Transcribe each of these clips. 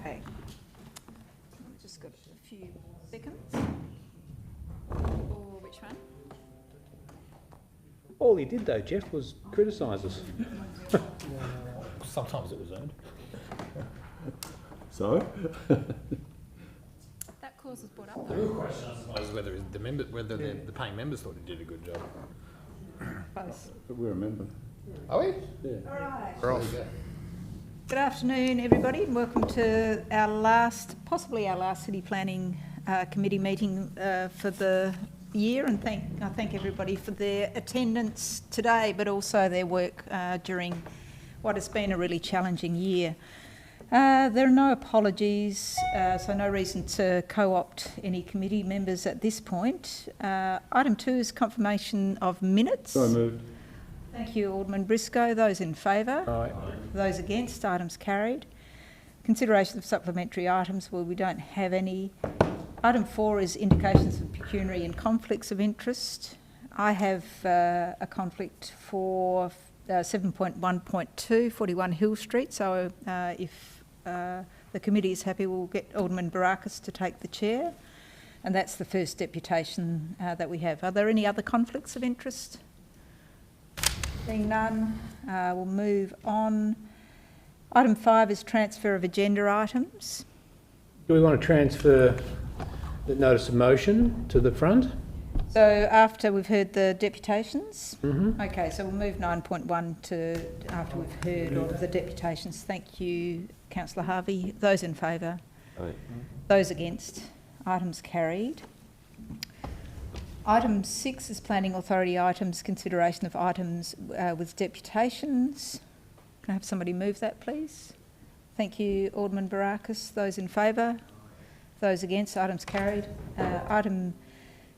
Okay. We've just got a few seconds. Or which one? All he did though, Jeff, was criticise us. Sometimes it was earned. So? That clause was brought up The though. real question, I suppose, is whether the paying members thought he did a good job. Both. But we're a member. Are we? Yeah. All right. Right. Good afternoon, everybody, and welcome to our last, possibly our last City Planning Committee meeting for the year, and I thank everybody for their attendance today, but also their work during what has been a really challenging year. There are no apologies, so no reason to co-opt any committee members at this point. Item 2 is confirmation of minutes. So moved. Thank you, Alderman Briscoe. Those in favour? Aye. Those against? Items carried. Consideration of supplementary items. Well, we don't have any. Item 4 is indications of pecuniary and conflicts of interest. I have a conflict for 7.1.2, 41 Hill Street. So if the committee is happy, we'll get Alderman Barakis to take the chair. And that's the first deputation that we have. Are there any other conflicts of interest? Being none, we'll move on. Item 5 is transfer of agenda items. Do we want to transfer the notice of motion to the front? So after we've heard the deputations? Mm-hmm. Okay, so we'll move 9.1 to after we've heard all of the deputations. Thank you, Councillor Harvey. Those in favour? Aye. Those against? Items carried. Item 6 is Planning Authority items, consideration of items with deputations. Can I have somebody move that, please? Thank you, Alderman Barakis. Those in favour? Those against? Items carried. Item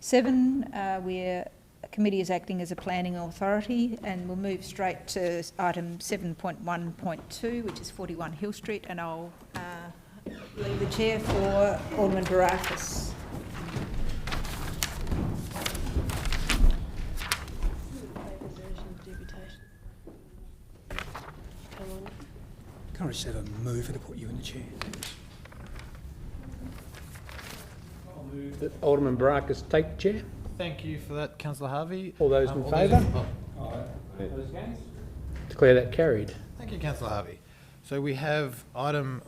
7, where a committee is acting as a planning authority, and we'll move straight to item 7.1.2, which is 41 Hill Street, and I'll leave the chair for Alderman Barakis. Can't just have a mover to put you in the chair. I'll move that Alderman Barakis take the chair. Thank you for that, Councillor Harvey. All those in All favour? those against? Declare that carried. Thank you, Councillor Harvey. So we have item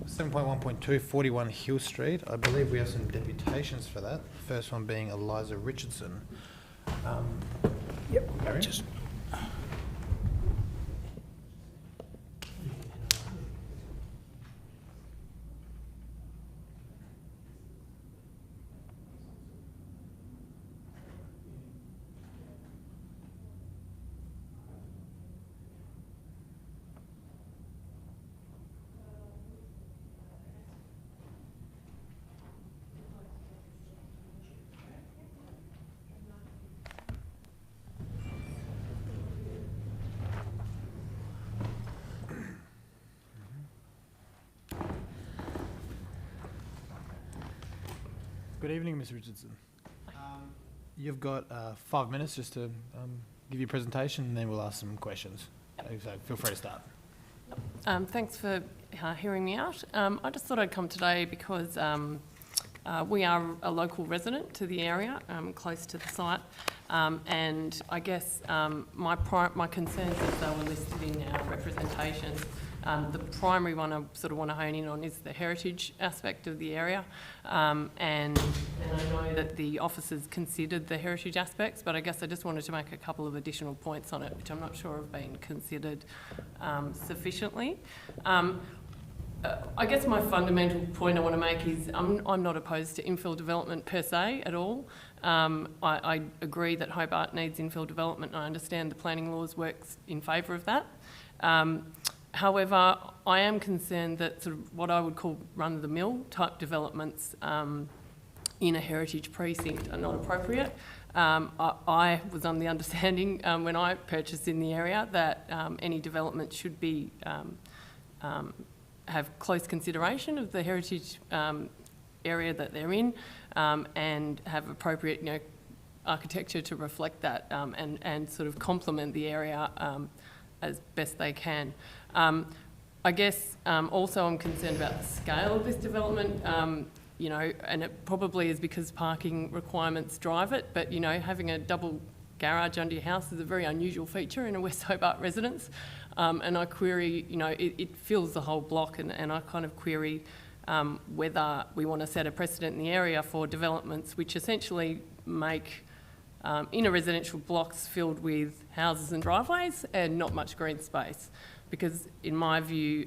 7.1.2, 41 Hill Street. I believe we have some deputations for that. The first one being Eliza Richardson. Yep. Gary? Just Good evening, Ms. Richardson. You've got 5 minutes just to give your presentation, and then we'll ask some questions. So feel free to start. Thanks for hearing me out. I just thought I'd come today because we are a local resident to the area, close to the site, and I guess my concerns as they were listed in our representations. The primary one I sort of want to hone in on is the heritage aspect of the area, and I know that the officers considered the heritage aspects, but I guess I just wanted to make a couple of additional points on it, which I'm not sure have been considered sufficiently. I guess my fundamental point I want to make is I'm not opposed to infill development per se at all. I agree that Hobart needs infill development, and I understand the planning laws works in favour of that. However, I am concerned that sort of what I would call run-of-the-mill type developments in a heritage precinct are not appropriate. I was on the understanding when I purchased in the area that any development should be have close consideration of the heritage area that they're in, and have appropriate, architecture to reflect that, and sort of complement the area as best they can. I guess also I'm concerned about the scale of this development, you know, and it probably is because parking requirements drive it, but, you know, having a double garage under your house is a very unusual feature in a West Hobart residence. And I query, you know, it fills the whole block, and I kind of query whether we want to set a precedent in the area for developments which essentially make inner residential blocks filled with houses and driveways and not much green space. Because in my view,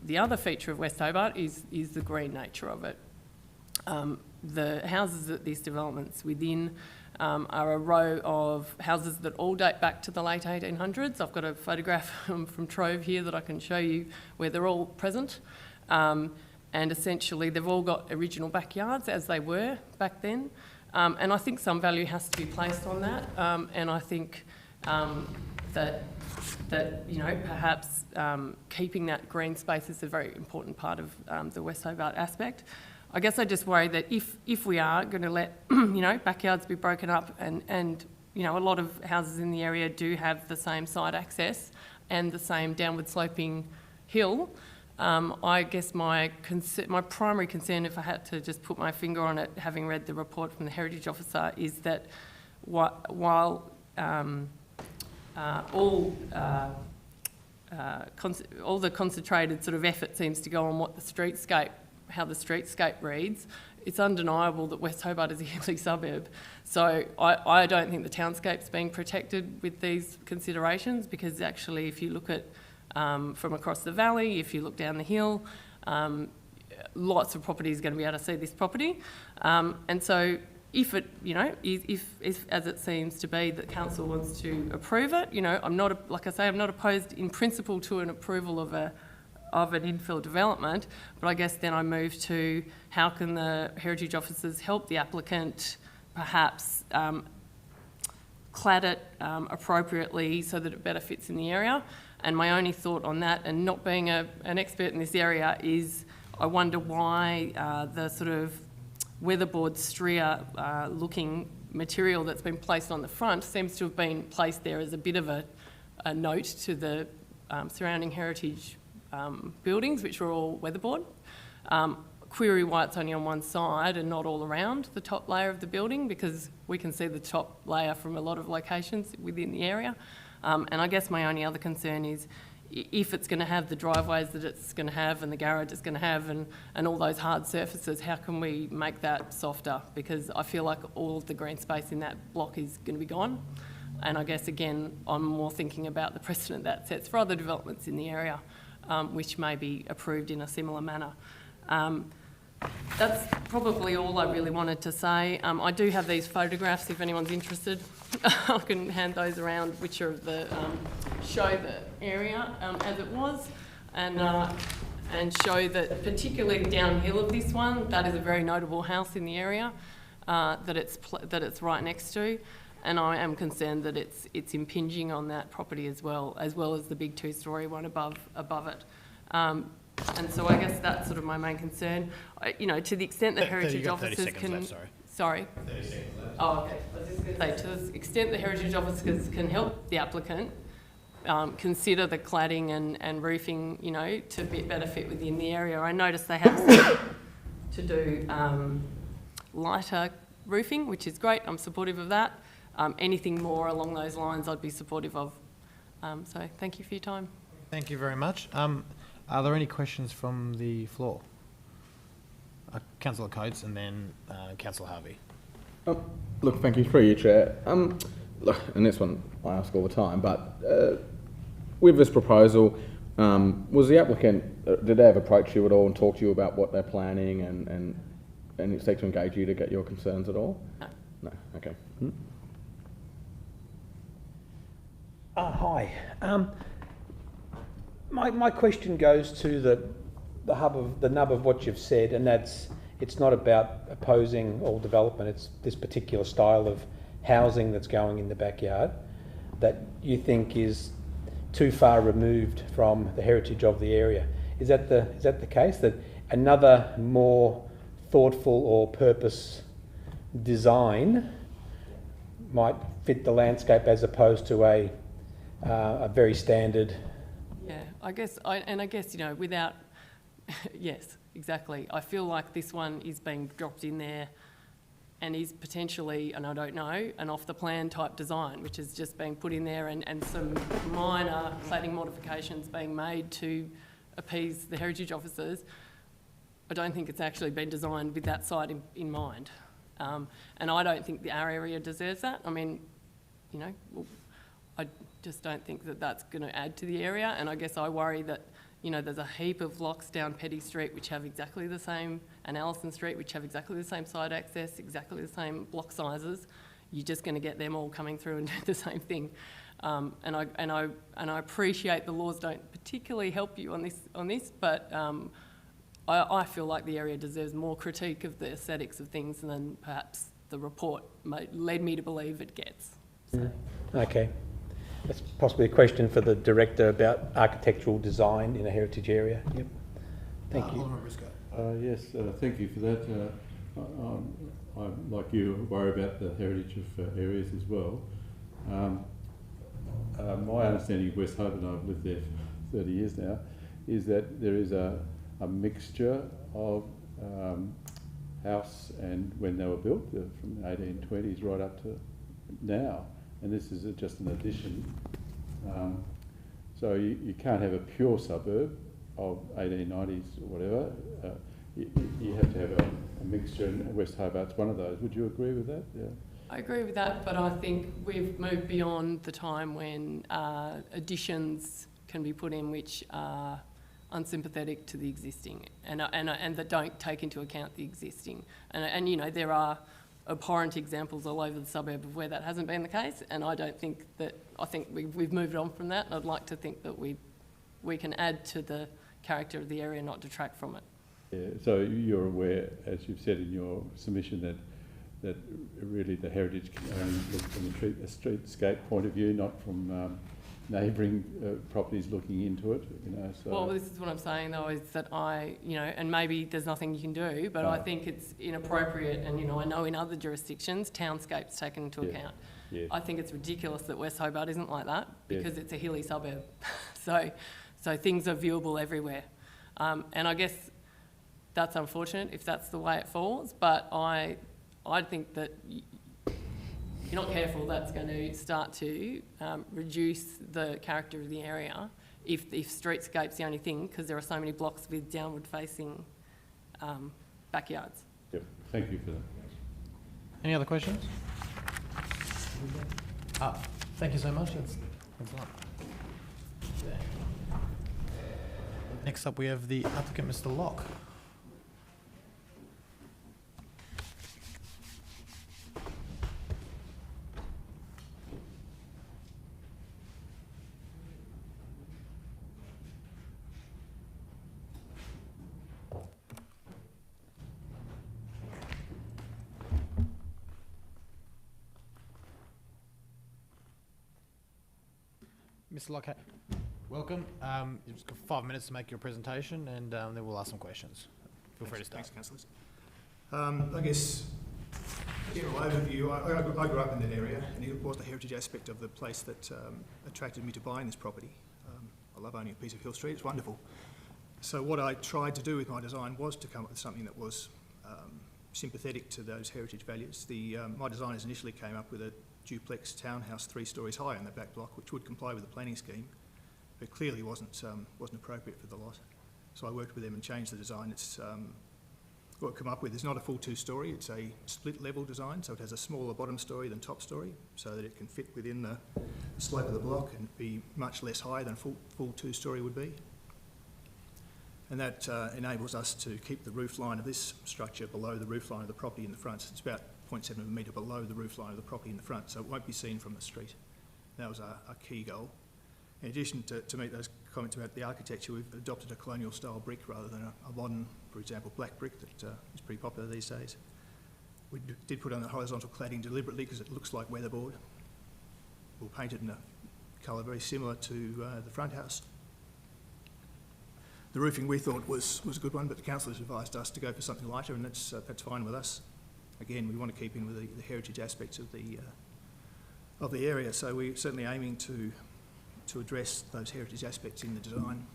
the other feature of West Hobart is the green nature of it. The houses that these developments within are a row of houses that all date back to the late 1800s. I've got a photograph from Trove here that I can show you where they're all present. And essentially they've all got original backyards as they were back then. And I think some value has to be placed on that. And I think that you know, perhaps keeping that green space is a very important part of the West Hobart aspect. I guess I just worry that if we are going to let, you know, backyards be broken up and, you know, a lot of houses in the area do have the same side access and the same downward sloping hill, I guess my primary concern, if I had to just put my finger on it, having read the report from the Heritage Officer, is that while all the concentrated sort of effort seems to go on what the streetscape, how the streetscape reads, it's undeniable that West Hobart is a hilly suburb. So I don't think the townscape's being protected with these considerations, because actually if you look at from across the valley, if you look down the hill, lots of property is going to be able to see this property. And so if it, you know, if as it seems to be that council wants to approve it, you know, I'm not, like I say, I'm not opposed in principle to an approval of an infill development, but I guess then I move to how can the heritage officers help the applicant perhaps clad it appropriately so that it better fits in the area. And my only thought on that, and not being an expert in this area, is I wonder why the sort of weatherboard strier looking material that's been placed on the front seems to have been placed there as a bit of a note to the surrounding heritage buildings, which are all weatherboard. Query why it's only on one side and not all around the top layer of the building, because we can see the top layer from a lot of locations within the area. And I guess my only other concern is if it's going to have the driveways that it's going to have and the garage it's going to have and all those hard surfaces, how can we make that softer? Because I feel like all of the green space in that block is going to be gone. And I guess, again, I'm more thinking about the precedent that sets for other developments in the area, which may be approved in a similar manner. That's probably all I really wanted to say. I do have these photographs if anyone's interested. I can hand those around, which are the show the area as it was, and show that particularly downhill of this one, that is a very notable house in the area that it's right next to, and I am concerned that it's impinging on that property as well as the big two-storey one above it. And so I guess that's sort of my main concern. You know, to the extent that heritage officers can... Sorry. 30 seconds left. Oh, okay. I was just going to say, to the extent that heritage officers can help the applicant consider the cladding and roofing, you know, to better fit within the area. I noticed they have to do lighter roofing, which is great. I'm supportive of that. Anything more along those lines I'd be supportive of. So thank you for your time. Thank you very much. Are there any questions from the floor? Councillor Coates and then Councillor Harvey. Look, thank you through you, Chair. Look, and this one I ask all the time, but with this proposal, was the applicant, did they have approached you at all and talk to you about what they're planning and seek to engage you to get your concerns at all? No. No, okay. Hi. My question goes to the nub of what you've said, and that's it's not about opposing all development. It's this particular style of housing that's going in the backyard that you think is too far removed from the heritage of the area. Is that the case? That another more thoughtful or purpose design might fit the landscape as opposed to a very standard I guess, you know, without, yes, exactly. I feel like this one is being dropped in there and is potentially, and I don't know, an off-the-plan type design, which is just being put in there and some minor cladding modifications being made to appease the heritage officers. I don't think it's actually been designed with that side in mind. And I don't think our area deserves that. I mean, you know, I just don't think that that's going to add to the area. And I guess I worry that, you know, there's a heap of locks down Petty Street which have exactly the same, and Allison Street which have exactly the same side access, exactly the same block sizes. You're just going to get them all coming through and do the same thing. And I appreciate the laws don't particularly help you on this, but I feel like the area deserves more critique of the aesthetics of things than perhaps the report led me to believe it gets. So. Okay. That's possibly a question for the Director about architectural design in a heritage area. Yep. Thank you. Yes, thank you for that. I'm like you, worry about the heritage of areas as well. My understanding of West Hope, and I've lived there for 30 years now, is that there is a mixture of house and when they were built, from the 1820s right up to now, and this is just an addition. So you can't have a pure suburb of 1890s or whatever. You have to have a mixture, and West Hobart's one of those. Would you agree with that? Yeah. I agree with that, but I think we've moved beyond the time when additions can be put in which are unsympathetic to the existing and that don't take into account the existing. And you know, there are abhorrent examples all over the suburb of where that hasn't been the case, and I think we've moved on from that, and I'd like to think that we can add to the character of the area, not detract from it. Yeah, so you're aware, as you've said in your submission, that really the heritage can only look from a streetscape point of view, not from neighbouring properties looking into it, you know. So. Well, this is what I'm saying though, is that you know, and maybe there's nothing you can do, but I think it's inappropriate, and you know, I know in other jurisdictions, townscapes taken into account. Yeah. I think it's ridiculous that West Hobart isn't like that, because it's a hilly suburb. so things are viewable everywhere. And I guess that's unfortunate if that's the way it falls, but I think that if you're not careful, that's going to start to reduce the character of the area if streetscape's the only thing, because there are so many blocks with downward-facing backyards. Yep, thank you for that. Any other questions? Thank you so much. Thanks a lot. Next up, we have the applicant, Mr. Lock. Mr. Lock, welcome. You've just got 5 minutes to make your presentation, and then we'll ask some questions. Feel free to start. Thanks, councillors. I guess, general overview, I grew up in that area, and it was the heritage aspect of the place that attracted me to buying this property. I love owning a piece of Hill Street, it's wonderful. So what I tried to do with my design was to come up with something that was sympathetic to those heritage values. My designers initially came up with a duplex townhouse 3 stories high on the back block, which would comply with the planning scheme, but clearly wasn't appropriate for the lot. So I worked with them and changed the design. It's what I've come up with is not a full 2-storey, it's a split level design, so it has a smaller bottom story than top story, so that it can fit within the slope of the block and be much less high than a full 2-storey would be. And that enables us to keep the roof line of this structure below the roof line of the property in the front. It's about 0.7 of a metre below the roof line of the property in the front, so it won't be seen from the street. That was a key goal. In addition to meet those comments about the architecture, we've adopted a colonial style brick rather than a modern, for example, black brick that is pretty popular these days. We did put on the horizontal cladding deliberately because it looks like weatherboard. We'll paint it in a colour very similar to the front house. The roofing we thought was a good one, but the councillors advised us to go for something lighter, and that's fine with us. Again, we want to keep in with the heritage aspects of the area, so we're certainly aiming to to address those heritage aspects in the design.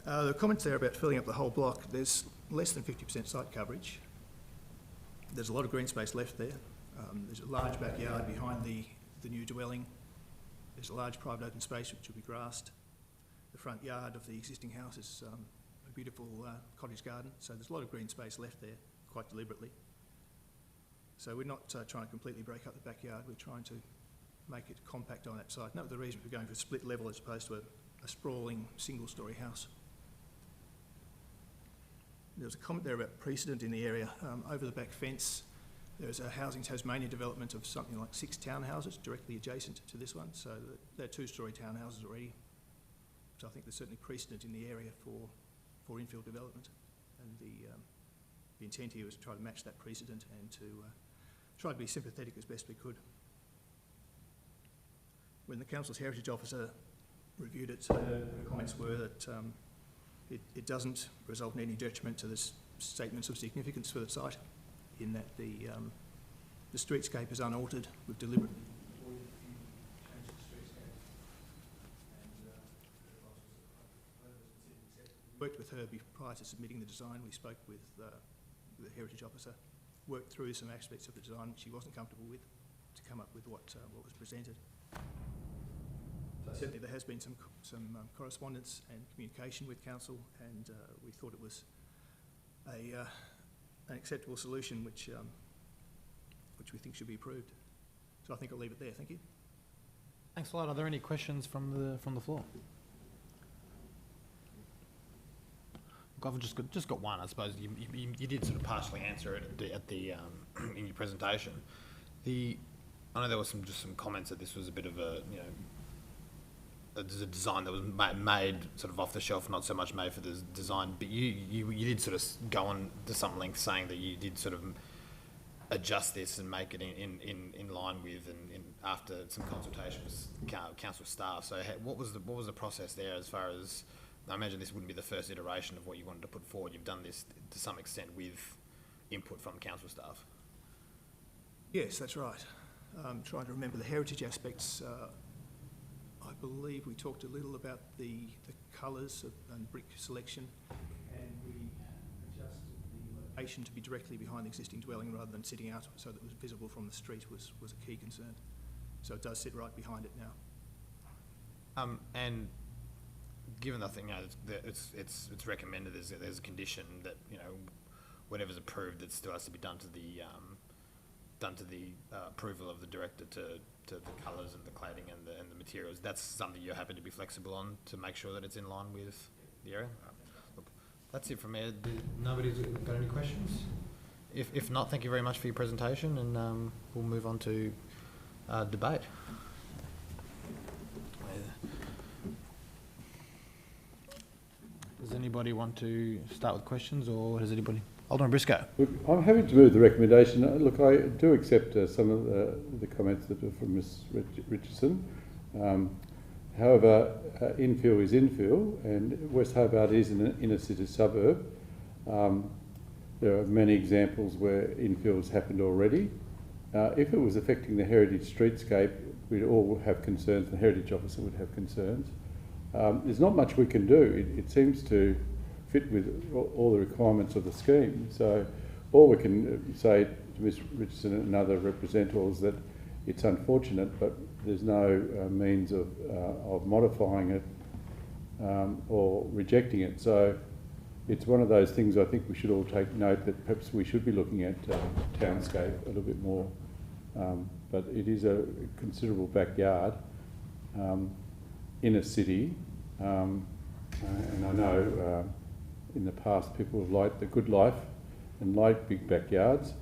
The comments there about filling up the whole block, there's less than 50% site coverage. There's a lot of green space left there. There's a large backyard behind the new dwelling. There's a large private open space which will be grassed. The front yard of the existing house is a beautiful cottage garden, so there's a lot of green space left there, quite deliberately. So we're not trying to completely break up the backyard, we're trying to make it compact on that side. And that was the reason for going for a split level as opposed to a sprawling single-storey house. There was a comment there about precedent in the area. Over the back fence, there's a Housing Tasmania development of something like 6 townhouses directly adjacent to this one. So they're 2-storey townhouses already. So I think there's certainly precedent in the area for infill development. And the intent here was to try to match that precedent and to try to be sympathetic as best we could. When the Council's Heritage Officer reviewed it, her comments were that it doesn't result in any detriment to the statements of significance for the site, in that the streetscape is unaltered. We've deliberately changed the streetscape. And worked with her prior to submitting the design. We spoke with the Heritage Officer, worked through some aspects of the design which she wasn't comfortable with, to come up with what was presented. So certainly there has been some correspondence and communication with Council, and we thought it was an acceptable solution which we think should be approved. So I think I'll leave it there. Thank you. Thanks a lot. Are there any questions from the floor? Look, I've just got one. I suppose you did sort of partially answer it at the in your presentation. I know there was some comments that this was a bit of a there's a design that was made sort of off the shelf, not so much made for the design. But you did sort of go on to some length saying that you did sort of adjust this and make it in line with and after some consultation with council staff. So what was the process there as far as, I imagine this wouldn't be the first iteration of what you wanted to put forward. You've done this to some extent with input from council staff. Yes, that's right. I'm trying to remember the heritage aspects. I believe we talked a little about the colours and brick selection, and we adjusted the location to be directly behind the existing dwelling rather than sitting out, so that it was visible from the street was a key concern. So it does sit right behind it now. And given that it's recommended, there's a condition that whatever's approved, it still has to be done to the approval of the director to the colours and the cladding and the materials. That's something you're happy to be flexible on to make sure that it's in line with the area. Look, that's it from me. Nobody's got any questions? If not, thank you very much for your presentation, and we'll move on to debate. Does anybody want to start with questions, or does anybody? Alderman Briscoe. Look, I'm happy to move the recommendation. Look, I do accept some of the comments that were from Ms Richardson. However, infill is infill, and West Hobart is an inner city suburb. There are many examples where infill has happened already. If it was affecting the heritage streetscape, we'd all have concerns. The heritage officer would have concerns. There's not much we can do. It seems to fit with all the requirements of the scheme. So all we can say to Ms Richardson and other representatives is that it's unfortunate, but there's no means of modifying it or rejecting it. So it's one of those things I think we should all take note that perhaps we should be looking at townscape a little bit more. But it is a considerable backyard in a city, and I know in the past people have liked the good life and like big backyards,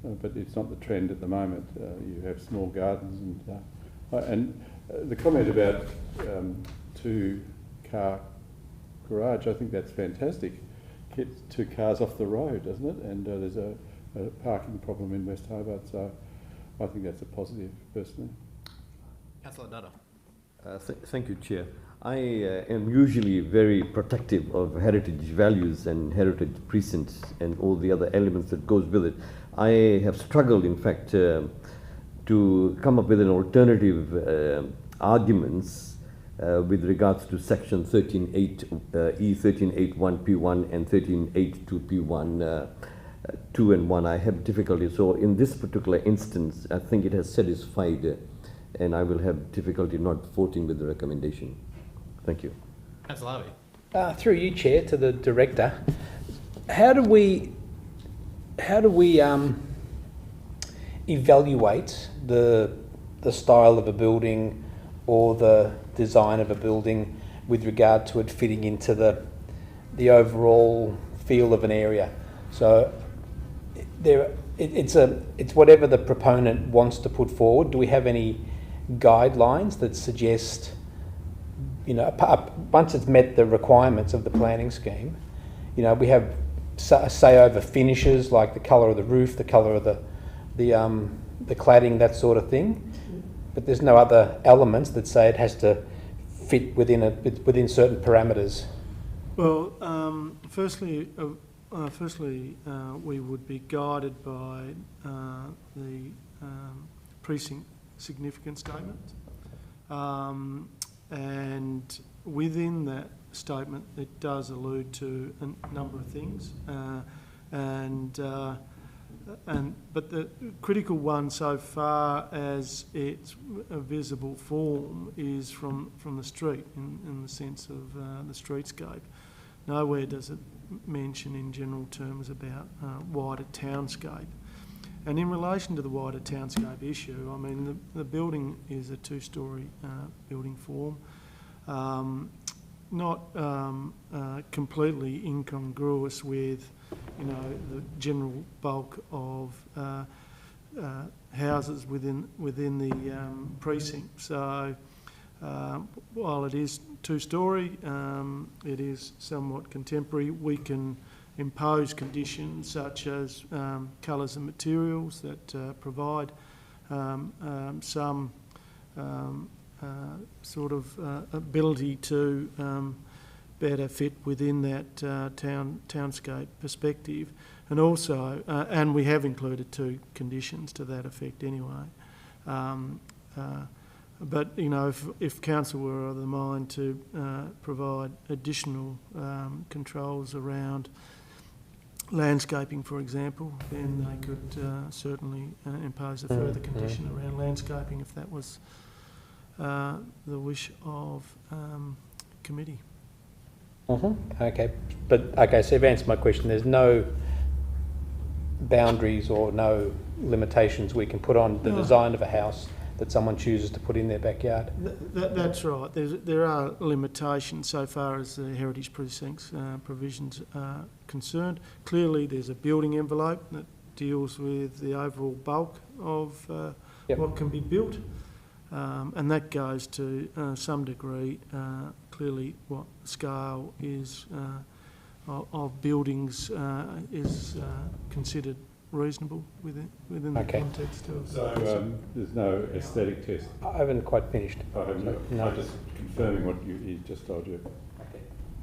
but it's not the trend at the moment. You have small gardens and the comment about 2-car garage, I think that's fantastic. Gets 2 cars off the road, doesn't it? And there's a parking problem in West Hobart, so I think that's a positive, personally. Councillor Dutta. Thank you, Chair. I am usually very protective of heritage values and heritage precincts and all the other elements that goes with it. I have struggled, in fact, to come up with an alternative arguments with regards to section 13.8 E 13.8.1 P1 and 13.8.2 P1 2 and 1. I have difficulty. So in this particular instance, I think it has satisfied, and I will have difficulty not voting with the recommendation. Thank you. Councillor Harvey. Through you, Chair, to the Director, how do we evaluate the style of a building or the design of a building with regard to it fitting into the overall feel of an area? So it's whatever the proponent wants to put forward. Do we have any guidelines that suggest, you know, once it's met the requirements of the planning scheme, you know, we have say over finishes like the colour of the roof, the colour of the cladding, that sort of thing, but there's no other elements that say it has to fit within certain parameters. Well, firstly, we would be guided by the precinct significance statement, and within that statement it does allude to a number of things, but the critical one so far as its visible form is from the street, in the sense of the streetscape. Nowhere does it mention in general terms about wider townscape. And in relation to the wider townscape issue, I mean, the building is a two-storey building form, not completely incongruous with, you know, the general bulk of houses within the precinct. So while it is two-storey, it is somewhat contemporary. We can impose conditions such as colours and materials that provide some sort of ability to better fit within that townscape perspective, and also, and we have included 2 conditions to that effect anyway. But you know, if council were of the mind to provide additional controls around landscaping, for example, then they could certainly impose a further condition around landscaping if that was the wish of committee. Okay, so you've answered my question. There's no boundaries or no limitations we can put on the design of a house that someone chooses to put in their backyard? That's right. There are limitations so far as the heritage precincts provisions are concerned. Clearly there's a building envelope that deals with the overall bulk of what can be built, and that goes to some degree clearly what scale is of buildings is considered reasonable within the context of... So there's no aesthetic test? I haven't quite finished. No. Just confirming what he just told you. Okay.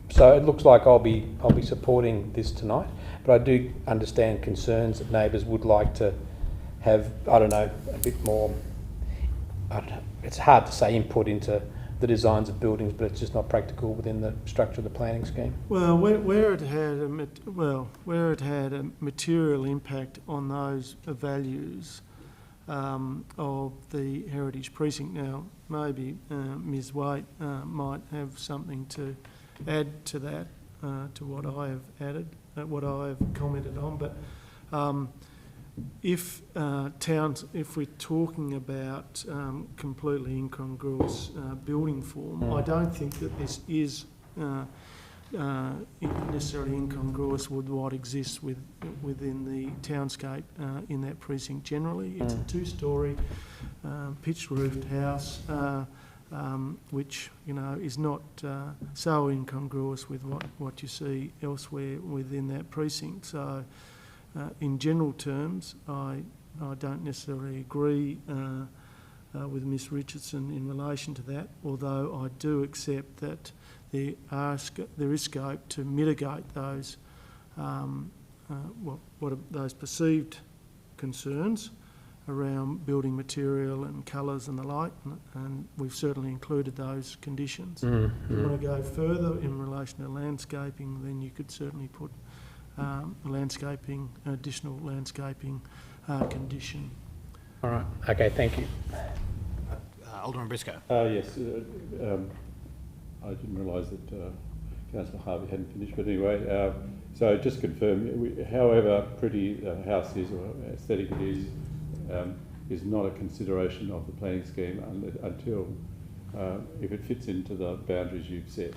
So it looks like I'll be supporting this tonight, but I do understand concerns that neighbours would like to have, I don't know, a bit more, I don't know, it's hard to say input into the designs of buildings, but it's just not practical within the structure of the planning scheme. Well, where it had a material impact on those values of the heritage precinct. Now, maybe Ms. Waite might have something to add to that, to what I have added, what I have commented on. But if we're talking about completely incongruous building form, I don't think that this is necessarily incongruous with what exists within the townscape in that precinct generally. It's a 2-storey pitched roofed house, which, you know, is not so incongruous with what you see elsewhere within that precinct. So in general terms, I don't necessarily agree with Ms. Richardson in relation to that, although I do accept that there is scope to mitigate those those perceived concerns around building material and colours and the like, and we've certainly included those conditions. If you want to go further in relation to landscaping, then you could certainly put additional landscaping condition. All right. Okay, thank you. Alderman Briscoe. Yes, I didn't realise that Councillor Harvey hadn't finished, but anyway, so just confirm, however pretty the house is or aesthetic it is not a consideration of the planning scheme until if it fits into the boundaries you've set.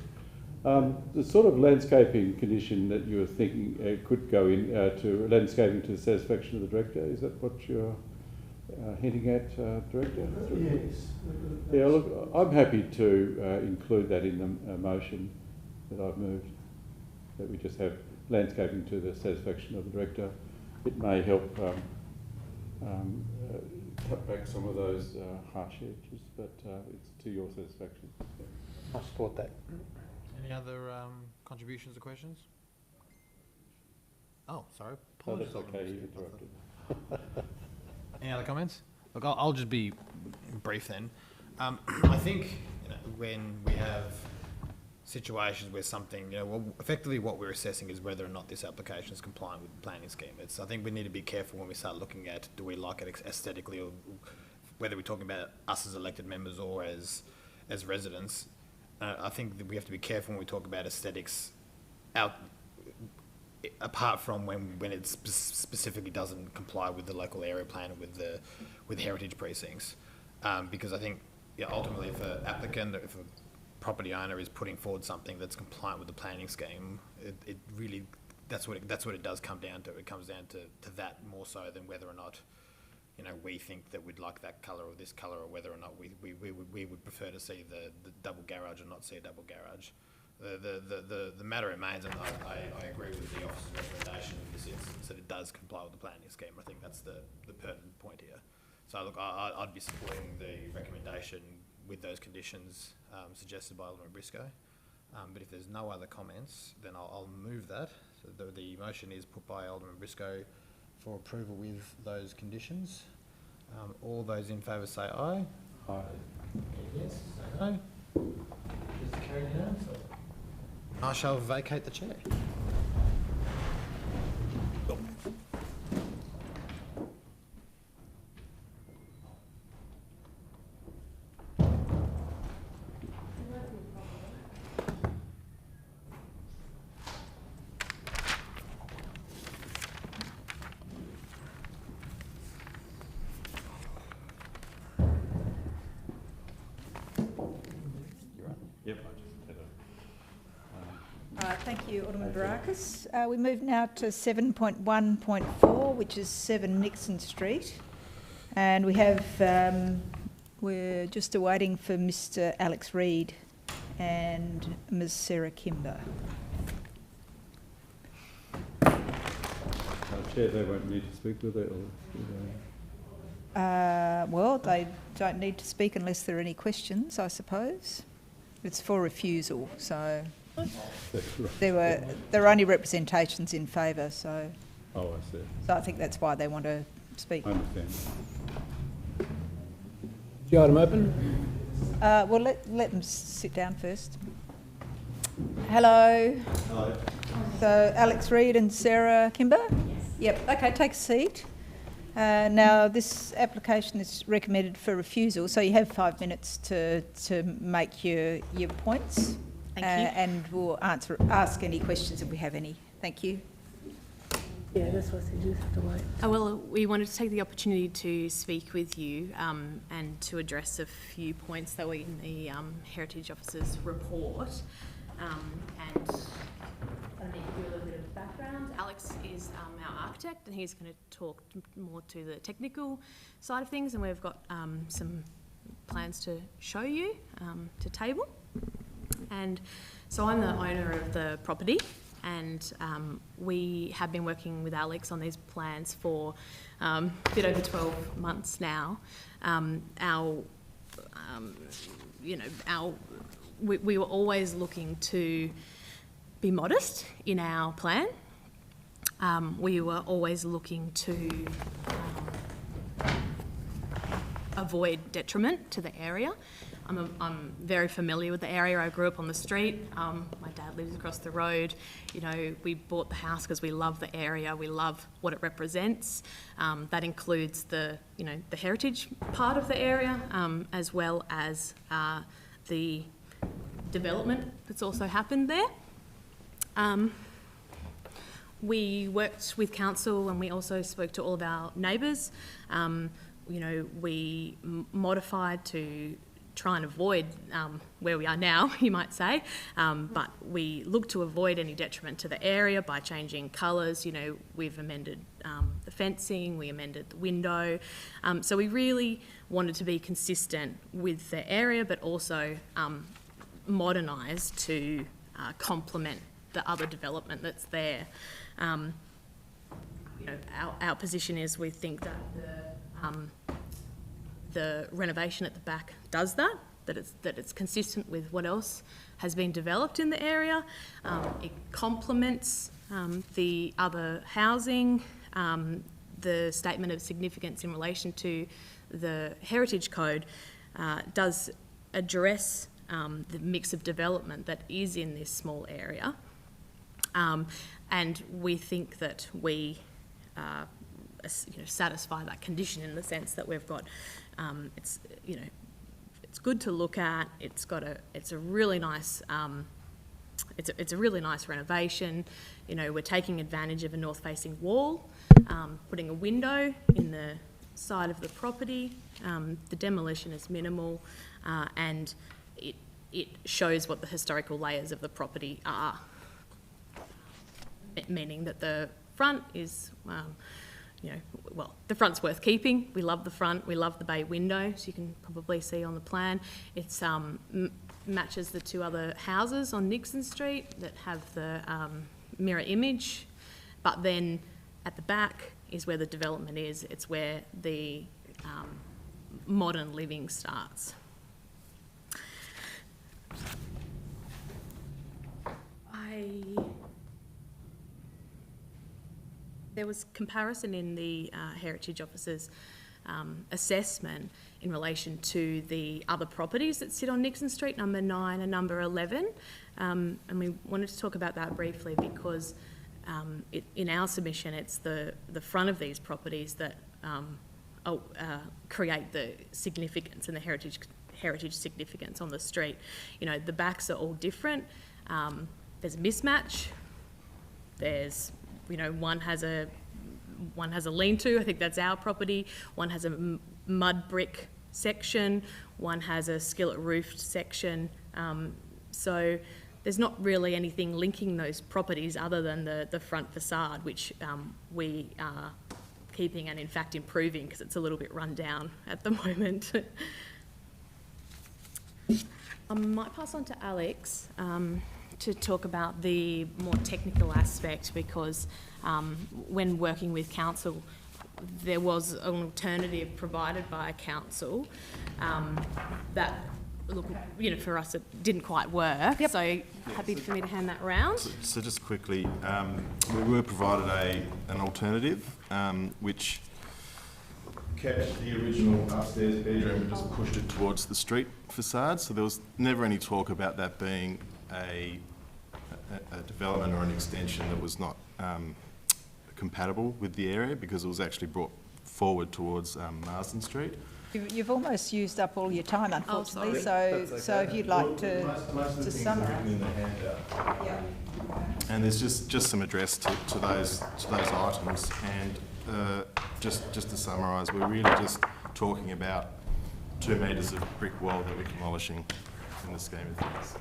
The sort of landscaping condition that you were thinking could go in to landscaping to the satisfaction of the director, is that what you're hinting at, Director? Yes. Yeah, look, I'm happy to include that in the motion that I've moved, that we just have landscaping to the satisfaction of the director. It may help cut back some of those harsh edges, but it's to your satisfaction. I support that. Any other contributions or questions? Oh, sorry. Oh, Apologies, that's okay, you interrupted. Any other comments? Look, I'll just be brief then. I think when we have situations where something, well, effectively what we're assessing is whether or not this application is compliant with the planning scheme. I think we need to be careful when we start looking at, do we like it aesthetically, or whether we're talking about us as elected members or as residents. I think that we have to be careful when we talk about aesthetics apart from when it specifically doesn't comply with the local area plan and with heritage precincts. Because I think ultimately if an applicant, if a property owner is putting forward something that's compliant with the planning scheme, it really, that's what it does come down to. It comes down to that more so than whether or not we think that we'd like that colour or this colour, or whether or not we would prefer to see the double garage or not see a double garage. The matter remains, and I agree with the officer's recommendation in this instance, that it does comply with the planning scheme. I think that's the pertinent point here. So look, I'd be supporting the recommendation with those conditions suggested by Alderman Briscoe. But if there's no other comments, then I'll move that. So the motion is put by Alderman Briscoe for approval with those conditions. All those in favour say aye. Aye. Yes, say no. Is it carried down? I shall vacate the chair. Yep, I just had Thank you, Alderman Barakis. We move now to 7.1.4, which is 7 Nixon Street. And we have, we're just awaiting for Mr. Alex Reid and Ms. Sarah Kimber. Chair, they won't need to speak, will they? Well, they don't need to speak unless there are any questions, I suppose. It's for refusal, so there were only representations in favour, so. Oh, I see. So I think that's why they want to speak. I understand. Is the item open? Well, let them sit down first. Hello. Hello. So Alex Reid and Sarah Kimber? Yes. Yep, okay, take a seat. Now, this application is recommended for refusal, so you have 5 minutes to make your points. Thank you. And we'll ask any questions if we have any. Thank you. Yeah, that's what they just have to wait. Well, we wanted to take the opportunity to speak with you and to address a few points that were in the Heritage Officer's report. And I need to give a little bit of background. Alex is our architect, and he's going to talk more to the technical side of things, and we've got some plans to show you to table. And so I'm the owner of the property, and we have been working with Alex on these plans for a bit over 12 months now. We were always looking to be modest in our plan. We were always looking to avoid detriment to the area. I'm very familiar with the area. I grew up on the street. My dad lives across the road. You know, we bought the house because we love the area. We love what it represents. That includes the heritage part of the area, as well as the development that's also happened there. We worked with council and we also spoke to all of our neighbours. We modified to try and avoid where we are now, you might say, but we look to avoid any detriment to the area by changing colours. We've amended the fencing, we amended the window, so we really wanted to be consistent with the area, but also modernise to complement the other development that's there. Our position is we think that the renovation at the back does that it's consistent with what else has been developed in the area. It complements the other housing, the statement of significance in relation to the Heritage Code does address the mix of development that is in this small area. And we think that we satisfy that condition in the sense that we've got it's good to look at. It's a really nice it's a really nice renovation. We're taking advantage of a north-facing wall, putting a window in the side of the property. The demolition is minimal, and it shows what the historical layers of the property are. Meaning that the front is, the front's worth keeping. We love the front. We love the bay window, so you can probably see on the plan. It's matches the two other houses on Nixon Street that have the mirror image, but then at the back is where the development is. It's where the modern living starts. There was comparison in the Heritage Officer's assessment in relation to the other properties that sit on Nixon Street, number 9 and number 11. And we wanted to talk about that briefly because in our submission, it's the front of these properties that create the significance and the heritage significance on the street. The backs are all different. There's a mismatch. There's one has a lean-to, I think that's our property. One has a mud brick section. One has a skillet roofed section. So there's not really anything linking those properties other than the front facade, which we are keeping and in fact improving because it's a little bit run down at the moment. I might pass on to Alex to talk about the more technical aspect because when working with council, there was an alternative provided by council that, for us it didn't quite work. Yep. So happy for me to hand that round. So just quickly, we were provided an alternative which kept the original upstairs bedroom and just pushed it towards the street facade. So there was never any talk about that being a development or an extension that was not compatible with the area because it was actually brought forward towards Marsden Street. You've almost used up all your time, unfortunately. Okay. So if you'd like to most of the things are summarise. written in the handout. Yeah. And there's just some address to those items. And just to summarise, we're really just talking about 2 metres of brick wall that we're demolishing in the scheme of things.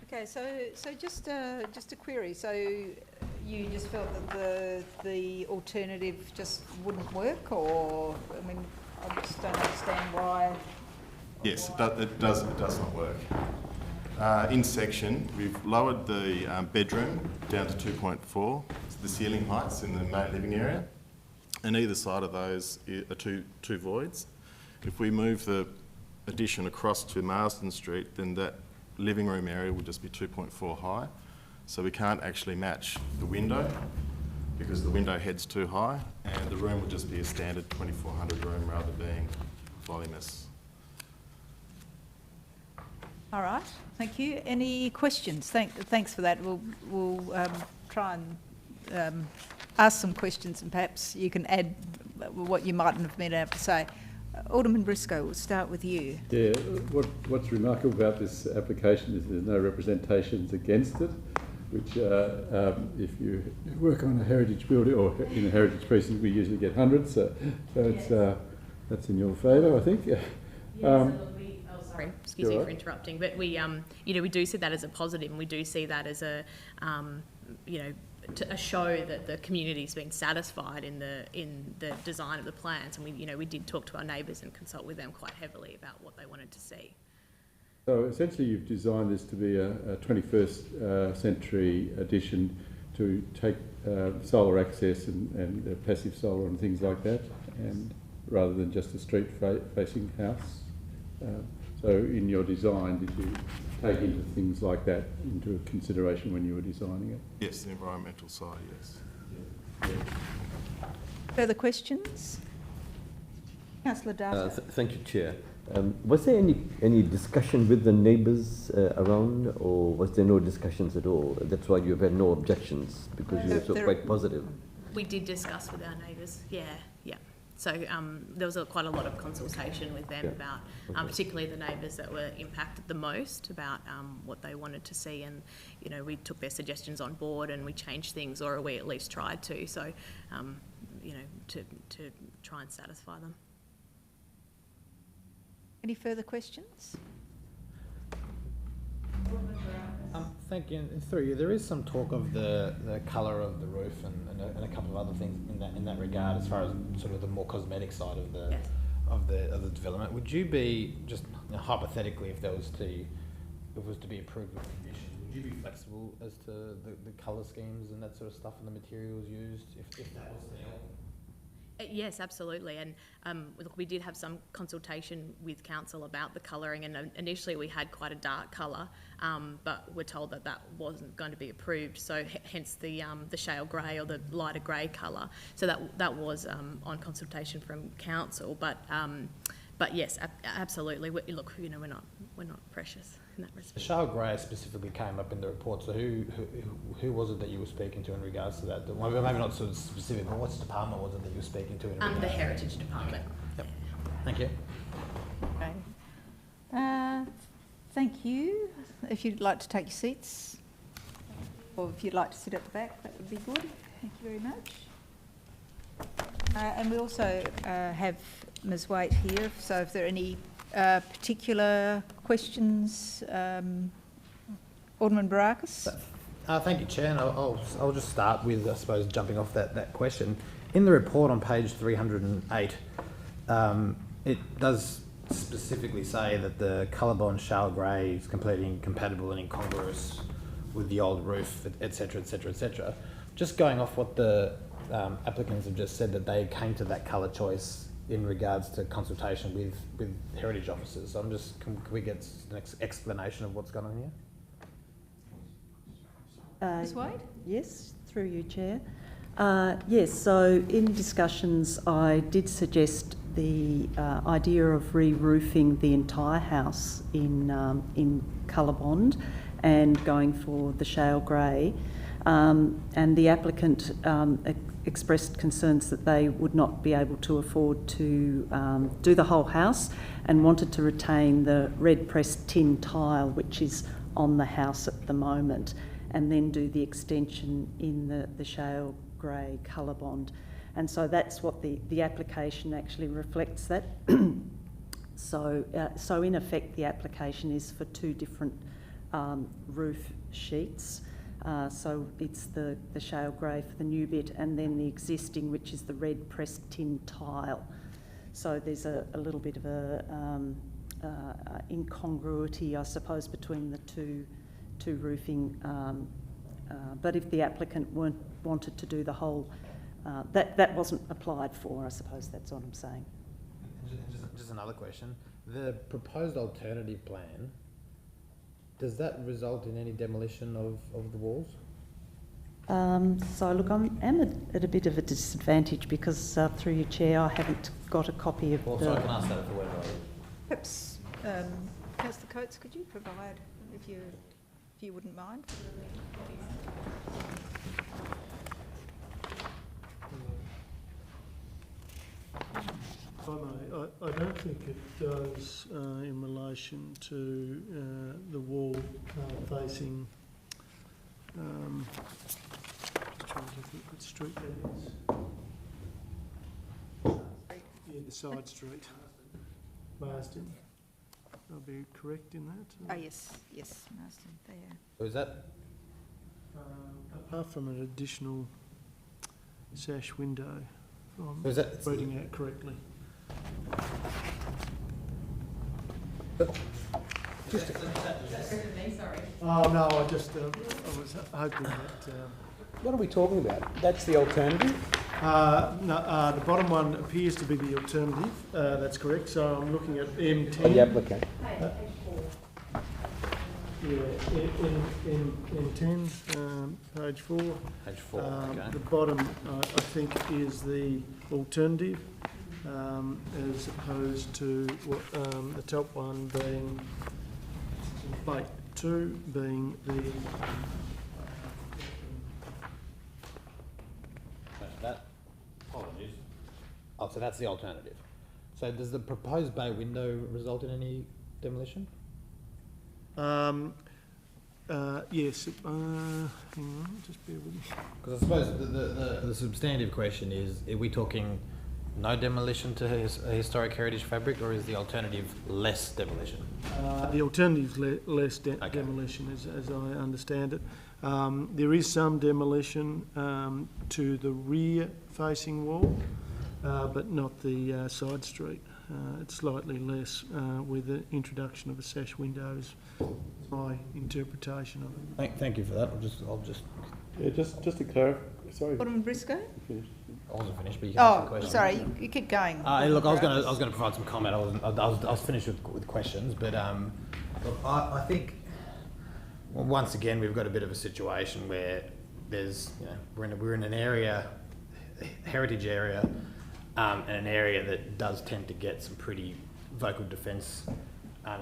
Okay, so just a query. So you just felt that the alternative just wouldn't work, or I just don't understand why. Yes, it does not work. In section, we've lowered the bedroom down to 2.4, the ceiling heights in the main living area, and either side of those are two voids. If we move the addition across to Marsden Street, then that living room area will just be 2.4 high, so we can't actually match the window because the window head's too high, and the room would just be a standard 2400 room rather than being voluminous. All right, thank you. Any questions? Thanks for that. We'll try and ask some questions, and perhaps you can add what you mightn't have been able to say. Alderman Briscoe, we'll start with you. Yeah, what's remarkable about this application is there's no representations against it, which if you work on a heritage building or in a heritage precinct, we usually get hundreds, so it's, that's in your favour, I think. Sorry, excuse me for interrupting, but we, we do see that as a positive, and we do see that as a, a show that the community's been satisfied in the design of the plans, and we did talk to our neighbours and consult with them quite heavily about what they wanted to see. So essentially, you've designed this to be a 21st century addition to take solar access and passive solar and things like that, and rather than just a street-facing house. So in your design, did you take into things like that into consideration when you were designing it? Yes, the environmental side, yes. Further questions? Councillor Data. Thank you, Chair. Was there any discussion with the neighbours around, or was there no discussions at all? That's why you've had no objections, because you were so quite positive. We did discuss with our neighbours, yeah. So there was quite a lot of consultation with them about, particularly the neighbours that were impacted the most, about what they wanted to see, and we took their suggestions on board and we changed things, or we at least tried to. So to try and satisfy them. Any further questions? Thank you. And through you, there is some talk of the colour of the roof and a couple of other things in that regard, as far as sort of the more cosmetic side of the of the development. Would you be, just hypothetically, if it was to be approved with conditions, would you be flexible as to the colour schemes and that sort of stuff and the materials used, if that was there? Yes, absolutely. And look, we did have some consultation with council about the colouring, and initially we had quite a dark colour, but we're told that that wasn't going to be approved. So hence the shale grey or the lighter grey colour. So that was on consultation from council. But yes, absolutely. Look, we're not precious in that respect. The shale grey specifically came up in the report. So who was it that you were speaking to in regards to that? Well, maybe not sort of specific, but what department was it that you were speaking to in regards? The Heritage Department. Yep. Thank you. Okay. Thank you. If you'd like to take your seats, or if you'd like to sit at the back, that would be good. Thank you very much. And we also have Ms. Waite here, so if there are any particular questions, Alderman Barakis? Thank you, Chair. And I'll just start with, I suppose, jumping off that question. In the report on page 308, it does specifically say that the Colorbond shale grey is completely incompatible and incongruous with the old roof, etc., etc., etc. Just going off what the applicants have just said, that they came to that colour choice in regards to consultation with heritage officers. So can we get an explanation of what's going on here? Ms. Wade? Yes, through you, Chair. Yes, so in discussions I did suggest the idea of re-roofing the entire house in Colorbond and going for the shale grey. And the applicant expressed concerns that they would not be able to afford to do the whole house, and wanted to retain the red pressed tin tile which is on the house at the moment, and then do the extension in the shale grey Colorbond. And so that's what the application actually reflects that. So in effect the application is for two different roof sheets. So it's the shale grey for the new bit, and then the existing, which is the red pressed tin tile. So there's a little bit of a incongruity, I suppose, between the two roofing. But if the applicant wanted to do the whole, that wasn't applied for, I suppose that's what I'm saying. Just another question. The proposed alternative plan, does that result in any demolition of the walls? So look, I'm at a bit of a disadvantage because through your chair I haven't got a copy of Also, I can ask that if the word Perhaps, Councillor Coates, could you provide, if you wouldn't mind? I don't think it does in relation to the wall facing. Just trying to think what street that is. Yeah, the side street. Marsden. I'll be correct in that. Oh, yes, Marsden, there. So is that? Apart from an additional sash window, if I'm So is that? reading out correctly. Oh no, I was hoping that. What are we talking about? That's the alternative? No, the bottom one appears to be the alternative. That's correct. So I'm looking at M10. Oh, the applicant. M10, page 4. Page 4, okay. The bottom, I think, is the alternative, as opposed to the top one being plate 2 being the. That, apologies. Oh, so that's the alternative. So does the proposed bay window result in any demolition? Yes. Hang on, just bear with me. Because I suppose the substantive question is, are we talking no demolition to a historic heritage fabric, or is the alternative less demolition? The alternative is less demolition, as I understand it. There is some demolition to the rear-facing wall, but not the side street. It's slightly less with the introduction of the sash windows. My interpretation of it. Thank you for that. I'll just. Yeah, just to clarify. Sorry. Alderman Briscoe? Finish. I wasn't finished, but you can ask the Oh, question. sorry, you keep going. Look, I was going to provide some comment. I was finished with questions, but look, I think once again we've got a bit of a situation where there's we're in an area, heritage area, and an area that does tend to get some pretty vocal defence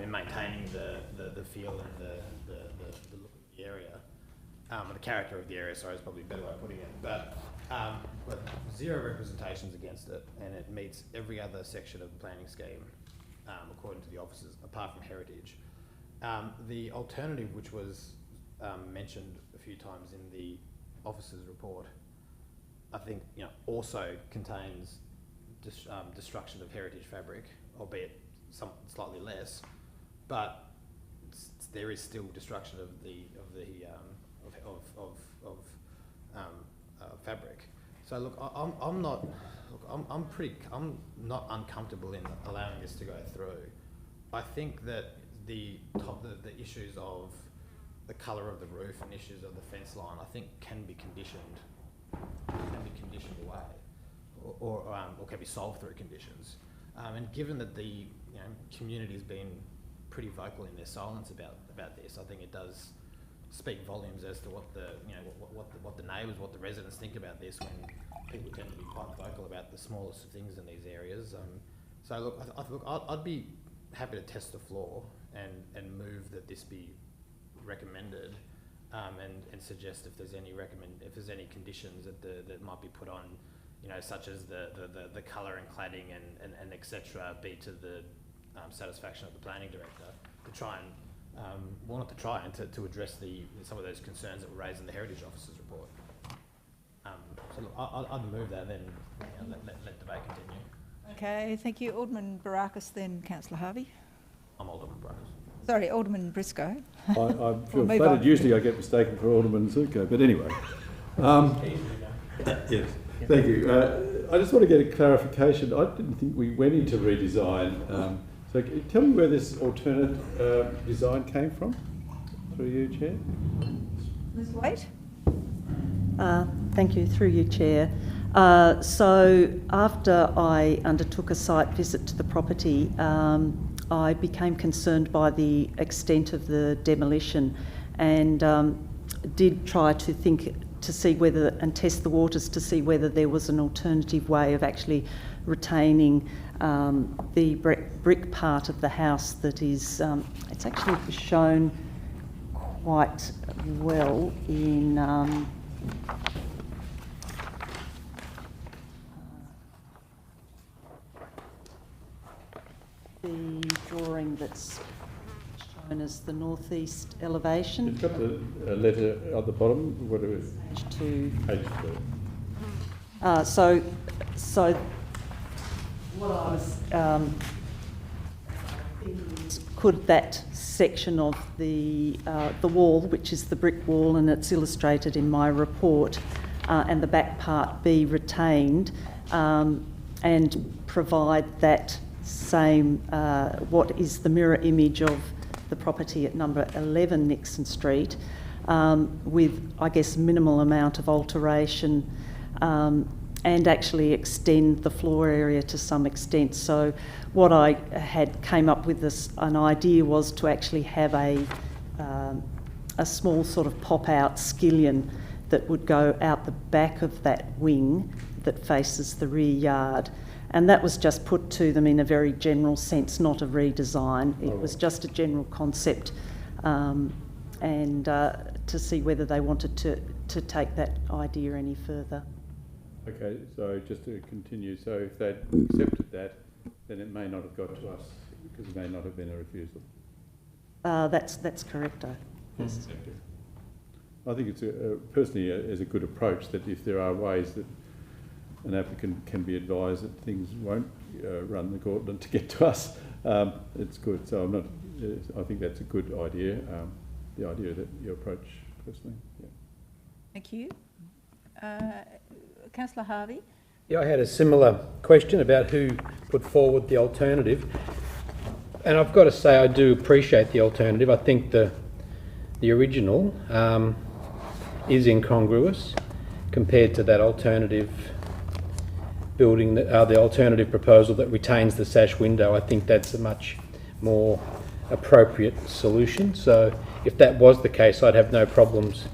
in maintaining the feel and the look of the area, the character of the area. Sorry, is probably a better way of putting it, but zero representations against it, and it meets every other section of the planning scheme according to the officers, apart from heritage. The alternative, which was mentioned a few times in the officers' report, I think also contains destruction of heritage fabric, albeit slightly less, but there is still destruction of fabric. So look, I'm not uncomfortable in allowing this to go through. I think that the issues of the colour of the roof and issues of the fence line, I think can be conditioned away, or can be solved through conditions. And given that the community has been pretty vocal in their silence about this, I think it does speak volumes as to what the neighbours, what the residents think about this, when people tend to be quite vocal about the smallest of things in these areas. So look, I'd be happy to test the floor and move that this be recommended, and suggest if there's any conditions that might be put on, such as the colour and cladding and etc. be to the satisfaction of the planning director, to try and to address some of those concerns that were raised in the Heritage Officer's report. So look, I'd move that, then let debate continue. Okay, thank you. Alderman Barakis, then Councillor Harvey. I'm Alderman Barakis. Sorry, Alderman Briscoe. I feel flattered. Usually I get mistaken for Alderman Zuko, but anyway. Yes, thank you. I just want to get a clarification. I didn't think we went into redesign. So can you tell me where this alternate design came from, through you, Chair? Ms. Waite? Thank you, through you, Chair. So after I undertook a site visit to the property, I became concerned by the extent of the demolition and did try to think to see whether, and test the waters to see whether there was an alternative way of actually retaining the brick part of the house that is, it's actually shown quite well in the drawing that's shown as the northeast elevation. You've got the letter at the bottom, whatever. Page 2. Page 2. So what I was thinking is, could that section of the wall, which is the brick wall, and it's illustrated in my report, and the back part be retained and provide that same, what is the mirror image of the property at number 11 Nixon Street, with, I guess, minimal amount of alteration, and actually extend the floor area to some extent. So what I had came up with an idea was to actually have a small sort of pop-out skillion that would go out the back of that wing that faces the rear yard. And that was just put to them in a very general sense, not a redesign. It was just a general concept, and to see whether they wanted to take that idea any further. Okay, so just to continue, so if they'd accepted that, then it may not have got to us, because it may not have been a refusal. That's correct, yes. I think it's personally is a good approach, that if there are ways that an applicant can be advised that things won't run the gauntlet to get to us, it's good. So I think that's a good idea, the idea that you approach personally. Yeah. Thank you. Councillor Harvey? Yeah, I had a similar question about who put forward the alternative. And I've got to say I do appreciate the alternative. I think the original is incongruous compared to that alternative building, the alternative proposal that retains the sash window. I think that's a much more appropriate solution. So if that was the case, I'd have no problems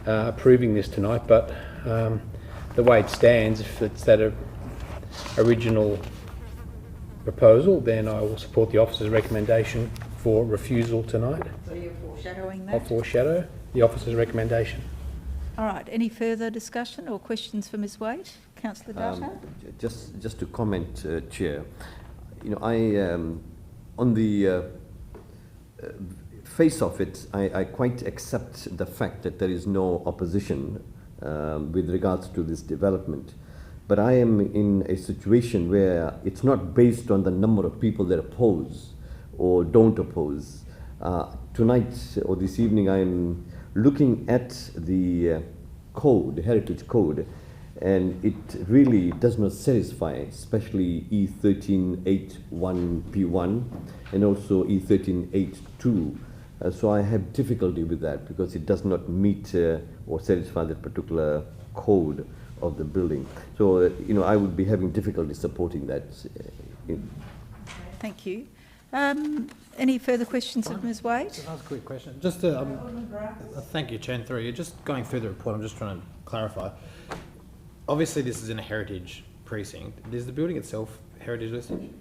approving this tonight. But the way it stands, if it's that original proposal, then I will support the officer's recommendation for refusal tonight. So you're foreshadowing that? I'll foreshadow the officer's recommendation. All right, any further discussion or questions for Ms Waite? Councillor Data? Just to comment, Chair, I on the face of it, I quite accept the fact that there is no opposition with regards to this development. But I am in a situation where it's not based on the number of people that oppose or don't oppose. Tonight or this evening, I'm looking at the code, the heritage code, and it really does not satisfy, especially E138(1)P1 and also E138(2). So I have difficulty with that because it does not meet or satisfy that particular code of the building. So, I would be having difficulty supporting that. Thank you. Any further questions of Ms Waite? Just another quick question. Just to, thank you, Chair. You're just going through the report. I'm just trying to clarify. Obviously, this is in a heritage precinct. Is the building itself heritage listed?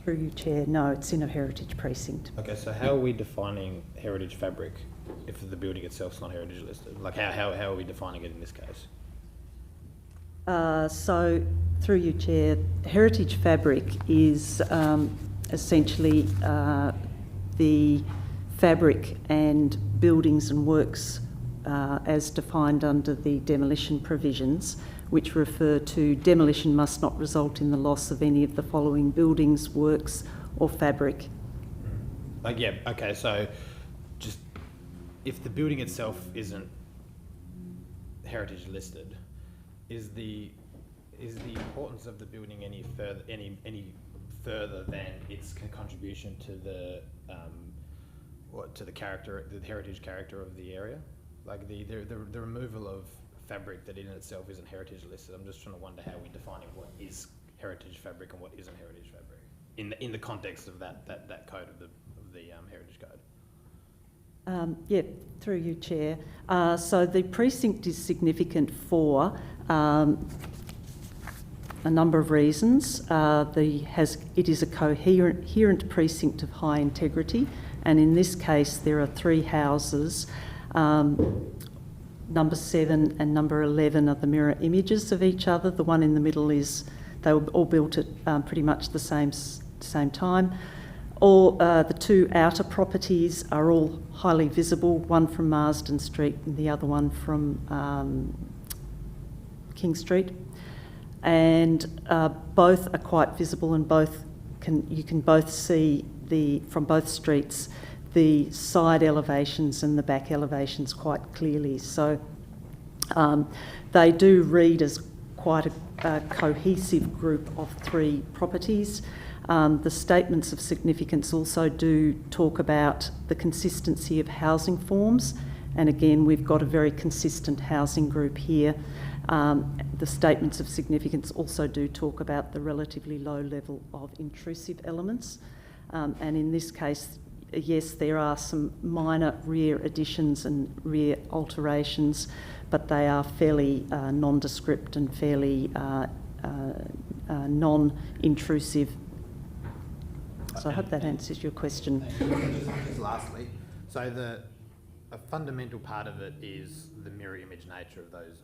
Through you, Chair, no, it's in a heritage precinct. Okay, so how are we defining heritage fabric if the building itself's not heritage listed? Like, how are we defining it in this case? So, through you, Chair, heritage fabric is essentially the fabric and buildings and works as defined under the demolition provisions, which refer to demolition must not result in the loss of any of the following buildings, works or fabric. Yeah, okay, so just if the building itself isn't heritage listed, is the importance of the building any further than its contribution to the character, the heritage character of the area? Like the removal of fabric that in itself isn't heritage listed. I'm just trying to wonder how we're defining what is heritage fabric and what isn't heritage fabric in the context of that code of the heritage code. Yeah, Through you, Chair. So the precinct is significant for a number of reasons. It is a coherent precinct of high integrity, and in this case there are 3 houses. Number 7 and number 11 are the mirror images of each other. The one in the middle they were all built at pretty much the same time. The 2 outer properties are all highly visible, one from Marsden Street and the other one from King Street. And both are quite visible, and you can both see from both streets the side elevations and the back elevations quite clearly. So they do read as quite a cohesive group of 3 properties. The statements of significance also do talk about the consistency of housing forms, and again we've got a very consistent housing group here. The statements of significance also do talk about the relatively low level of intrusive elements, and in this case, yes, there are some minor rear additions and rear alterations, but they are fairly nondescript and fairly non-intrusive. So I hope that answers your question. Just lastly, so a fundamental part of it is the mirror image nature of those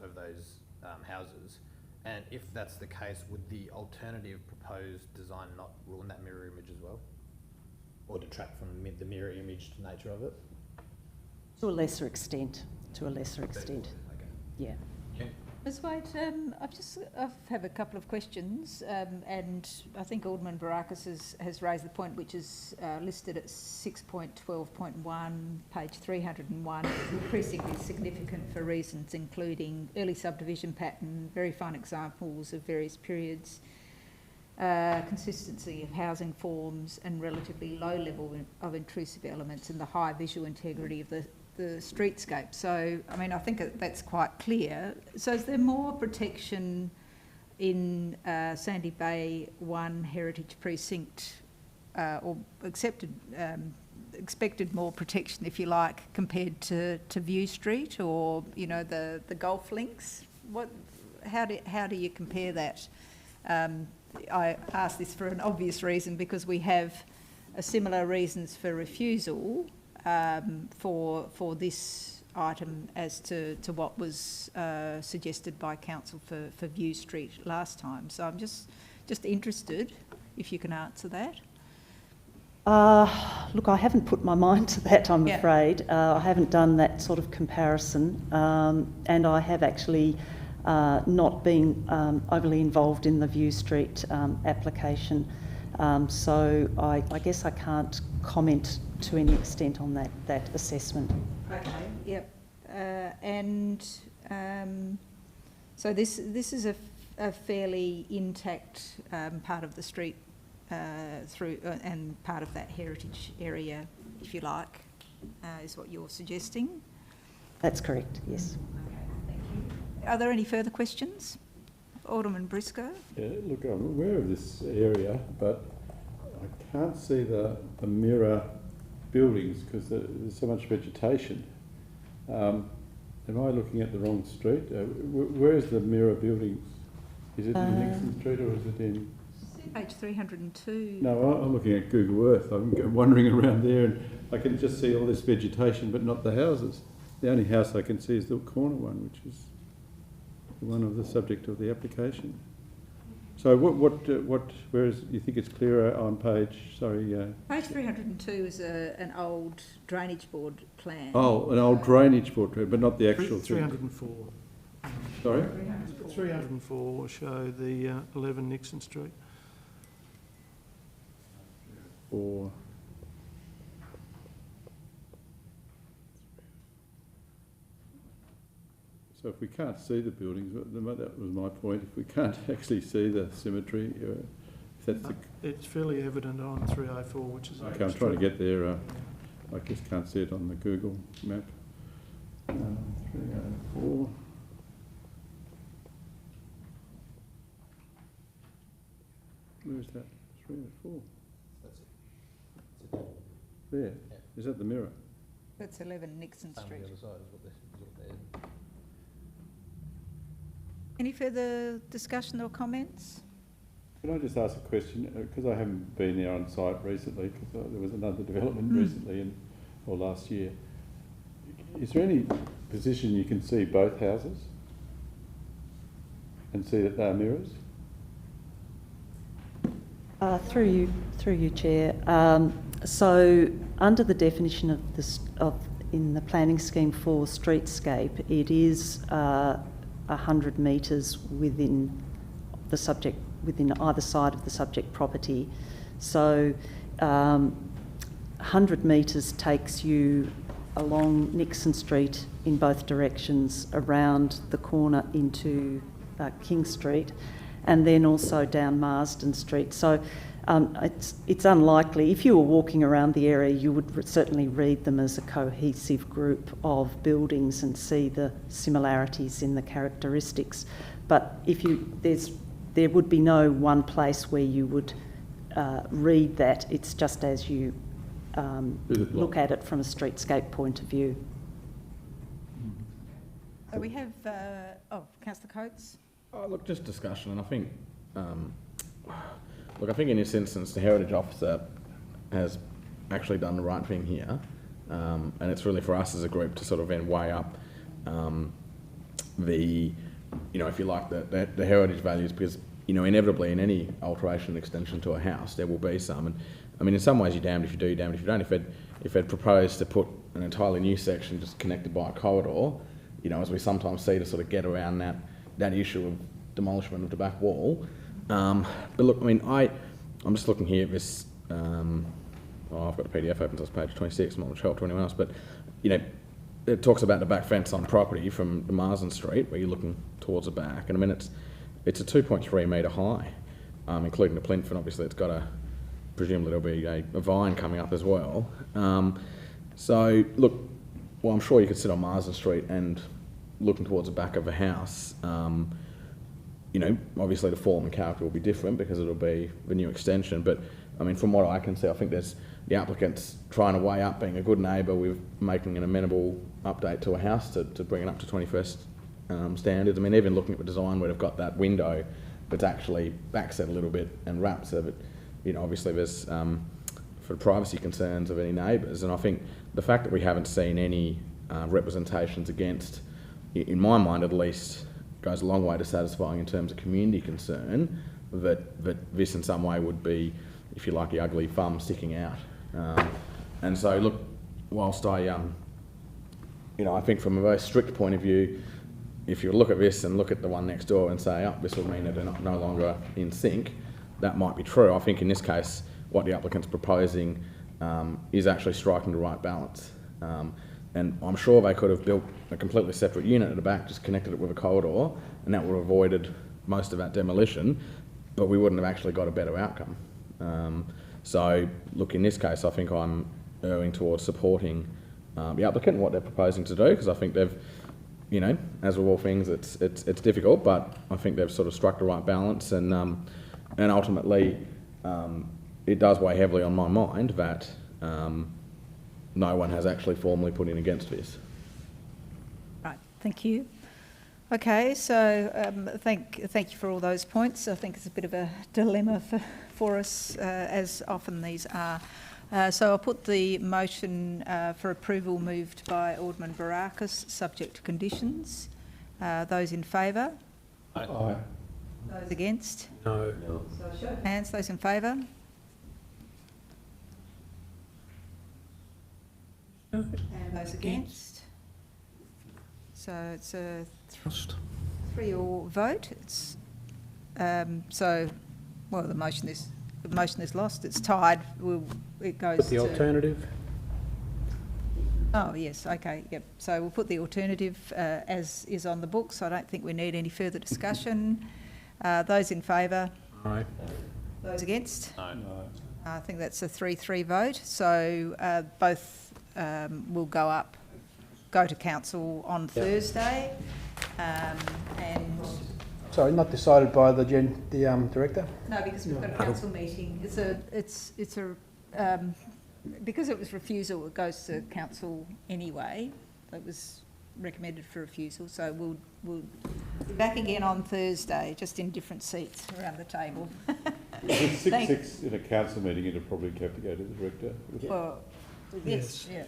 houses, and if that's the case, would the alternative proposed design not ruin that mirror image as well, or detract from the mirror image nature of it? To a lesser extent. Okay. Yeah. Ms Wade, I have a couple of questions, and I think Alderman Barakis has raised the point which is listed at 6.12.1, page 301. The precinct is significant for reasons including early subdivision pattern, very fine examples of various periods, consistency of housing forms, and relatively low level of intrusive elements, and the high visual integrity of the streetscape. So, I mean, I think that's quite clear. So is there more protection in Sandy Bay 1 Heritage Precinct, or expected more protection, if you like, compared to View Street or, you know, the golf links? How do you compare that? I ask this for an obvious reason, because we have similar reasons for refusal for this item as to what was suggested by Council for View Street last time. So I'm just interested if you can answer that. Look, I haven't put my mind to that, I'm afraid. I haven't done that sort of comparison, and I have actually not been overly involved in the View Street application. So I guess I can't comment to any extent on that assessment. Okay, yep. So this is a fairly intact part of the street through and part of that heritage area, if you like, is what you're suggesting? That's correct, yes. Okay, thank you. Are there any further questions? Alderman Briscoe? Yeah, look, I'm aware of this area, but I can't see the mirror buildings because there's so much vegetation. Am I looking at the wrong street? Where is the mirror buildings? Is it in Nixon Street or is it in... Page 302. No, I'm looking at Google Earth. I'm wandering around there and I can just see all this vegetation but not the houses. The only house I can see is the corner one, which is the one of the subject of the application. So whereas you think it's clearer on page, Page 302 is an old drainage board plan. Oh, an old drainage board, but not the actual 304. Sorry? 304 will show the 11 Nixon Street. Or so if we can't see the buildings, that was my point. If we can't actually see the symmetry, if that's it's fairly evident on 304, which is... Okay, I'm trying to get there. I just can't see it on the Google map. 304. Where is that? 304. That's it. There. Yeah. Is that the mirror? That's 11 Nixon Same on Street. the other side is what they're. Any further discussion or comments? Can I just ask a question? Because I haven't been there on site recently, because there was another development recently or last year. Is there any position you can see both houses and see that they're mirrors? Through you, Chair. So, under the definition of this in the planning scheme for streetscape, it is 100 metres within the subject, within either side of the subject property. So, 100 metres takes you along Nixon Street in both directions, around the corner into King Street, and then also down Marsden Street. So it's unlikely, if you were walking around the area, you would certainly read them as a cohesive group of buildings and see the similarities in the characteristics. But if there would be no one place where you would read that. It's just as you look at it from a streetscape point of view. So we have, Councillor Coates. Oh, look, just discussion, and I think, I think in this instance the Heritage Officer has actually done the right thing here, and it's really for us as a group to sort of then weigh up if you like, the heritage values, because, inevitably in any alteration and extension to a house there will be some, and I mean in some ways you're damned if you do, damned if you don't. If they'd proposed to put an entirely new section just connected by a corridor, as we sometimes see to sort of get around that issue of demolishment of the back wall. But look, I mean, I'm just looking here at this, I've got the PDF open, so it's page 26, I'm not much help to anyone else, but, it talks about the back fence on property from the Marsden Street, where you're looking towards the back, and I mean, it's a 2.3 metre high, including the plinth, and obviously it's got presumably there'll be a vine coming up as well. So, look, well, I'm sure you could sit on Marsden Street and looking towards the back of a house, obviously the form and character will be different because it'll be the new extension, but I mean, from what I can see, I think there's the applicant's trying to weigh up being a good neighbour with making an amenable update to a house to bring it up to 21st standards. I mean, even looking at the design where they've got that window that's actually backset a little bit and wrapped so that, obviously there's for privacy concerns of any neighbours, and I think the fact that we haven't seen any representations against, in my mind at least, goes a long way to satisfying in terms of community concern that this in some way would be, if you like, the ugly thumb sticking out. And so, look, whilst I think from a very strict point of view, if you look at this and look at the one next door and say, this will mean that they're no longer in sync, that might be true. I think in this case, what the applicant's proposing is actually striking the right balance. And I'm sure they could have built a completely separate unit at the back, just connected it with a corridor, and that would have avoided most of that demolition, but we wouldn't have actually got a better outcome. So, look, in this case, I think I'm erring towards supporting the applicant and what they're proposing to do, because I think they've, as with all things, it's difficult, but I think they've sort of struck the right balance, and ultimately, it does weigh heavily on my mind that no one has actually formally put in against this. Right, thank you. Okay, so thank you for all those points. I think it's a bit of a dilemma for us, as often these are. So I'll put the motion for approval moved by Alderman Barakis, subject to conditions. Those in favour? Aye. Those against? No. So show of hands, those in favour? And those against? So it's a 3-all vote. It's the motion is lost. It's tied. It goes But the alternative? Oh yes, okay, yep. So we'll put the alternative as is on the book. So I don't think we need any further discussion. Those in favour? Aye. Those against? No. I think that's a 3-3 vote. So both will go to council on Thursday, and Sorry, not decided by the director? no, because we've got a council meeting. It's a because it was refusal, it goes to council anyway. It was recommended for refusal, so we'll be back again on Thursday, just in different seats around the table. If it's 6-6 in a council meeting, it'll probably have to go to the director. Well, yes, yeah.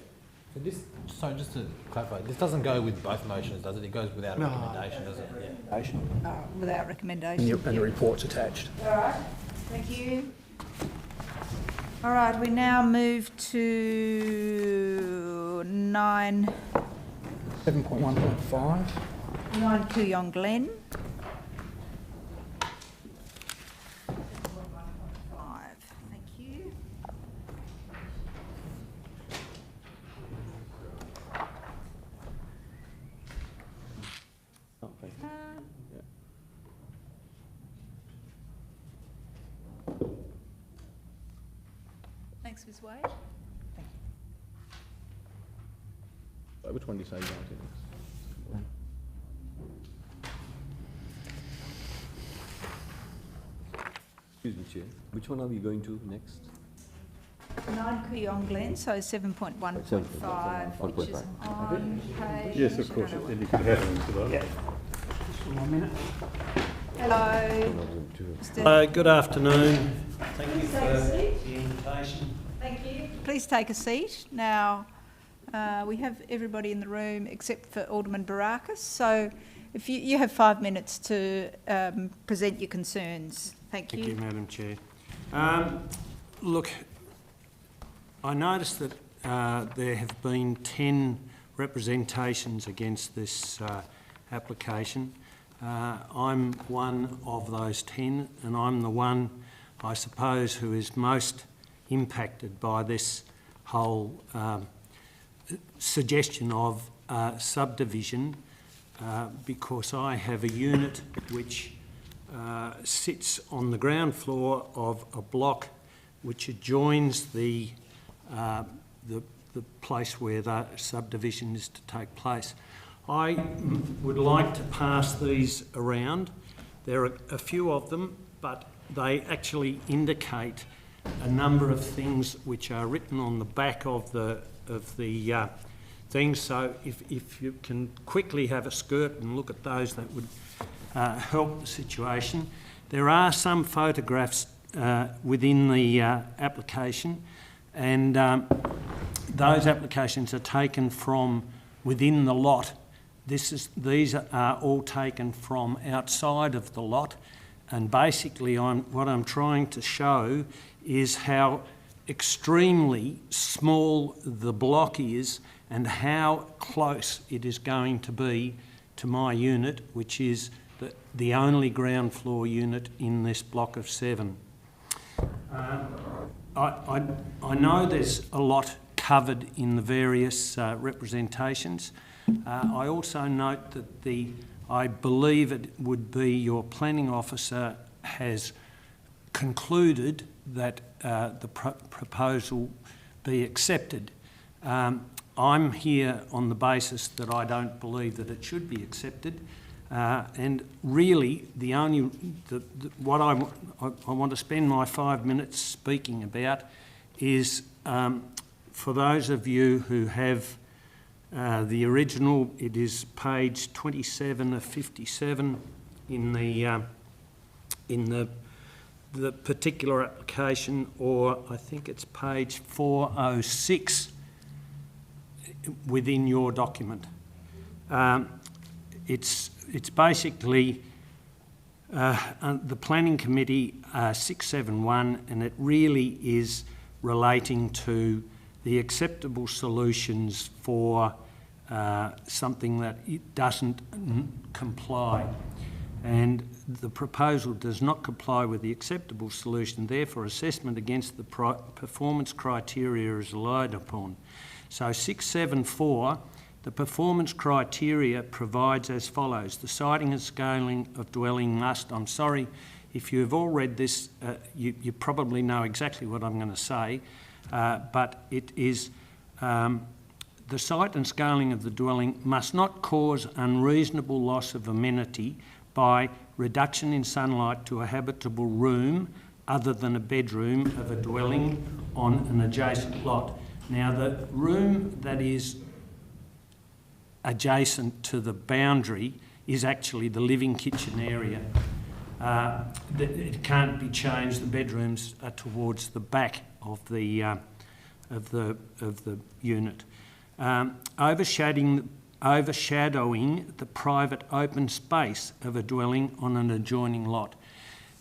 So this, sorry, just to clarify, this doesn't go with both motions, does it? It goes without No. recommendation, does it? Yeah. Without recommendation. And the report's attached. All right, thank you. All right, we now move to 9 7.1.5. Kooyong Glen. 5, thank you. Oh, thank you. Thanks, Ms. Wade. Which one do you say you want to? Excuse me, Chair. Which one are we going to next? 9 Kooyong Glen, so 7.1.5, which is on page... Yes, of course, and you can have them today. Yeah. Just 1 minute. Hello. Good afternoon. Thank you for the invitation. Thank you. Please take a seat. Now, we have everybody in the room except for Alderman Barakis, so if you have 5 minutes to present your concerns. Thank you. Thank you, Madam Chair. Look, I noticed that there have been 10 representations against this application. I'm one of those 10, and I'm the one, I suppose, who is most impacted by this whole suggestion of subdivision, because I have a unit which sits on the ground floor of a block which adjoins the place where the subdivision is to take place. I would like to pass these around. There are a few of them, but they actually indicate a number of things which are written on the back of the thing. So if you can quickly have a skirt and look at those, that would help the situation. There are some photographs within the application, and those applications are taken from within the lot. These are all taken from outside of the lot, and basically what I'm trying to show is how extremely small the block is and how close it is going to be to my unit, which is the only ground floor unit in this block of 7. I know there's a lot covered in the various representations. I also note that I believe it would be your planning officer has concluded that the proposal be accepted. I'm here on the basis that I don't believe that it should be accepted, and really what I want to spend my 5 minutes speaking about is for those of you who have the original. It is page 27 of 57 in the particular application, or I think it's page 406 within your document. It's basically the Planning Committee 671, and it really is relating to the acceptable solutions for something that it doesn't comply. And the proposal does not comply with the acceptable solution, therefore assessment against the performance criteria is relied upon. So 674, the performance criteria provides as follows. The siting and scaling of dwelling must, I'm sorry, if you've all read this, you probably know exactly what I'm going to say, but it is the site and scaling of the dwelling must not cause unreasonable loss of amenity by reduction in sunlight to a habitable room, other than a bedroom of a dwelling on an adjacent lot. Now, the room that is adjacent to the boundary is actually the living kitchen area. It can't be changed. The bedrooms are towards the back of the unit, overshadowing the private open space of a dwelling on an adjoining lot.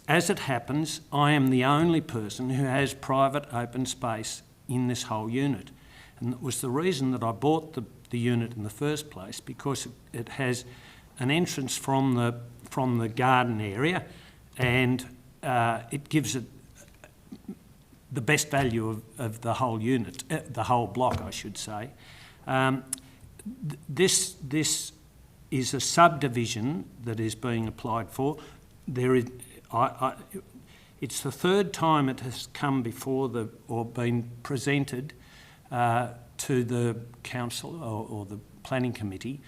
As it happens, I am the only person who has private open space in this whole unit. And it was the reason that I bought the unit in the first place, because it has an entrance from the garden area, and it gives it the best value of the whole unit, the whole block, I should say. This is a subdivision that is being applied for. It's the third time it has come before or been presented to the council or the planning committee.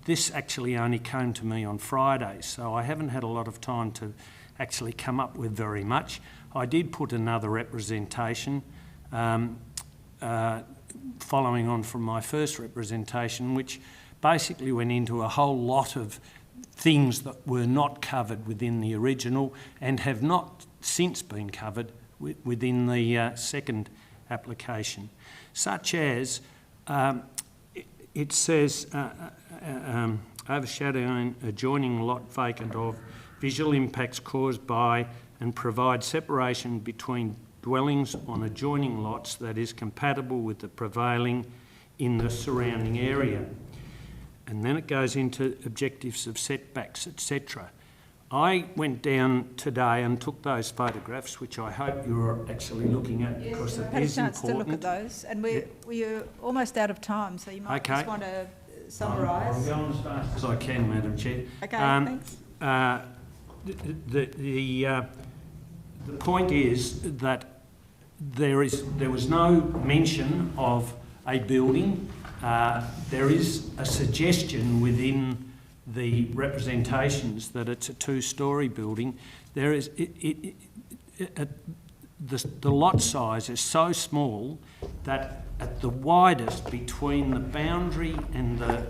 This actually only came to me on Friday, so I haven't had a lot of time to actually come up with very much. I did put another representation following on from my first representation, which basically went into a whole lot of things that were not covered within the original and have not since been covered within the second application, such as it says overshadowing adjoining lot vacant of, visual impacts caused by and provide separation between dwellings on adjoining lots that is compatible with the prevailing in the surrounding area. And then it goes into objectives of setbacks, etc. I went down today and took those photographs, which I hope you're actually looking at, because it is important. Had a chance to look at those, and we're almost out of time, so you might just want to summarise. I'm going as fast as I can, Madam Chair. Okay, thanks. The point is that there was no mention of a building. There is a suggestion within the representations that it's a two-storey building. There is the lot size is so small that at the widest between the boundary and the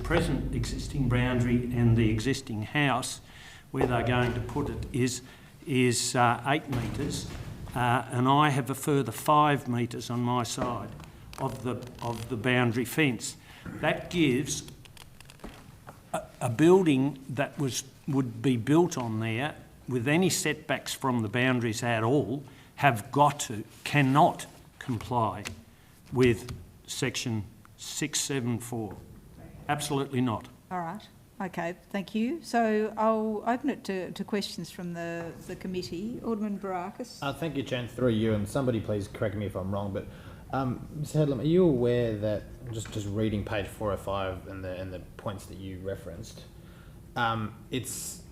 present existing boundary and the existing house, where they're going to put it, is 8 metres, and I have a further 5 metres on my side of the boundary fence. That gives a building that would be built on there with any setbacks from the boundaries at all cannot comply with section 674. Absolutely not. All right. Okay, thank you. So I'll open it to questions from the committee. Alderman Barakis. Thank you, Chair. Through you, and somebody please correct me if I'm wrong, but Ms Headlam, are you aware that, just reading page 405 and the points that you referenced, it's,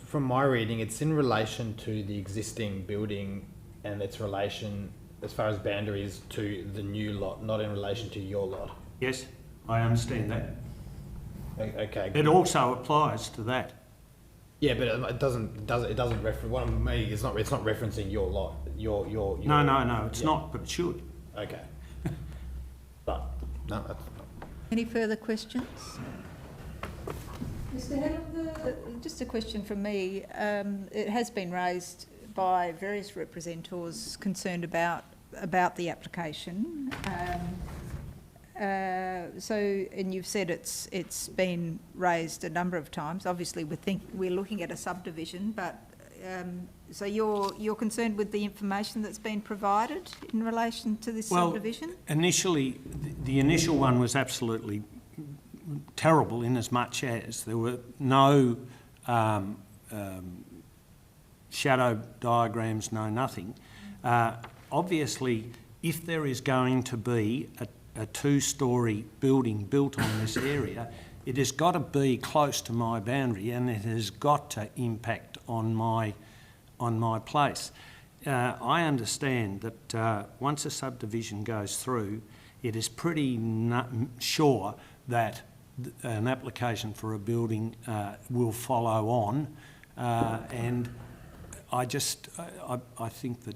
from my reading, it's in relation to the existing building and its relation as far as boundaries to the new lot, not in relation to your lot? Yes, I understand that. Okay. It also applies to that. Yeah, but it doesn't reference. What I'm meaning is it's not referencing your lot. Your No, it's not, but it should. Okay. But no, that's not. Any further questions? Mr. Headlam, just a question from me. It has been raised by various representatives concerned about the application. And you've said it's been raised a number of times. Obviously, we're looking at a subdivision, but so you're concerned with the information that's been provided in relation to this subdivision? Initially, the initial one was absolutely terrible, in as much as there were no shadow diagrams, no nothing. Obviously, if there is going to be a two-storey building built on this area, it has got to be close to my boundary, and it has got to impact on my place. I understand that once a subdivision goes through, it is pretty sure that an application for a building will follow on, and I think that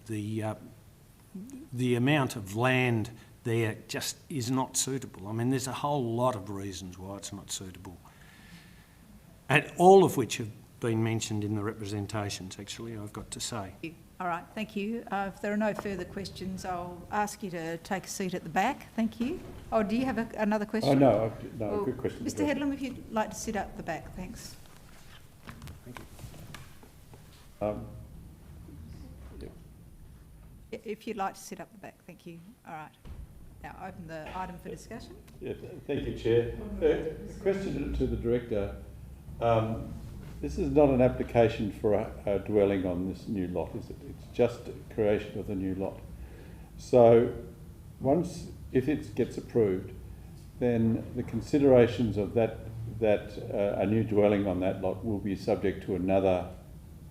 the amount of land there just is not suitable. I mean, there's a whole lot of reasons why it's not suitable, and all of which have been mentioned in the representations, actually, I've got to say. All right, thank you. If there are no further questions, I'll ask you to take a seat at the back. Thank you. Oh, do you have another question? Oh, no, well, good question. Mr. Headlam, if you'd like to sit up the back, thanks. Thank you. If you'd like to sit up the back, thank you. All right. Now open the item for discussion. Yeah, thank you, Chair. Question to the Director. This is not an application for a dwelling on this new lot, is it? It's just a creation of the new lot. So if it gets approved, then the considerations of that a new dwelling on that lot will be subject to another,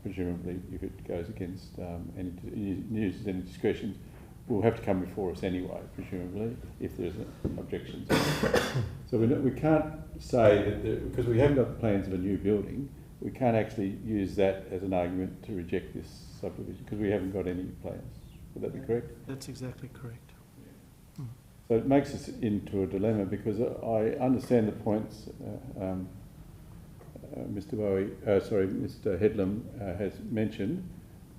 presumably, if it goes against uses any discretion, will have to come before us anyway, presumably, if there's objections. So we can't say that, because we haven't got the plans of a new building, we can't actually use that as an argument to reject this subdivision, because we haven't got any plans. Would that be correct? That's exactly correct. So it makes us into a dilemma, because I understand the points Mr. Headlam has mentioned,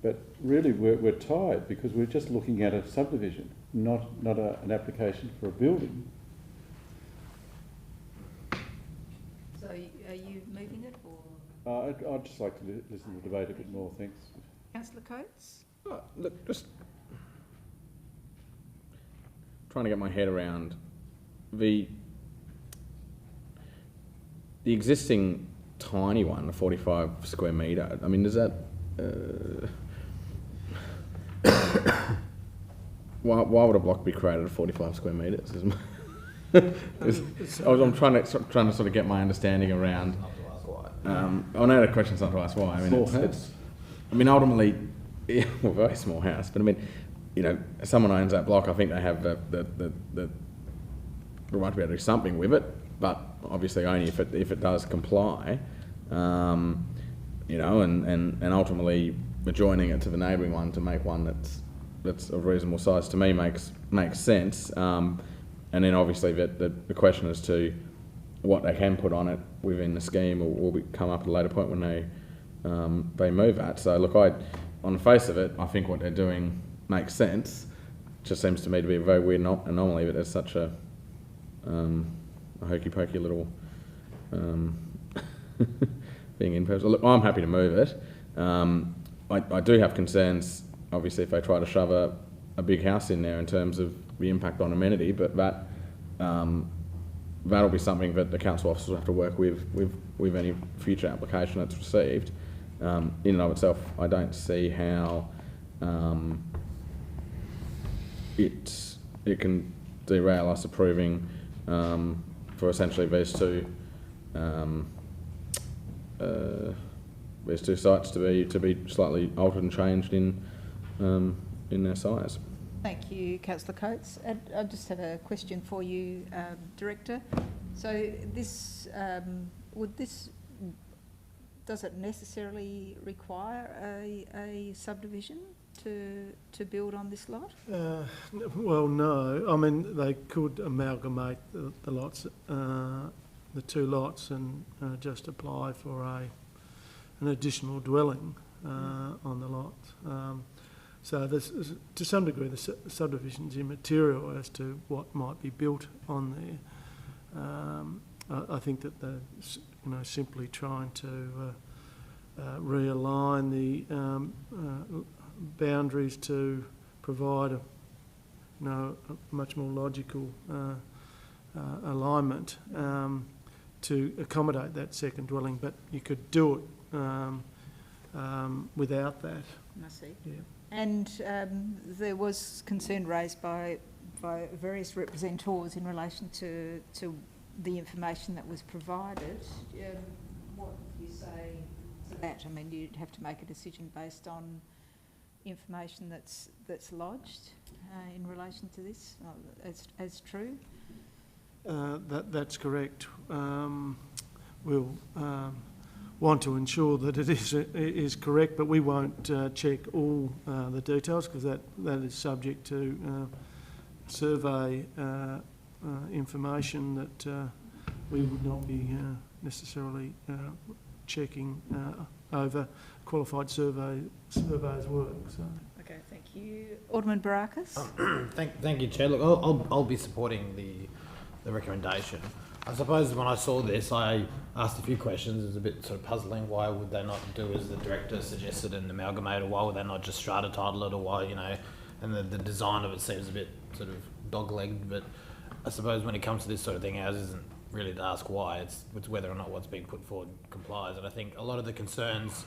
but really we're tied, because we're just looking at a subdivision, not an application for a building. So are you moving it, or? I'd just like to listen to the debate a bit more, thanks. Councillor Coates? Look, just trying to get my head around the existing tiny one, the 45 square metre. I mean, does that why would a block be created at 45 square metres? I'm trying to sort of get my understanding around. I know the question's not to ask why. I mean, ultimately, yeah, well, very small house. But I mean, you know, someone owns that block. I think they have the right to be able to do something with it. But obviously, only if it does comply. You know, and ultimately adjoining it to the neighbouring one to make one that's of reasonable size, to me makes sense. And then obviously the question as to what they can put on it within the scheme will come up at a later point when they move that. So look, on the face of it, I think what they're doing makes sense. It just seems to me to be a very weird anomaly that there's such a hokey pokey little being in person. Look, I'm happy to move it. I do have concerns, obviously, if they try to shove a big house in there in terms of the impact on amenity, but that'll be something that the council officers will have to work with any future application that's received. In and of itself, I don't see how it can derail us approving for essentially these two sites to be slightly altered and changed in their size. Thank you, Councillor Coates. I just have a question for you, Director. So this does it necessarily require a subdivision to build on this lot? Well, no. I mean, they could amalgamate the lots, the two lots, and just apply for an additional dwelling on the lot. So there's, to some degree, the subdivision's immaterial as to what might be built on there. I think that they're, simply trying to realign the boundaries to provide a much more logical alignment to accommodate that second dwelling. But you could do it without that. I see. Yeah. And there was concern raised by various representatives in relation to the information that was provided. What do you say to that? I mean, you'd have to make a decision based on information that's lodged in relation to this as true. That's correct. What want to ensure that it is correct, but we won't check all the details because that is subject to survey information that we would not be necessarily checking over qualified surveyors' work. So. Okay, thank you. Alderman Barakis. Thank you, Chair. Look, I'll be supporting the recommendation. I suppose when I saw this, I asked a few questions. It was a bit sort of puzzling. Why would they not do as the director suggested and amalgamate, or why would they not just strata title it, or why, you know, and the design of it seems a bit sort of dog-legged, but I suppose when it comes to this sort of thing, ours isn't really to ask why, it's whether or not what's being put forward complies. And I think a lot of the concerns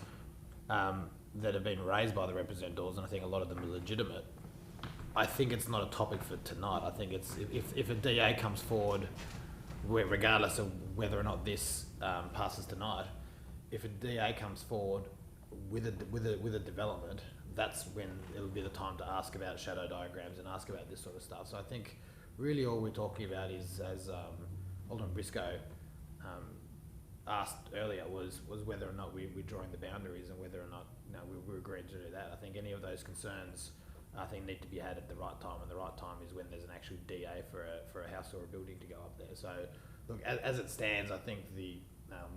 that have been raised by the representatives, and I think a lot of them are legitimate, I think it's not a topic for tonight. I think it's if a DA comes forward, regardless of whether or not this passes tonight, if a DA comes forward with a development, that's when it'll be the time to ask about shadow diagrams and ask about this sort of stuff. So I think really all we're talking about is, as Alderman Briscoe asked earlier, was whether or not we're drawing the boundaries and whether or not we're agreeing to do that. I think any of those concerns need to be had at the right time, and the right time is when there's an actual DA for a house or a building to go up there. So look, as it stands, I think the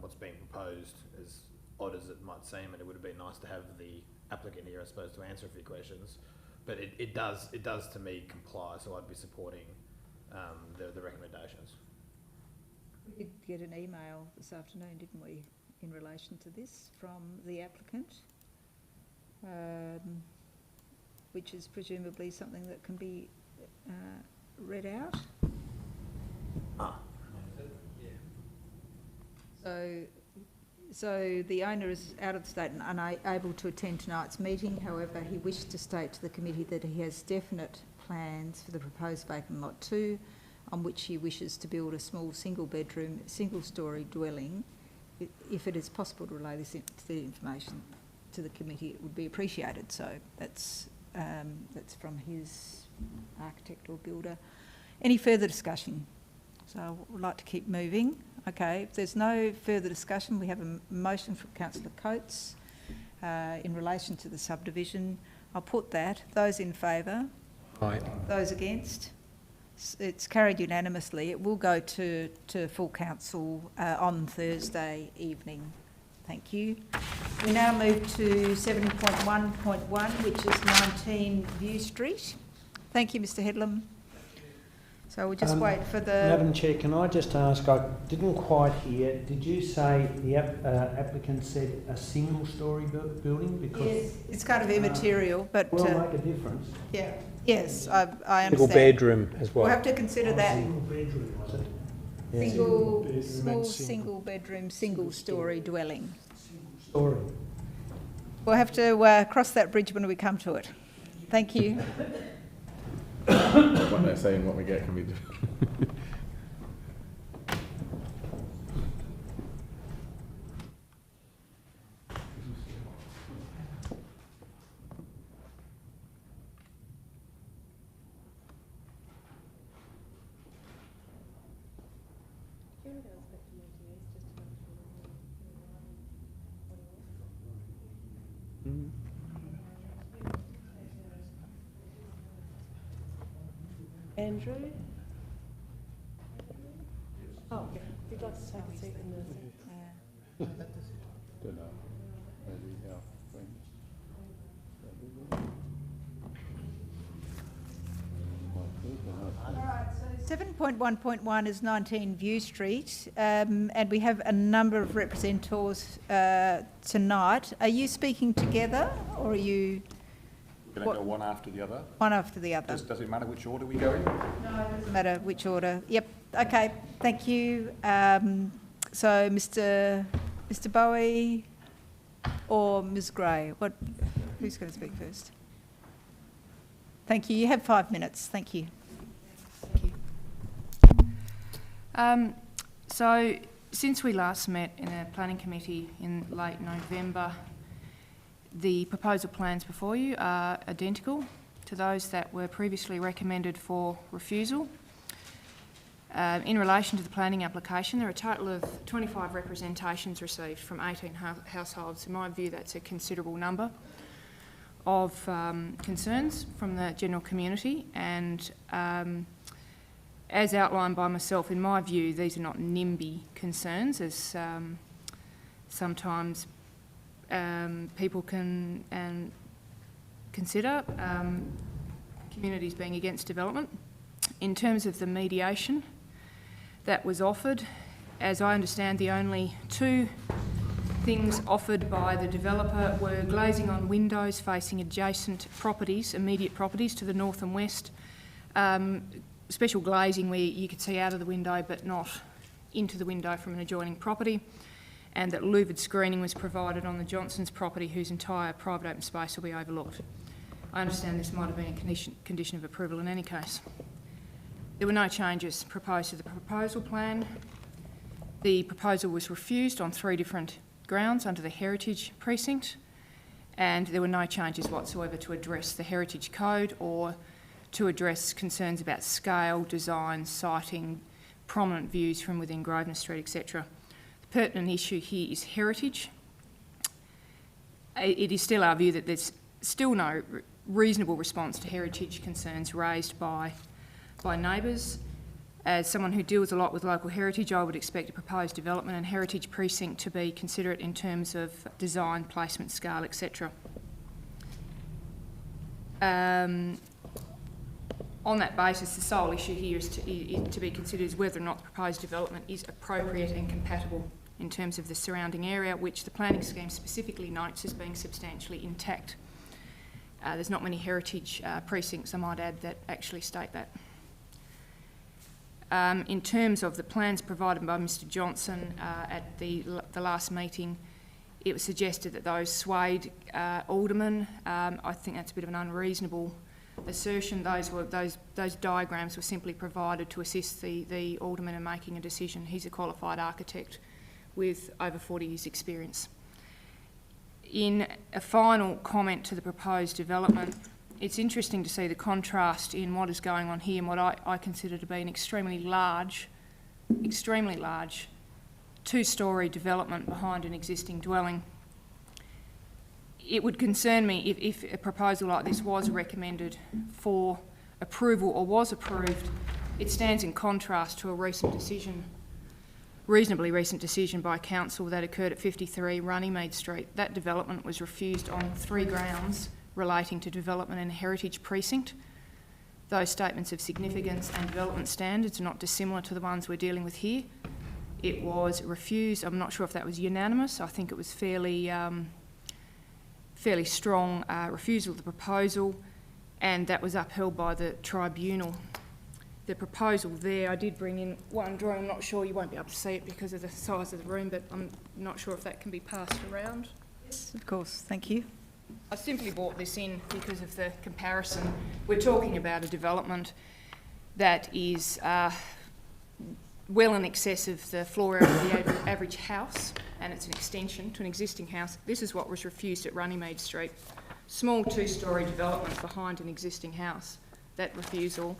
what's being proposed, as odd as it might seem, and it would have been nice to have the applicant here, I suppose, to answer a few questions, but it does to me comply, so I'd be supporting the recommendations. We did get an email this afternoon, didn't we, in relation to this from the applicant, which is presumably something that can be read out. So the owner is out of state and unable to attend tonight's meeting. However, he wished to state to the committee that he has definite plans for the proposed vacant lot 2, on which he wishes to build a small single-bedroom, single-storey dwelling. If it is possible to relay this the information to the committee, it would be appreciated. So that's from his architect or builder. Any further discussion? So we'd like to keep moving. Okay, if there's no further discussion, we have a motion from Councillor Coates in relation to the subdivision. I'll put that. Those in favour? Aye. Those against? It's carried unanimously. It will go to full council on Thursday evening. Thank you. We now move to 7.1.1, which is 19 View Street. Thank you, Mr Headlam. So we'll just wait for the... Madam Chair, can I just ask, I didn't quite hear, did you say the applicant said a single-storey building? Because yes, it's kind of immaterial, but... will make a difference. Yeah. Yes, I understand. Single bedroom as well. We'll have to consider that. Single bedroom, was it? Yeah. Small single bedroom, single storey dwelling. Story. We'll have to cross that bridge when we come to it. Thank you. What they're saying, what we get can be different. Andrew? Oh, okay. You'd like to take a seat in the... Don't know. Maybe our friends. All right, so 7.1.1 is 19 View Street, and we have a number of representatives tonight. Are you speaking together, or are you... We're going to go one after the other. One after the other. Does it matter which order we go in? No, it doesn't matter which order. Yep. Okay. Thank you. So, Mr. Bowie or Ms. Gray? Who's going to speak first? Thank you. You have 5 minutes. Thank you. Thank you. So, since we last met in a planning committee in late November, the proposal plans before you are identical to those that were previously recommended for refusal. In relation to the planning application, there are a total of 25 representations received from 18 households. In my view, that's a considerable number of concerns from the general community, and as outlined by myself, in my view, these are not NIMBY concerns, as sometimes people can consider communities being against development. In terms of the mediation that was offered, as I understand, the only two things offered by the developer were glazing on windows facing adjacent properties, immediate properties to the north and west, special glazing where you could see out of the window but not into the window from an adjoining property, and that louvered screening was provided on the Johnson's property, whose entire private open space will be overlooked. I understand this might have been a condition of approval in any case. There were no changes proposed to the proposal plan. The proposal was refused on 3 different grounds under the Heritage Precinct, and there were no changes whatsoever to address the Heritage Code or to address concerns about scale, design, siting, prominent views from within Grosvenor Street, etc. The pertinent issue here is heritage. It is still our view that there's still no reasonable response to heritage concerns raised by neighbours. As someone who deals a lot with local heritage, I would expect a proposed development and heritage precinct to be considerate in terms of design, placement, scale, etc. On that basis, the sole issue here is to be considered is whether or not the proposed development is appropriate and compatible in terms of the surrounding area, which the planning scheme specifically notes as being substantially intact. There's not many heritage precincts, I might add, that actually state that. In terms of the plans provided by Mr Johnson at the last meeting, it was suggested that those swayed aldermen. I think that's a bit of an unreasonable assertion. Those diagrams were simply provided to assist the alderman in making a decision. He's a qualified architect with over 40 years' experience. In a final comment to the proposed development, it's interesting to see the contrast in what is going on here and what I consider to be an extremely large 2-storey development behind an existing dwelling. It would concern me if a proposal like this was recommended for approval or was approved. It stands in contrast to a reasonably recent decision by council that occurred at 53 Runnymede Street. That development was refused on 3 grounds relating to development and heritage precinct. Those statements of significance and development standards are not dissimilar to the ones we're dealing with here. It was refused. I'm not sure if that was unanimous. I think it was fairly strong refusal of the proposal, and that was upheld by the tribunal. The proposal there, I did bring in one drawing. I'm not sure, you won't be able to see it because of the size of the room, but I'm not sure if that can be passed around. Yes, of course. Thank you. I simply brought this in because of the comparison. We're talking about a development that is well in excess of the floor area of the average house, and it's an extension to an existing house. This is what was refused at Runnymede Street. Small 2-storey development behind an existing house. That refusal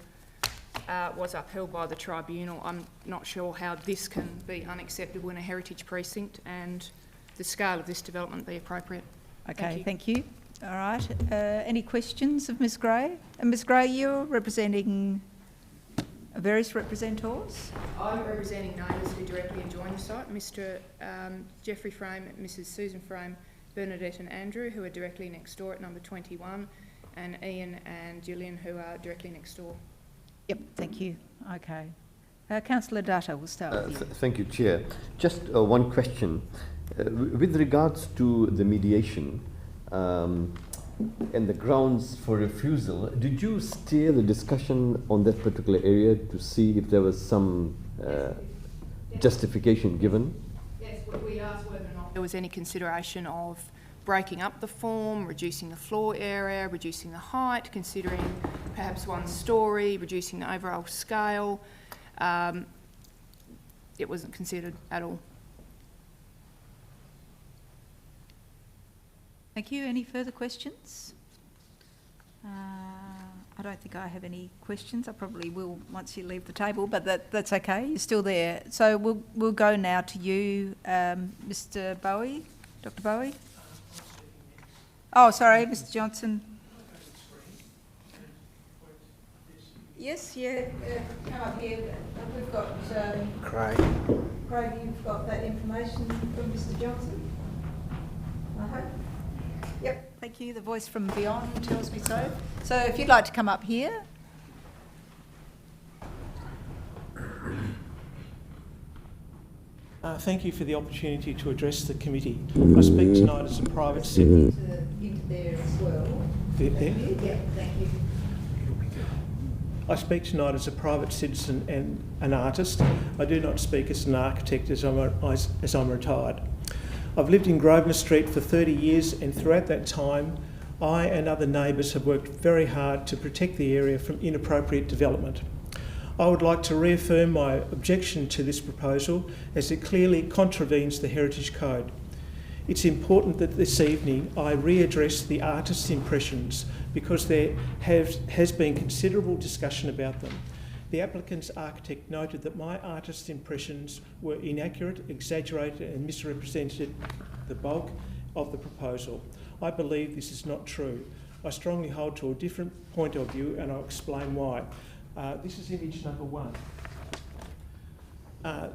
was upheld by the tribunal. I'm not sure how this can be unacceptable in a heritage precinct and the scale of this development be appropriate. Okay, thank you. All right. Any questions of Ms Gray? And Ms Gray, you're representing various representors? I'm representing neighbours who directly adjoin the site, Mr Geoffrey Frame, Mrs Susan Frame, Bernadette and Andrew, who are directly next door at number 21, and Ian and Gillian, who are directly next door. Yep, thank you. Okay. Councillor Dutta, we'll start with you. Thank you, Chair. Just one question. With regards to the mediation and the grounds for refusal, did you steer the discussion on that particular area to see if there was some justification given? Yes, we asked whether or not there was any consideration of breaking up the form, reducing the floor area, reducing the height, considering perhaps 1 storey, reducing the overall scale. It wasn't considered at all. Thank you. Any further questions? I don't think I have any questions. I probably will once you leave the table, but that's okay. You're still there. So we'll go now to you, Mr. Bowie, Dr. Bowie. Oh, sorry, Mr. Johnson. Yes, yeah, come up here. We've got Craig. Craig, you've got that information from Mr. Johnson, I hope. Yep, thank you. The voice from beyond tells me so. So if you'd like to come up here. Thank you for the opportunity to address the committee. I speak tonight as a private citizen. Into there as well. There? Yeah, thank you. I speak tonight as a private citizen and an artist. I do not speak as an architect as I'm retired. I've lived in Grosvenor Street for 30 years, and throughout that time I and other neighbours have worked very hard to protect the area from inappropriate development. I would like to reaffirm my objection to this proposal as it clearly contravenes the Heritage Code. It's important that this evening I readdress the artist's impressions because there has been considerable discussion about them. The applicant's architect noted that my artist's impressions were inaccurate, exaggerated and misrepresented the bulk of the proposal. I believe this is not true. I strongly hold to a different point of view and I'll explain why. This is image number 1.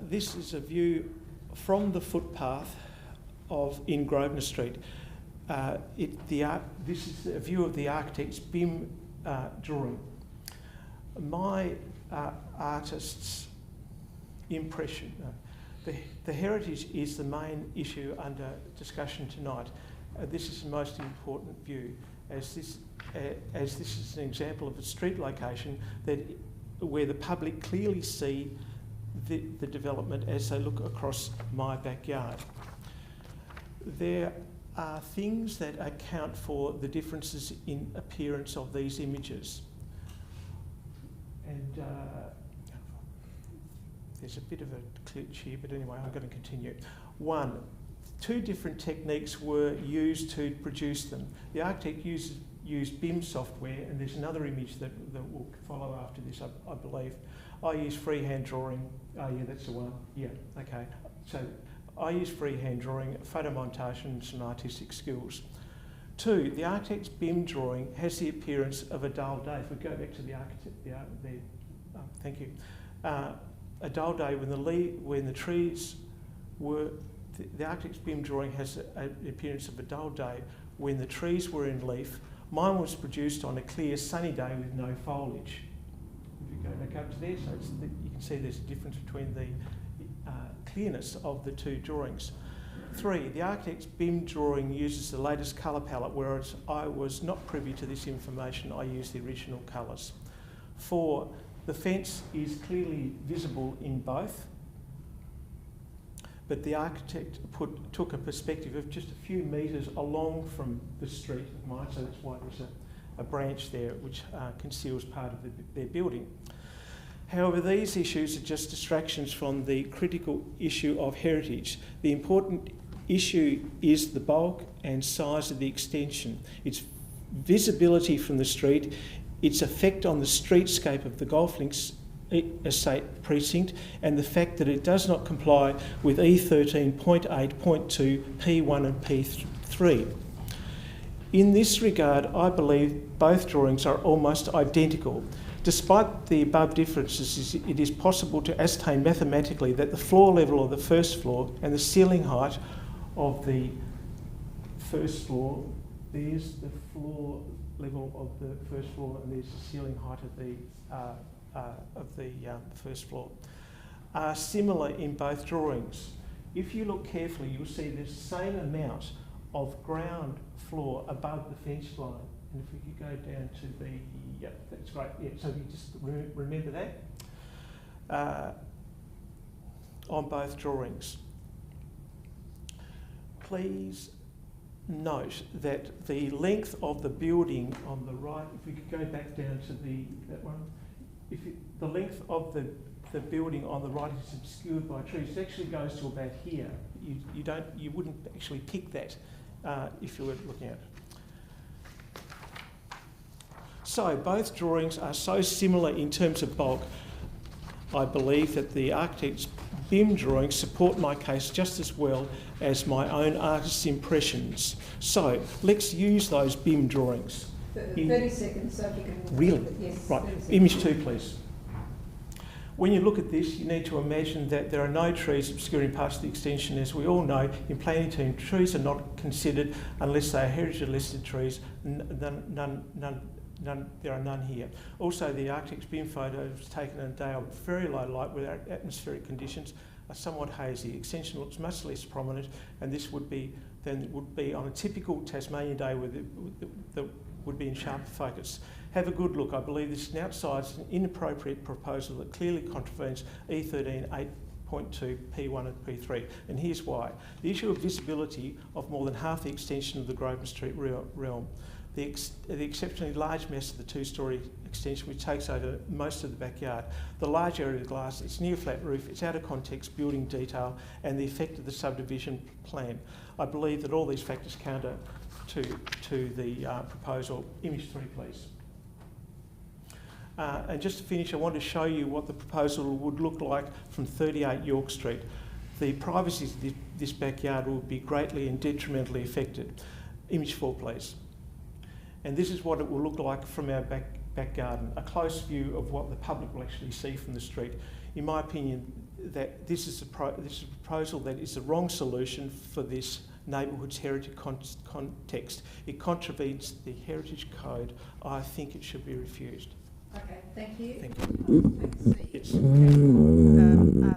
This is a view from the footpath in Grosvenor Street. This is a view of the architect's BIM drawing. My artist's impression, the heritage is the main issue under discussion tonight. This is the most important view, as this is an example of a street location where the public clearly see the development as they look across my backyard. There are things that account for the differences in appearance of these images. And there's a bit of a glitch here, but anyway, I'm going to continue. 1, 2 different techniques were used to produce them. The architect used BIM software, and there's another image that will follow after this, I believe. I use freehand drawing. Oh yeah, that's the one. Yeah, okay. So I use freehand drawing, photo montage and some artistic skills. 2, the architect's BIM drawing has the appearance of a dull day. If we go back to the architect, thank you. A dull day when the trees were, the architect's BIM drawing has an appearance of a dull day when the trees were in leaf. Mine was produced on a clear sunny day with no foliage. If you go back up to there, so you can see there's a difference between the clearness of the 2 drawings. 3, the architect's BIM drawing uses the latest colour palette, whereas I was not privy to this information. I used the original colours. 4, the fence is clearly visible in both, but the architect took a perspective of just a few metres along from the street of mine, so that's why there's a branch there which conceals part of their building. However, these issues are just distractions from the critical issue of heritage. The important issue is the bulk and size of the extension, its visibility from the street, its effect on the streetscape of the Golf Links Estate precinct, and the fact that it does not comply with E13.8.2 P1 and P3. In this regard, I believe both drawings are almost identical. Despite the above differences, it is possible to ascertain mathematically that the floor level of the first floor and the ceiling height of the first floor, there's the floor level of the first floor and there's the ceiling height of the first floor, are similar in both drawings. If you look carefully, you'll see there's the same amount of ground floor above the fence line. And if we could go down to the, yep, that's great. Yeah, so you just remember that on both drawings. Please note that the length of the building on the right, if we could go back down to that one, the length of the building on the right is obscured by trees. It actually goes to about here. You wouldn't actually pick that if you were looking at it. So both drawings are so similar in terms of bulk. I believe that the architect's BIM drawings support my case just as well as my own artist's impressions. So let's use those BIM drawings. 30 seconds, so if you can... Really? Yes. Right. Image 2, please. When you look at this, you need to imagine that there are no trees obscuring parts of the extension. As we all know, in planning team, trees are not considered unless they are heritage listed trees. There are none here. Also, the architect's BIM photo was taken in a day of very low light with atmospheric conditions are somewhat hazy. The extension looks much less prominent, and this would be than it would be on a typical Tasmanian day that would be in sharper focus. Have a good look. I believe this is an outside and inappropriate proposal that clearly contravenes E13 8.2 P1 and P3, and here's why. The issue of visibility of more than half the extension of the Grosvenor Street realm, the exceptionally large mass of the two-storey extension which takes over most of the backyard, the large area of the glass, its near flat roof, its out of context building detail, and the effect of the subdivision plan. I believe that all these factors counter to the proposal. Image 3, please. And just to finish, I want to show you what the proposal would look like from 38 York Street. The privacy of this backyard will be greatly and detrimentally affected. Image 4, please. And this is what it will look like from our back garden, a close view of what the public will actually see from the street. In my opinion, that this is a proposal that is the wrong solution for this neighbourhood's heritage context. It contravenes the Heritage Code. I think it should be refused. Okay, thank you. Thank you. Yes.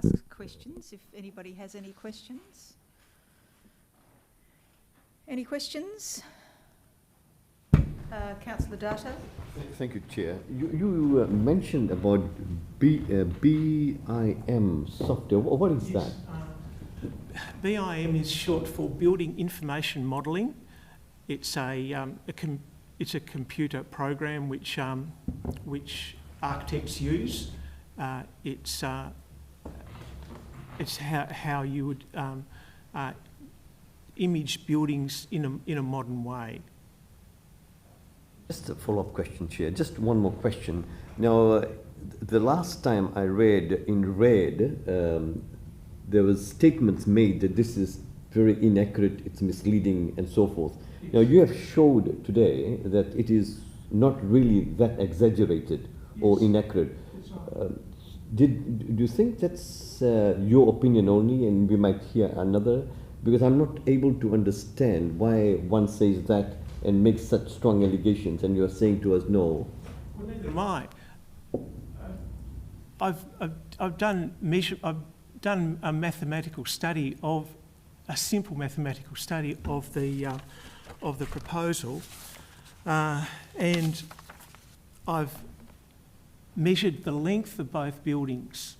Ask questions if anybody has any questions. Any questions? Councillor Data. Thank you, Chair. You mentioned about BIM software. What is that? BIM is short for Building Information Modelling. It's it's a computer program which architects use. It's how you would image buildings in a modern way. Just a follow-up question, Chair. Just one more question. Now, the last time I read in red, there was statements made that this is very inaccurate, it's misleading, and so forth. Now, you have showed today that it is not really that exaggerated or inaccurate. Do you think that's your opinion only, and we might hear another? Because I'm not able to understand why one says that and makes such strong allegations, and you're saying to us no. Well, neither am I. I've done a mathematical study of a simple mathematical study of the proposal, and I've measured the length of both buildings.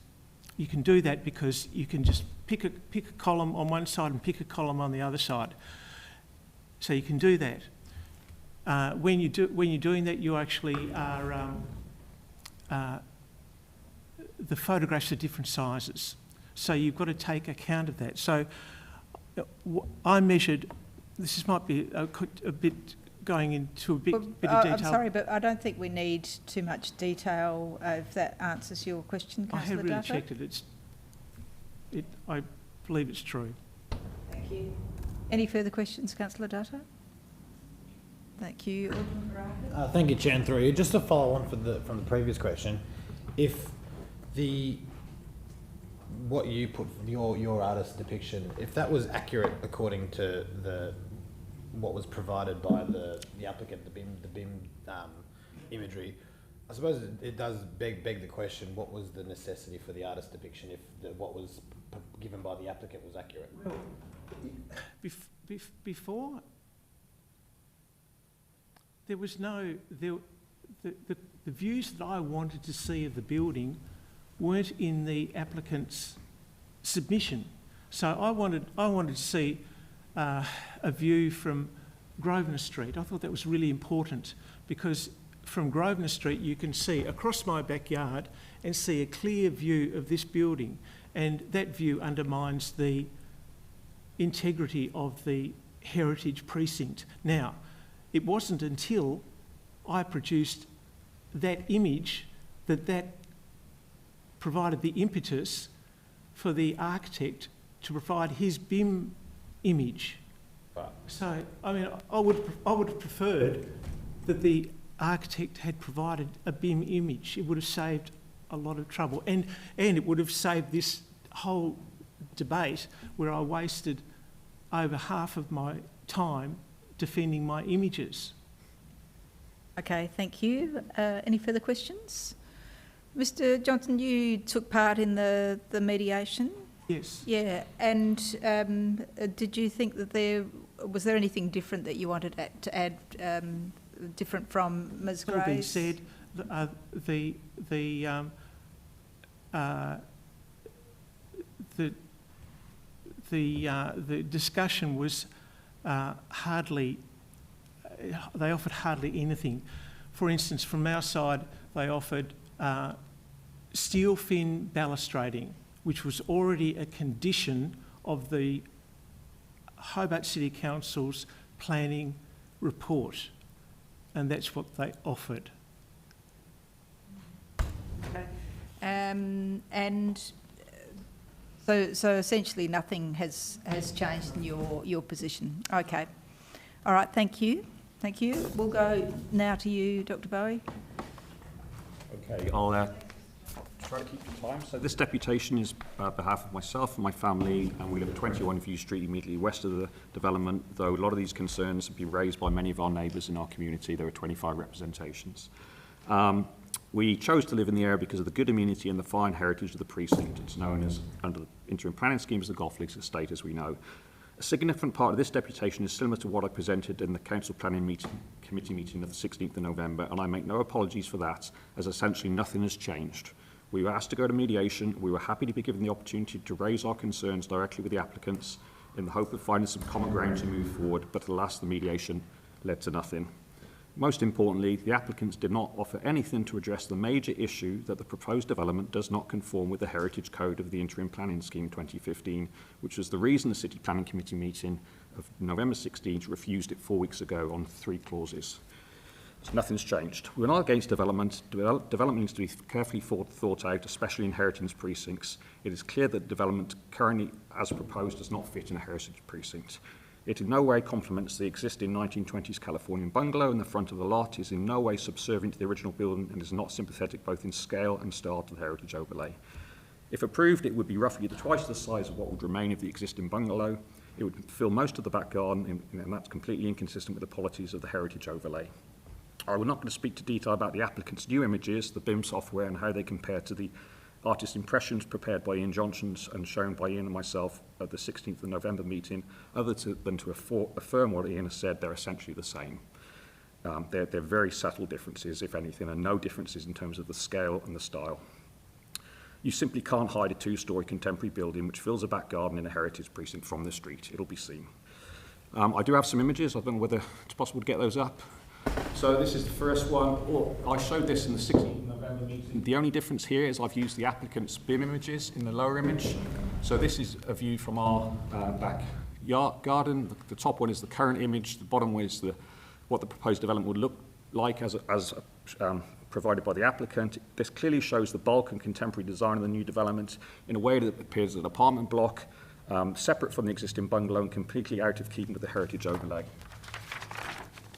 You can do that because you can just pick a column on one side and pick a column on the other side. So you can do that. When you're doing that, you actually are the photographs are different sizes, so you've got to take account of that. So I measured. This might be a bit going into a bit of detail. I'm sorry, but I don't think we need too much detail. If that answers your question, Councillor I have really Data. checked it. I believe it's true. Thank you. Any further questions, Councillor Data? Thank you. Thank you, Chair, and through you. Just to follow on from the previous question, if what you put your artist's depiction, if that was accurate according to what was provided by the applicant, the BIM imagery, I suppose it does beg the question: what was the necessity for the artist's depiction if what was given by the applicant was accurate? Well, before. There was the views that I wanted to see of the building weren't in the applicant's submission. So I wanted to see a view from Grosvenor Street. I thought that was really important because from Grosvenor Street you can see across my backyard and see a clear view of this building, and that view undermines the integrity of the heritage precinct. Now, it wasn't until I produced that image, that provided the impetus for the architect to provide his BIM image. Right. So, I mean, I would have preferred that the architect had provided a BIM image. It would have saved a lot of trouble, and it would have saved this whole debate where I wasted over half of my time defending my images. Okay, thank you. Any further questions? Mr. Johnson, you took part in the mediation? Yes. Yeah, and did you think that was there anything different that you wanted to add, different from Ms. Gray's? All being said, the discussion was hardly. They offered hardly anything. For instance, from our side, they offered steel fin balustrading, which was already a condition of the Hobart City Council's planning report, and that's what they offered. Okay. And so essentially nothing has changed in your position. Okay. All right, thank you. Thank you. We'll go now to you, Dr. Bowie. Okay, I'll try to keep your time. So this deputation is on behalf of myself and my family, and we live at 21 View Street, immediately west of the development, though a lot of these concerns have been raised by many of our neighbours in our community. There are 25 representations. We chose to live in the area because of the good amenity and the fine heritage of the precinct. It's known as, under the interim planning scheme, as the Golf Links Estate, as we know. A significant part of this deputation is similar to what I presented in the Council Planning Committee meeting of the 16th of November, and I make no apologies for that, as essentially nothing has changed. We were asked to go to mediation. We were happy to be given the opportunity to raise our concerns directly with the applicants in the hope of finding some common ground to move forward, but alas, the mediation led to nothing. Most importantly, the applicants did not offer anything to address the major issue that the proposed development does not conform with the Heritage Code of the Interim Planning Scheme 2015, which was the reason the City Planning Committee meeting of November 16th refused it 4 weeks ago on 3 clauses. So nothing's changed. We're not against development. Development needs to be carefully thought out, especially in heritage precincts. It is clear that development currently, as proposed, does not fit in a heritage precinct. It in no way complements the existing 1920s Californian bungalow, and the front of the lot is in no way subservient to the original building and is not sympathetic both in scale and style to the heritage overlay. If approved, it would be roughly twice the size of what would remain of the existing bungalow. It would fill most of the back garden, and that's completely inconsistent with the policies of the heritage overlay. I'm not going to speak to detail about the applicant's new images, the BIM software, and how they compare to the artist impressions prepared by Ian Johnson and shown by Ian and myself at the 16th of November meeting, than to affirm what Ian has said. They're essentially the same. They're very subtle differences, if anything, and no differences in terms of the scale and the style. You simply can't hide a 2-storey contemporary building which fills a back garden in a heritage precinct from the street. It'll be seen. I do have some images. I don't know whether it's possible to get those up. So this is the first one. I showed this in the 16th of November meeting. The only difference here is I've used the applicant's BIM images in the lower image. So this is a view from our back garden. The top one is the current image. The bottom one is what the proposed development would look like as provided by the applicant. This clearly shows the bulk and contemporary design of the new development in a way that appears as an apartment block, separate from the existing bungalow and completely out of keeping with the heritage overlay.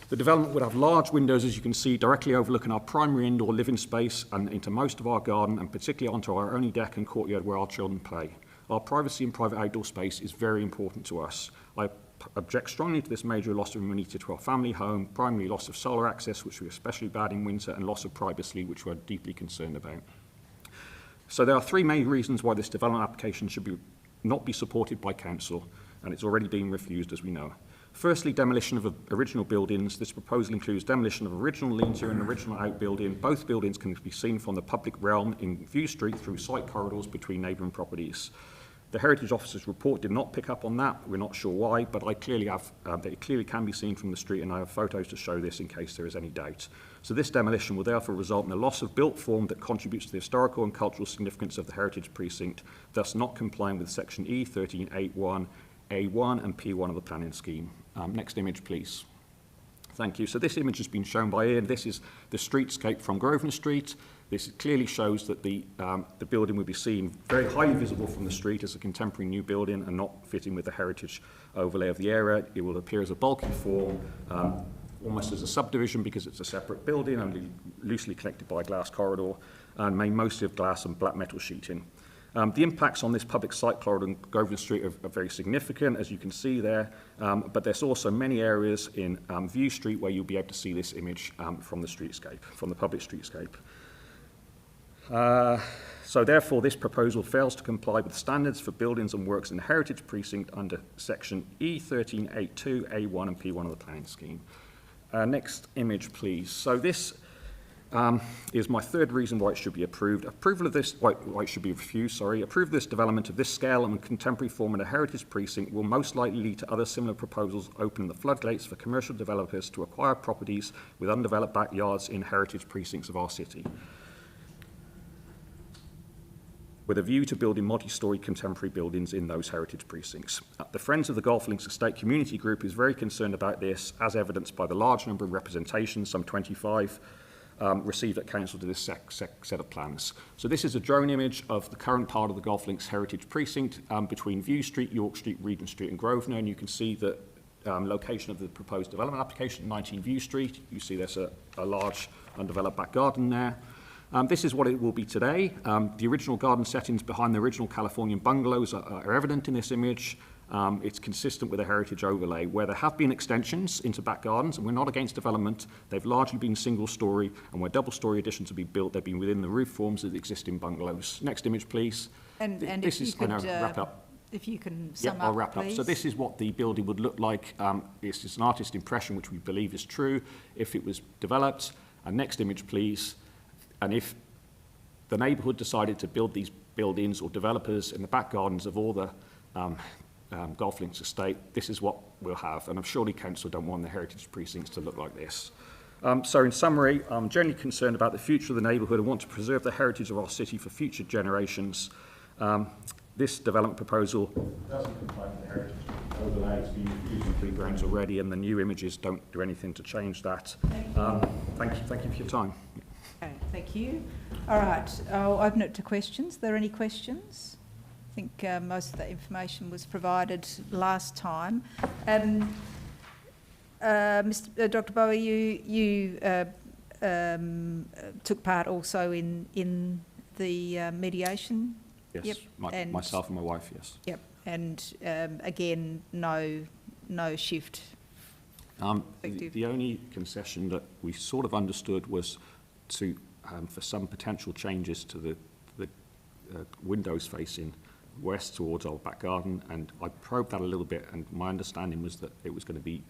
The development would have large windows, as you can see, directly overlooking our primary indoor living space and into most of our garden, and particularly onto our only deck and courtyard where our children play. Our privacy and private outdoor space is very important to us. I object strongly to this major loss of amenity to our family home, primarily loss of solar access, which would be especially bad in winter, and loss of privacy, which we're deeply concerned about. So there are 3 main reasons why this development application should not be supported by council, and it's already been refused, as we know. Firstly, demolition of original buildings. This proposal includes demolition of original lean-to and original outbuilding. Both buildings can be seen from the public realm in View Street through site corridors between neighbouring properties. The Heritage Officer's report did not pick up on that. We're not sure why, but I clearly have, they clearly can be seen from the street, and I have photos to show this in case there is any doubt. So this demolition will therefore result in a loss of built form that contributes to the historical and cultural significance of the Heritage Precinct, thus not complying with Section E 13.8.1, A1 and P1 of the planning scheme. Next image, please. Thank you. So this image has been shown by Ian. This is the streetscape from Grosvenor Street. This clearly shows that the building will be seen very highly visible from the street as a contemporary new building and not fitting with the heritage overlay of the area. It will appear as a bulky form, almost as a subdivision because it's a separate building, only loosely connected by a glass corridor, and made mostly of glass and black metal sheeting. The impacts on this public site corridor on Grosvenor Street are very significant, as you can see there, but there's also many areas in View Street where you'll be able to see this image from the streetscape, from the public streetscape. So therefore, this proposal fails to comply with standards for buildings and works in the Heritage Precinct under section E1382, A1 and P1 of the planning scheme. Next image, please. So this is my third reason why it should be approved. Approval of this, why it should be refused, sorry. Approval of this development of this scale and contemporary form in a heritage precinct will most likely lead to other similar proposals opening the floodgates for commercial developers to acquire properties with undeveloped backyards in heritage precincts of our city, with a view to building multi-storey contemporary buildings in those heritage precincts. The Friends of the Golf Links Estate Community Group is very concerned about this, as evidenced by the large number of representations, some 25, received at council to this set of plans. So this is a drone image of the current part of the Golf Links Heritage Precinct between View Street, York Street, Regent Street and Grosvenor, and you can see the location of the proposed development application, 19 View Street. You see there's a large undeveloped back garden there. This is what it will be today. The original garden settings behind the original Californian bungalows are evident in this image. It's consistent with a heritage overlay. Where there have been extensions into back gardens, and we're not against development, they've largely been single-storey, and where double-storey additions have been built, they've been within the roof forms of the existing bungalows. Next image, please. And this if is, you could, wrap up. If you can sum up, I'll wrap please. up. So this is what the building would look like. It's an artist impression, which we believe is true, if it was developed. And next image, please. And if the neighbourhood decided to build these buildings, or developers in the back gardens of all the Golf Links estate, this is what we'll have. And I'm surely council don't want the heritage precincts to look like this. So in summary, I'm generally concerned about the future of the neighbourhood and want to preserve the heritage of our city for future generations. This development proposal doesn't comply with the heritage overlay. It's been used on 3 grounds already, and the new images don't do anything to change that. Thank you for your time. Okay, thank you. All right, I'll open it to questions. Are there any questions? I think most of the information was provided last time. Dr. Bowie, you took part also in the mediation? Yes, yep. Myself and my wife, yes. Yep, and again, no shift. The only concession that we sort of understood was to for some potential changes to the windows facing west towards our back garden, and I probed that a little bit, and my understanding was that it was going to be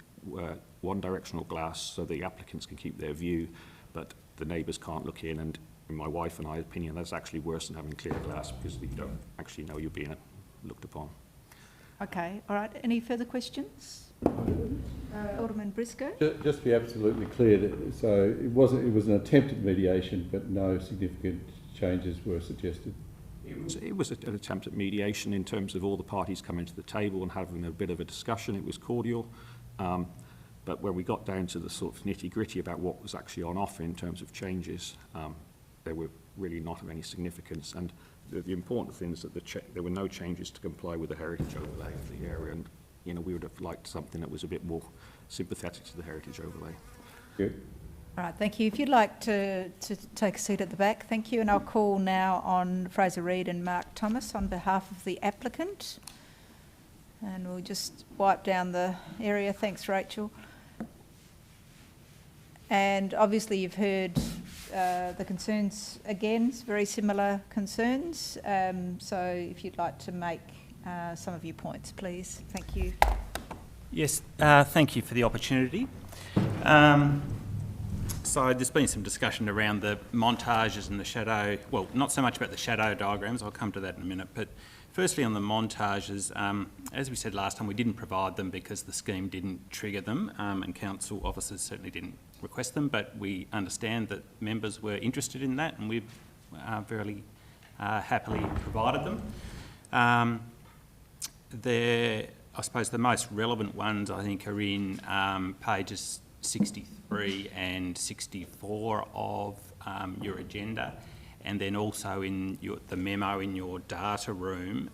one directional glass so the applicants can keep their view, but the neighbours can't look in, and in my wife and I's opinion that's actually worse than having clear glass because you don't actually know you're being looked upon. Okay, all right. Any further questions? Alderman Briscoe? Just to be absolutely clear, so it was an attempt at mediation, but no significant changes were suggested. It was an attempt at mediation in terms of all the parties coming to the table and having a bit of a discussion. It was cordial, but when we got down to the sort of nitty-gritty about what was actually on offer in terms of changes, they were really not of any significance. And the important thing is that there were no changes to comply with the heritage overlay of the area, and we would have liked something that was a bit more sympathetic to the heritage overlay. Good. All right, thank you. If you'd like to take a seat at the back, thank you. And I'll call now on Fraser Reid and Mark Thomas on behalf of the applicant. And we'll just wipe down the area. Thanks, Rachel. And obviously you've heard the concerns again, very similar concerns. So if you'd like to make some of your points, please. Thank you. Yes, thank you for the opportunity. So there's been some discussion around the montages and the shadow, well, not so much about the shadow diagrams, I'll come to that in a minute, but firstly on the montages, as we said last time, we didn't provide them because the scheme didn't trigger them, and council officers certainly didn't request them, but we understand that members were interested in that, and we've very happily provided them. I suppose the most relevant ones, I think, are in pages 63 and 64 of your agenda, and then also in the memo in your data room.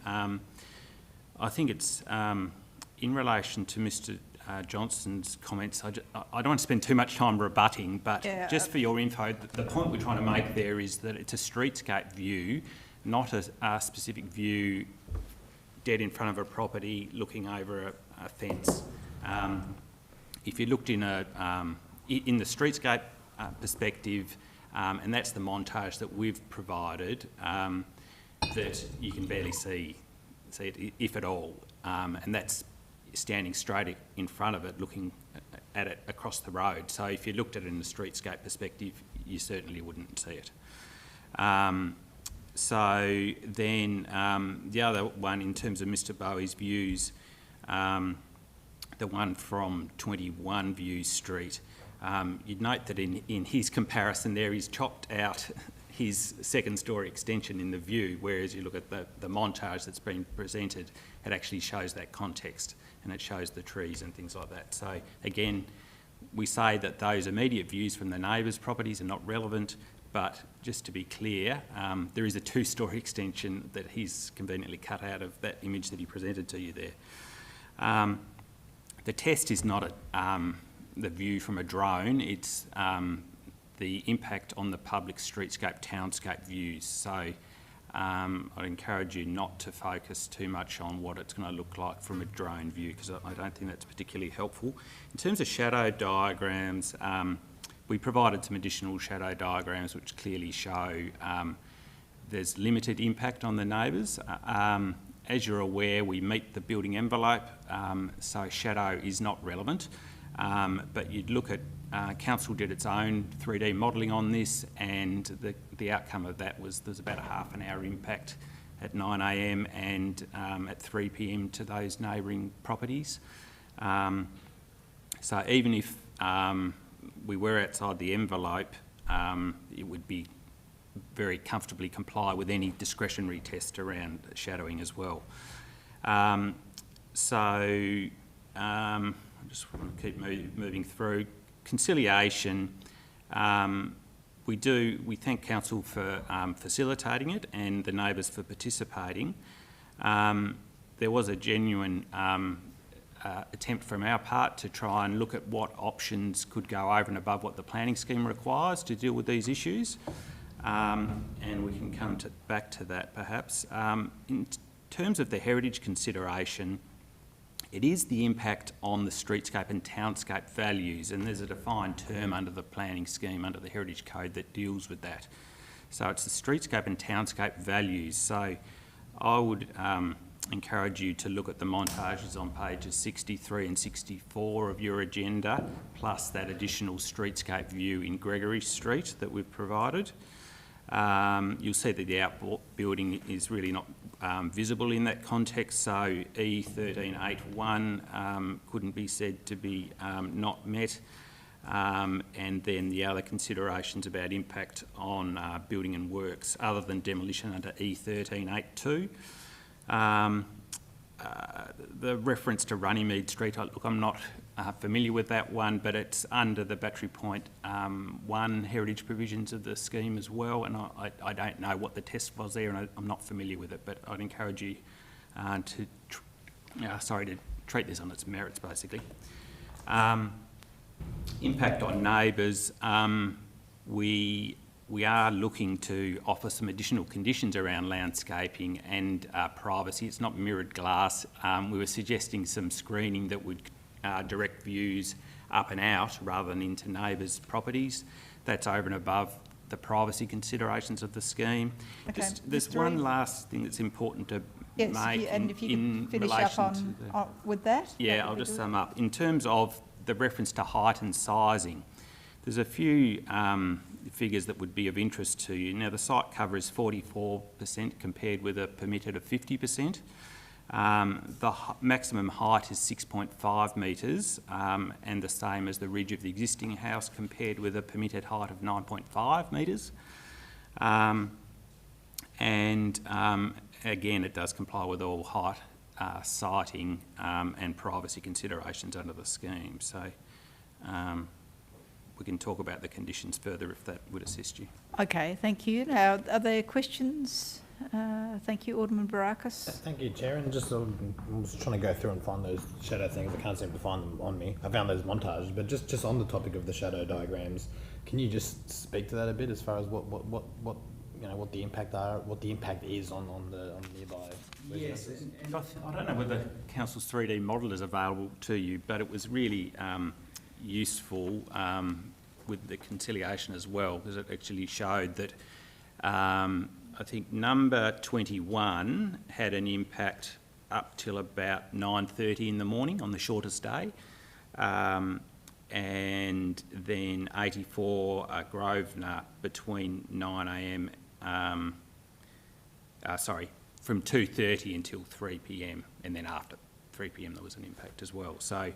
I think it's in relation to Mr. Johnston's comments. I don't want to spend too much time rebutting, but just for your info, the point we're trying to make there is that it's a streetscape view, not a specific view dead in front of a property looking over a fence. If you looked in the streetscape perspective, and that's the montage that we've provided, that you can barely see it, if at all, and that's standing straight in front of it, looking at it across the road. So if you looked at it in the streetscape perspective, you certainly wouldn't see it. So then the other one, in terms of Mr. Bowie's views, the one from 21 View Street, you'd note that in his comparison there, he's chopped out his second story extension in the view, whereas you look at the montage that's been presented, it actually shows that context and it shows the trees and things like that. So again, we say that those immediate views from the neighbours' properties are not relevant, but just to be clear, there is a two-story extension that he's conveniently cut out of that image that he presented to you there. The test is not the view from a drone, it's the impact on the public streetscape, townscape views. So I'd encourage you not to focus too much on what it's going to look like from a drone view, because I don't think that's particularly helpful. In terms of shadow diagrams, we provided some additional shadow diagrams which clearly show there's limited impact on the neighbours. As you're aware, we meet the building envelope, so shadow is not relevant. But you'd look at, Council did its own 3D modelling on this, and the outcome of that was there's about a half an hour impact at 9 AM and at 3 PM to those neighbouring properties. So even if we were outside the envelope, it would be very comfortably comply with any discretionary test around shadowing as well. I just want to keep moving through. Conciliation, we thank Council for facilitating it and the neighbours for participating. There was a genuine attempt from our part to try and look at what options could go over and above what the planning scheme requires to deal with these issues. And we can come back to that perhaps. In terms of the heritage consideration, it is the impact on the streetscape and townscape values, and there's a defined term under the planning scheme, under the Heritage Code, that deals with that. So it's the streetscape and townscape values. So I would encourage you to look at the montages on pages 63 and 64 of your agenda, plus that additional streetscape view in Gregory Street that we've provided. You'll see that the outbuilding is really not visible in that context, so E1381 couldn't be said to be not met, and then the other considerations about impact on building and works other than demolition under E1382. The reference to Runnymede Street, look, I'm not familiar with that one, but it's under the Battery Point 1 heritage provisions of the scheme as well, and I don't know what the test was there, and I'm not familiar with it, but I'd encourage you to treat this on its merits, basically. Impact on neighbours, we are looking to offer some additional conditions around landscaping and privacy. It's not mirrored glass. We were suggesting some screening that would direct views up and out rather than into neighbours' properties. That's over and above the privacy considerations of the scheme. Okay. There's one last thing that's important to make. And if you could finish up with that. Yeah, I'll just sum up. In terms of the reference to height and sizing, there's a few figures that would be of interest to you. Now, the site cover is 44% compared with a permitted of 50%. The maximum height is 6.5 metres and the same as the ridge of the existing house compared with a permitted height of 9.5 metres. Again, it does comply with all height, siting and privacy considerations under the scheme. So we can talk about the conditions further if that would assist you. Okay, thank you. Now, are there questions? Thank you, Alderman Barakis. Thank you, Chair. And just I'm just trying to go through and find those shadow things. I can't seem to find them on me. I found those montages, but just on the topic of the shadow diagrams, can you just speak to that a bit as far as what the impact is on the nearby Yes, residences? and I don't know whether Council's 3D model is available to you, but it was really useful with the conciliation as well, because it actually showed that I think number 21 had an impact up till about 9:30 in the morning on the shortest day, and then 84 Grosvenor between 9 a.m. From 2:30 until 3 p.m, and then after 3 p.m. there was an impact as well. So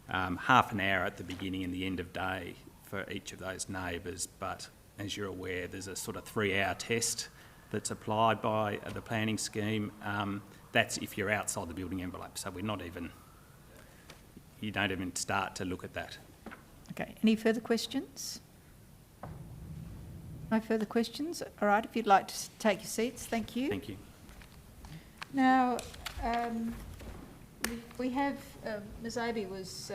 half an hour at the beginning and the end of day for each of those neighbours, but as you're aware, there's a sort of 3-hour test that's applied by the planning scheme. That's if you're outside the building envelope, so you don't even start to look at that. Okay, any further questions? No further questions? All right, if you'd like to take your seats, thank you. Thank you. Now, we have, Ms Abbey was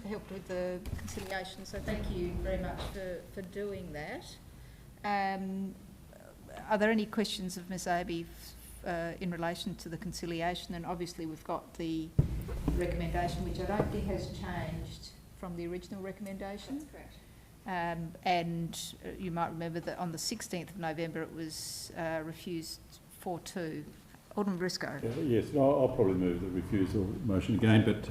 helped with the conciliation, so thank you very much for doing that. Are there any questions of Ms Abbey in relation to the conciliation? And obviously we've got the recommendation, which I don't think has changed from the original recommendation. That's correct. And you might remember that on the 16th of November it was refused 4-2. Alderman Briscoe. Yes, I'll probably move the refusal motion again, but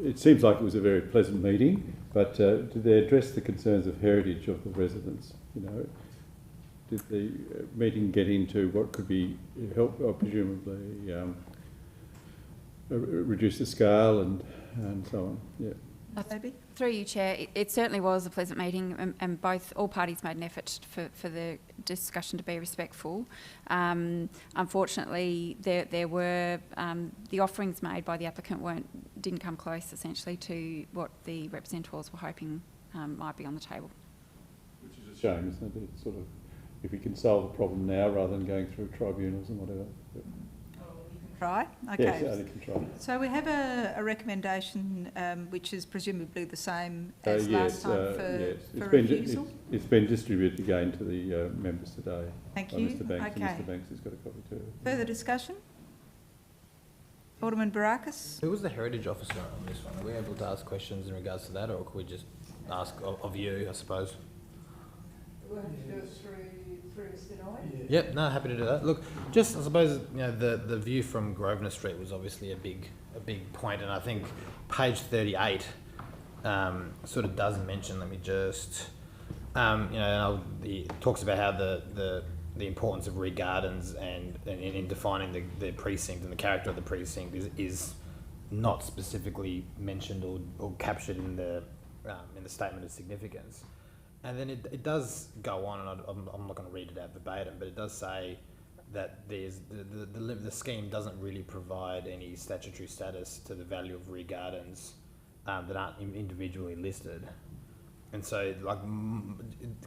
it seems like it was a very pleasant meeting, but did they address the concerns of heritage of the residents? You know, did the meeting get into what could be help, or presumably reduce the scale and so on? Yeah. Through you, Chair, it certainly was a pleasant meeting, and all parties made an effort for the discussion to be respectful. Unfortunately, there were the offerings made by the applicant didn't come close, essentially, to what the representatives were hoping might be on the table. Which is a shame, isn't it? It's sort of, if we can solve the problem now rather than going through tribunals and whatever. But Try? Okay. yes, I can try. So we have a recommendation which is presumably the same as last time for refusal? It's been distributed again to the members today. Thank you. Mr Banks, okay. and Mr Banks has got a copy too. Further discussion? Alderman Barakis? Who was the heritage officer on this one? Are we able to ask questions in regards to that, or could we just ask of you, I suppose? We'll have to do it through Mr. Noy. Yep, no, happy to do that. Look, just I suppose the view from Grosvenor Street was obviously a big point, and I think page 38 sort of does mention. Let me just it talks about how the importance of Reed Gardens and in defining the precinct and the character of the precinct is not specifically mentioned or captured in the statement of significance. And then it does go on, and I'm not going to read it out verbatim, but it does say that there's the scheme doesn't really provide any statutory status to the value of Reed Gardens that aren't individually listed. And so, like,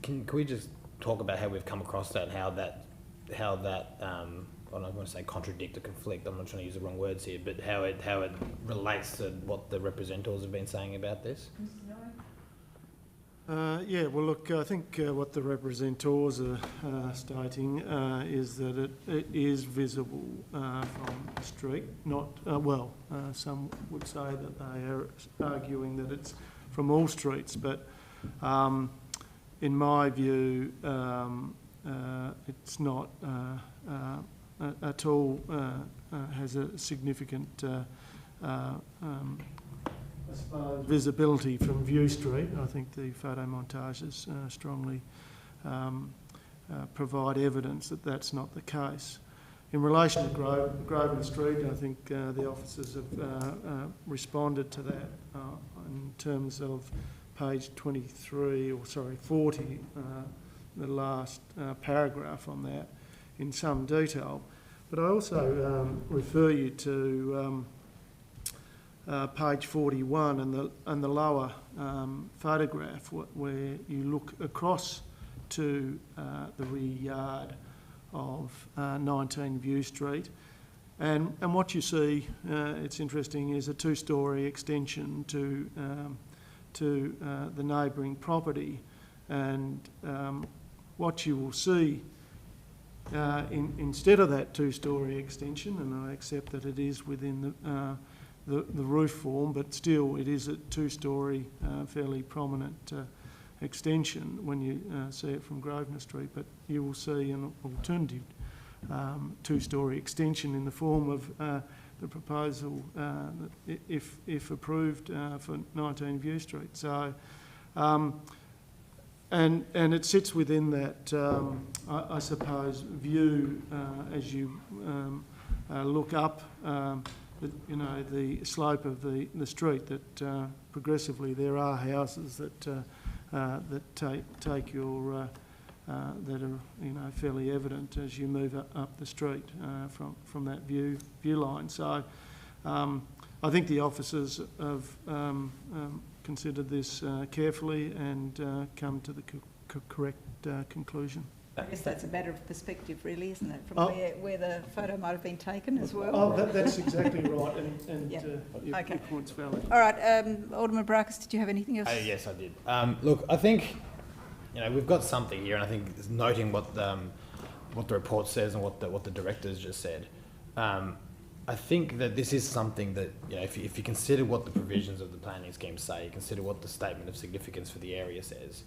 can we just talk about how we've come across that and how that I don't want to say contradict or conflict, I'm not trying to use the wrong words here, but how it relates to what the representatives have been saying about this? Yeah, well, look, I think what the representatives are stating is that it is visible from the street. Not some would say that they are arguing that it's from all streets, but in my view, it's not at all has a significant visibility from View Street. I think the photo montages strongly provide evidence that that's not the case. In relation to Grosvenor Street, I think the officers have responded to that in terms of page 40, the last paragraph on that in some detail. But I also refer you to page 41 and the lower photograph where you look across to the rear yard of 19 View Street. And what you see, it's interesting, is a two-storey extension to the neighbouring property. And what you will see instead of that two-storey extension, and I accept that it is within the roof form, but still it is a two-storey, fairly prominent extension when you see it from Grosvenor Street, but you will see an alternative two-storey extension in the form of the proposal, if approved, for 19 View Street. So, and it sits within that, I suppose, view as you look up, the slope of the street. That progressively there are houses that take your that are fairly evident as you move up the street from that view line. So I think the officers have considered this carefully and come to the correct conclusion. I guess that's a matter of perspective, really, isn't it? From where the photo might have been taken as well. Oh, that's exactly right, and yeah. Your point's valid. All right, Alderman Barakis, did you have anything else? Yes, I did. Look, I think we've got something here, and I think it's noting what the report says and what the directors just said. I think that this is something that, if you consider what the provisions of the planning scheme say, you consider what the statement of significance for the area says,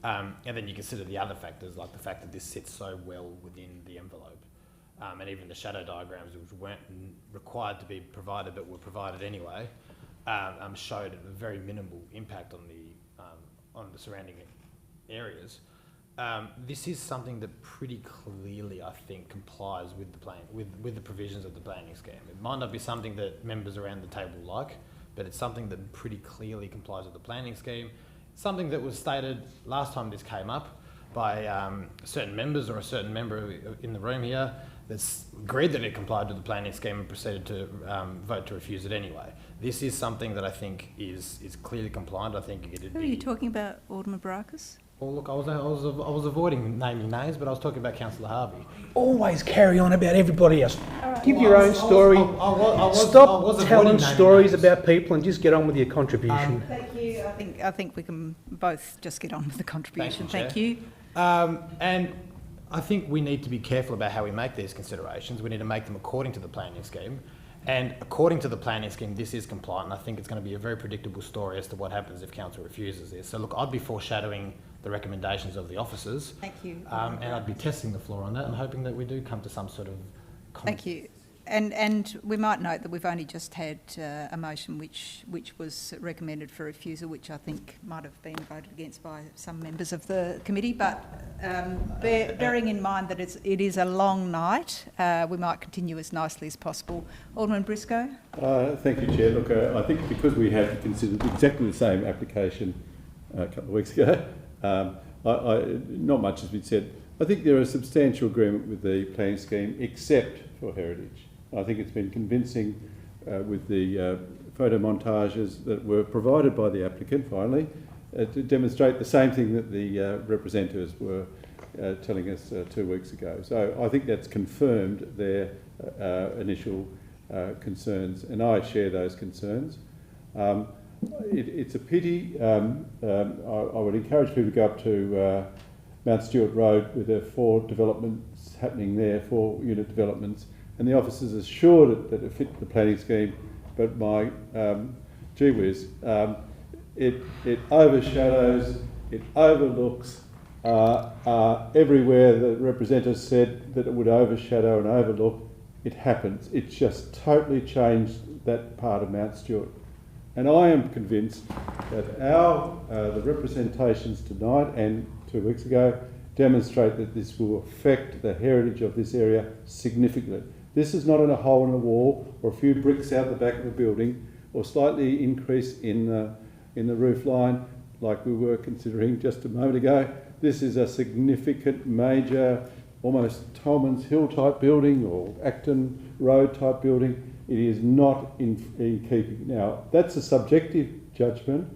and then you consider the other factors, like the fact that this sits so well within the envelope, and even the shadow diagrams, which weren't required to be provided but were provided anyway, showed a very minimal impact on the surrounding areas. This is something that pretty clearly, I think, complies with the with the provisions of the planning scheme. It might not be something that members around the table like, but it's something that pretty clearly complies with the planning scheme. Something that was stated last time this came up by certain members, or a certain member in the room here, that's agreed that it complied with the planning scheme and proceeded to vote to refuse it anyway. This is something that I think is clearly compliant. I think it'd Who are you talking about, Alderman Barakis? Well, look, I was avoiding naming names, but I was talking about Councillor Harvey. Always carry on about everybody else. Right. Give your own story. Stop telling stories about people and just get on with your contribution. Thank you. I think we can both just get on with the contribution. Thank you. And I think we need to be careful about how we make these considerations. We need to make them according to the planning scheme. And according to the planning scheme, this is compliant, and I think it's going to be a very predictable story as to what happens if council refuses this. So look, I'd be foreshadowing the recommendations of the officers. Thank you. And I'd be testing the floor on that and hoping that we do come to some sort of Thank you. And we might note that we've only just had a motion which was recommended for refusal, which I think might have been voted against by some members of the committee. But bearing in mind that it is a long night, we might continue as nicely as possible. Alderman Briscoe. Thank you, Chair. Look, I think because we had considered exactly the same application a couple of weeks ago, not much has been said. I think there is substantial agreement with the planning scheme, except for heritage. I think it's been convincing with the photo montages that were provided by the applicant, finally, to demonstrate the same thing that the representatives were telling us 2 weeks ago. So I think that's confirmed their initial concerns, and I share those concerns. It's a pity. I would encourage people to go up to Mount Stewart Road, where there are 4 developments happening there, 4 unit developments, and the officers assured that it fit the planning scheme, but my gee whiz, it overshadows, it overlooks everywhere the representatives said that it would overshadow and overlook. It happens. It's just totally changed that part of Mount Stewart. And I am convinced that the representations tonight and 2 weeks ago demonstrate that this will affect the heritage of this area significantly. This is not in a hole in the wall or a few bricks out the back of the building or slightly increase in the roof line like we were considering just a moment ago. This is a significant, major almost Tolman's Hill type building or Acton Road type building. It is not in keeping. Now, that's a subjective judgment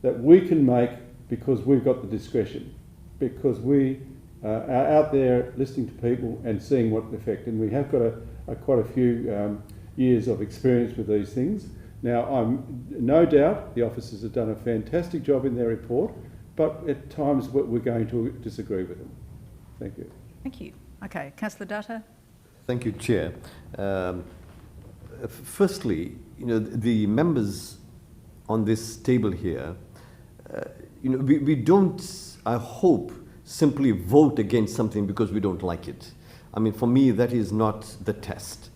that we can make because we've got the discretion, because we are out there listening to people and seeing what effect, and we have got quite a few years of experience with these things. Now, I'm no doubt the officers have done a fantastic job in their report, but at times we're going to disagree with them. Thank you. Thank you. Okay, Councillor Dutta. Thank you, Chair. Firstly, the members on this table here, we don't, I hope, simply vote against something because we don't like it. I mean, for me, that is not the test.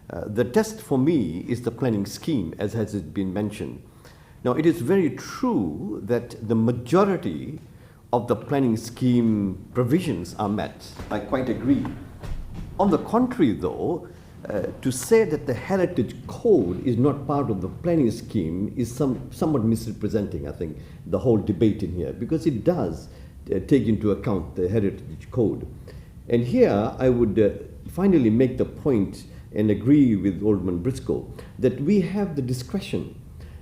The test for me is the planning scheme, as has been mentioned. Now, it is very true that the majority of the planning scheme provisions are met. I quite agree. On the contrary, though, to say that the heritage code is not part of the planning scheme is somewhat misrepresenting, I think, the whole debate in here, because it does take into account the heritage code. And here I would finally make the point and agree with Alderman Briscoe that we have the discretion.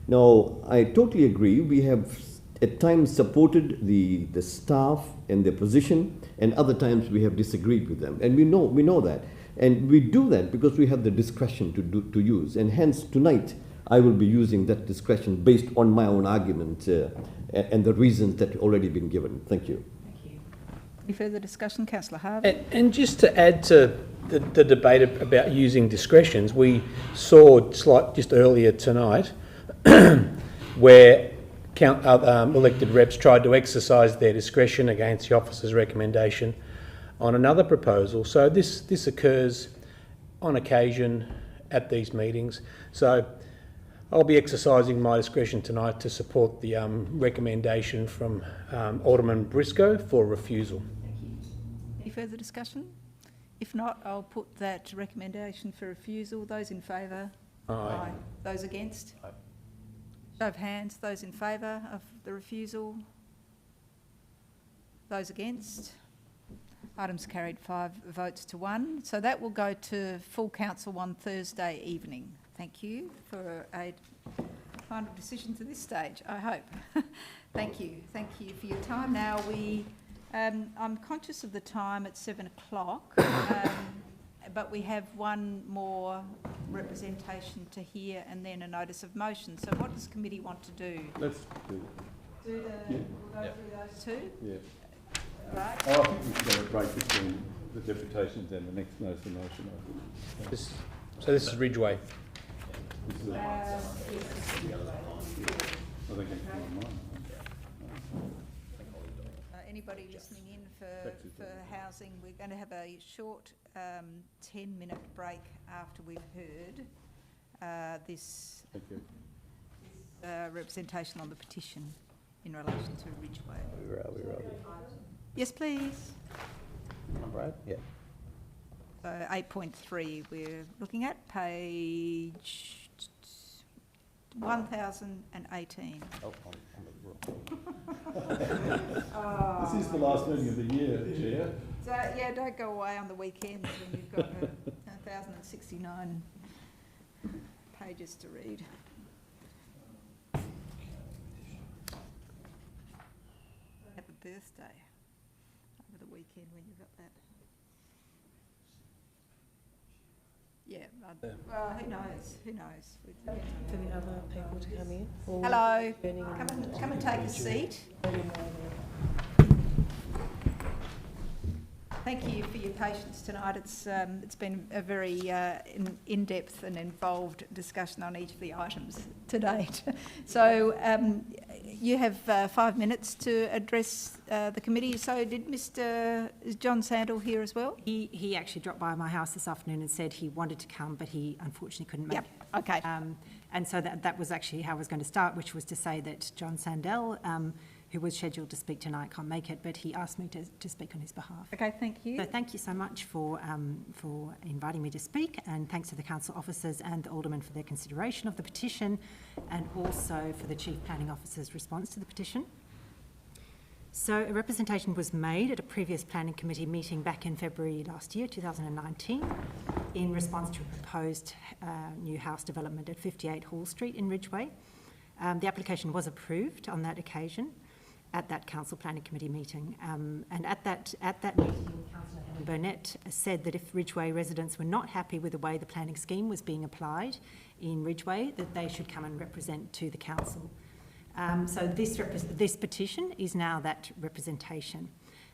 Now, I totally agree. We have at times supported the staff and their position, and other times we have disagreed with them. And we know that. And we do that because we have the discretion to use. And hence, tonight, I will be using that discretion based on my own argument and the reasons that have already been given. Thank you. Thank you. Any further discussion? Councillor Harvey. And just to add to the debate about using discretions, we saw just earlier tonight where elected reps tried to exercise their discretion against the officer's recommendation on another proposal. So this occurs on occasion at these meetings. So I'll be exercising my discretion tonight to support the recommendation from Alderman Briscoe for refusal. Thank you. Any further discussion? If not, I'll put that recommendation for refusal. Those in favour? Aye. Aye. Those against? Aye. Show of hands. Those in favour of the refusal? Those against? Items carried 5 votes to 1. So that will go to full council on Thursday evening. Thank you for a final decision to this stage, I hope. Thank you. Thank you for your time. Now I'm conscious of the time at 7 o'clock, but we have one more representation to hear and then a notice of motion. So what does the committee want to do? Let's do We'll go through those two? Yeah. Right. I think we should have a break between the deputations and the next notice of motion. So this is Ridgeway. This is I think it's online. Anybody listening in for housing, we're going to have a short 10-minute break after we've heard this representation on the petition in relation to Ridgeway. Where are we? Yes, please. Right. Yeah. So 8.3 we're looking at, page 1018. Oh, This is the last meeting of the year, Chair. So, yeah, don't go away on the weekends when you've got 1,069 pages to read. Have a birthday over the weekend when you've got that. Yeah, well, who knows? Who knows? For the other people to come in. Hello, come and take a seat. Thank you for your patience tonight. It's been a very in-depth and involved discussion on each of the items to date. So you have 5 minutes to address the committee. So did is John Sandel here as well? He actually dropped by my house this afternoon and said he wanted to come, but he unfortunately couldn't make it. Okay. And so that was actually how I was going to start, which was to say that John Sandel, who was scheduled to speak tonight, can't make it, but he asked me to speak on his behalf. Okay, thank you. So thank you so much for inviting me to speak, and thanks to the council officers and the aldermen for their consideration of the petition, and also for the Chief Planning Officer's response to the petition. So a representation was made at a previous planning committee meeting back in February last year, 2019, in response to a proposed new house development at 58 Hall Street in Ridgeway. The application was approved on that occasion at that council planning committee meeting. And at that meeting, Councillor Burnett said that if Ridgeway residents were not happy with the way the planning scheme was being applied in Ridgeway, that they should come and represent to the council. So this petition is now that representation.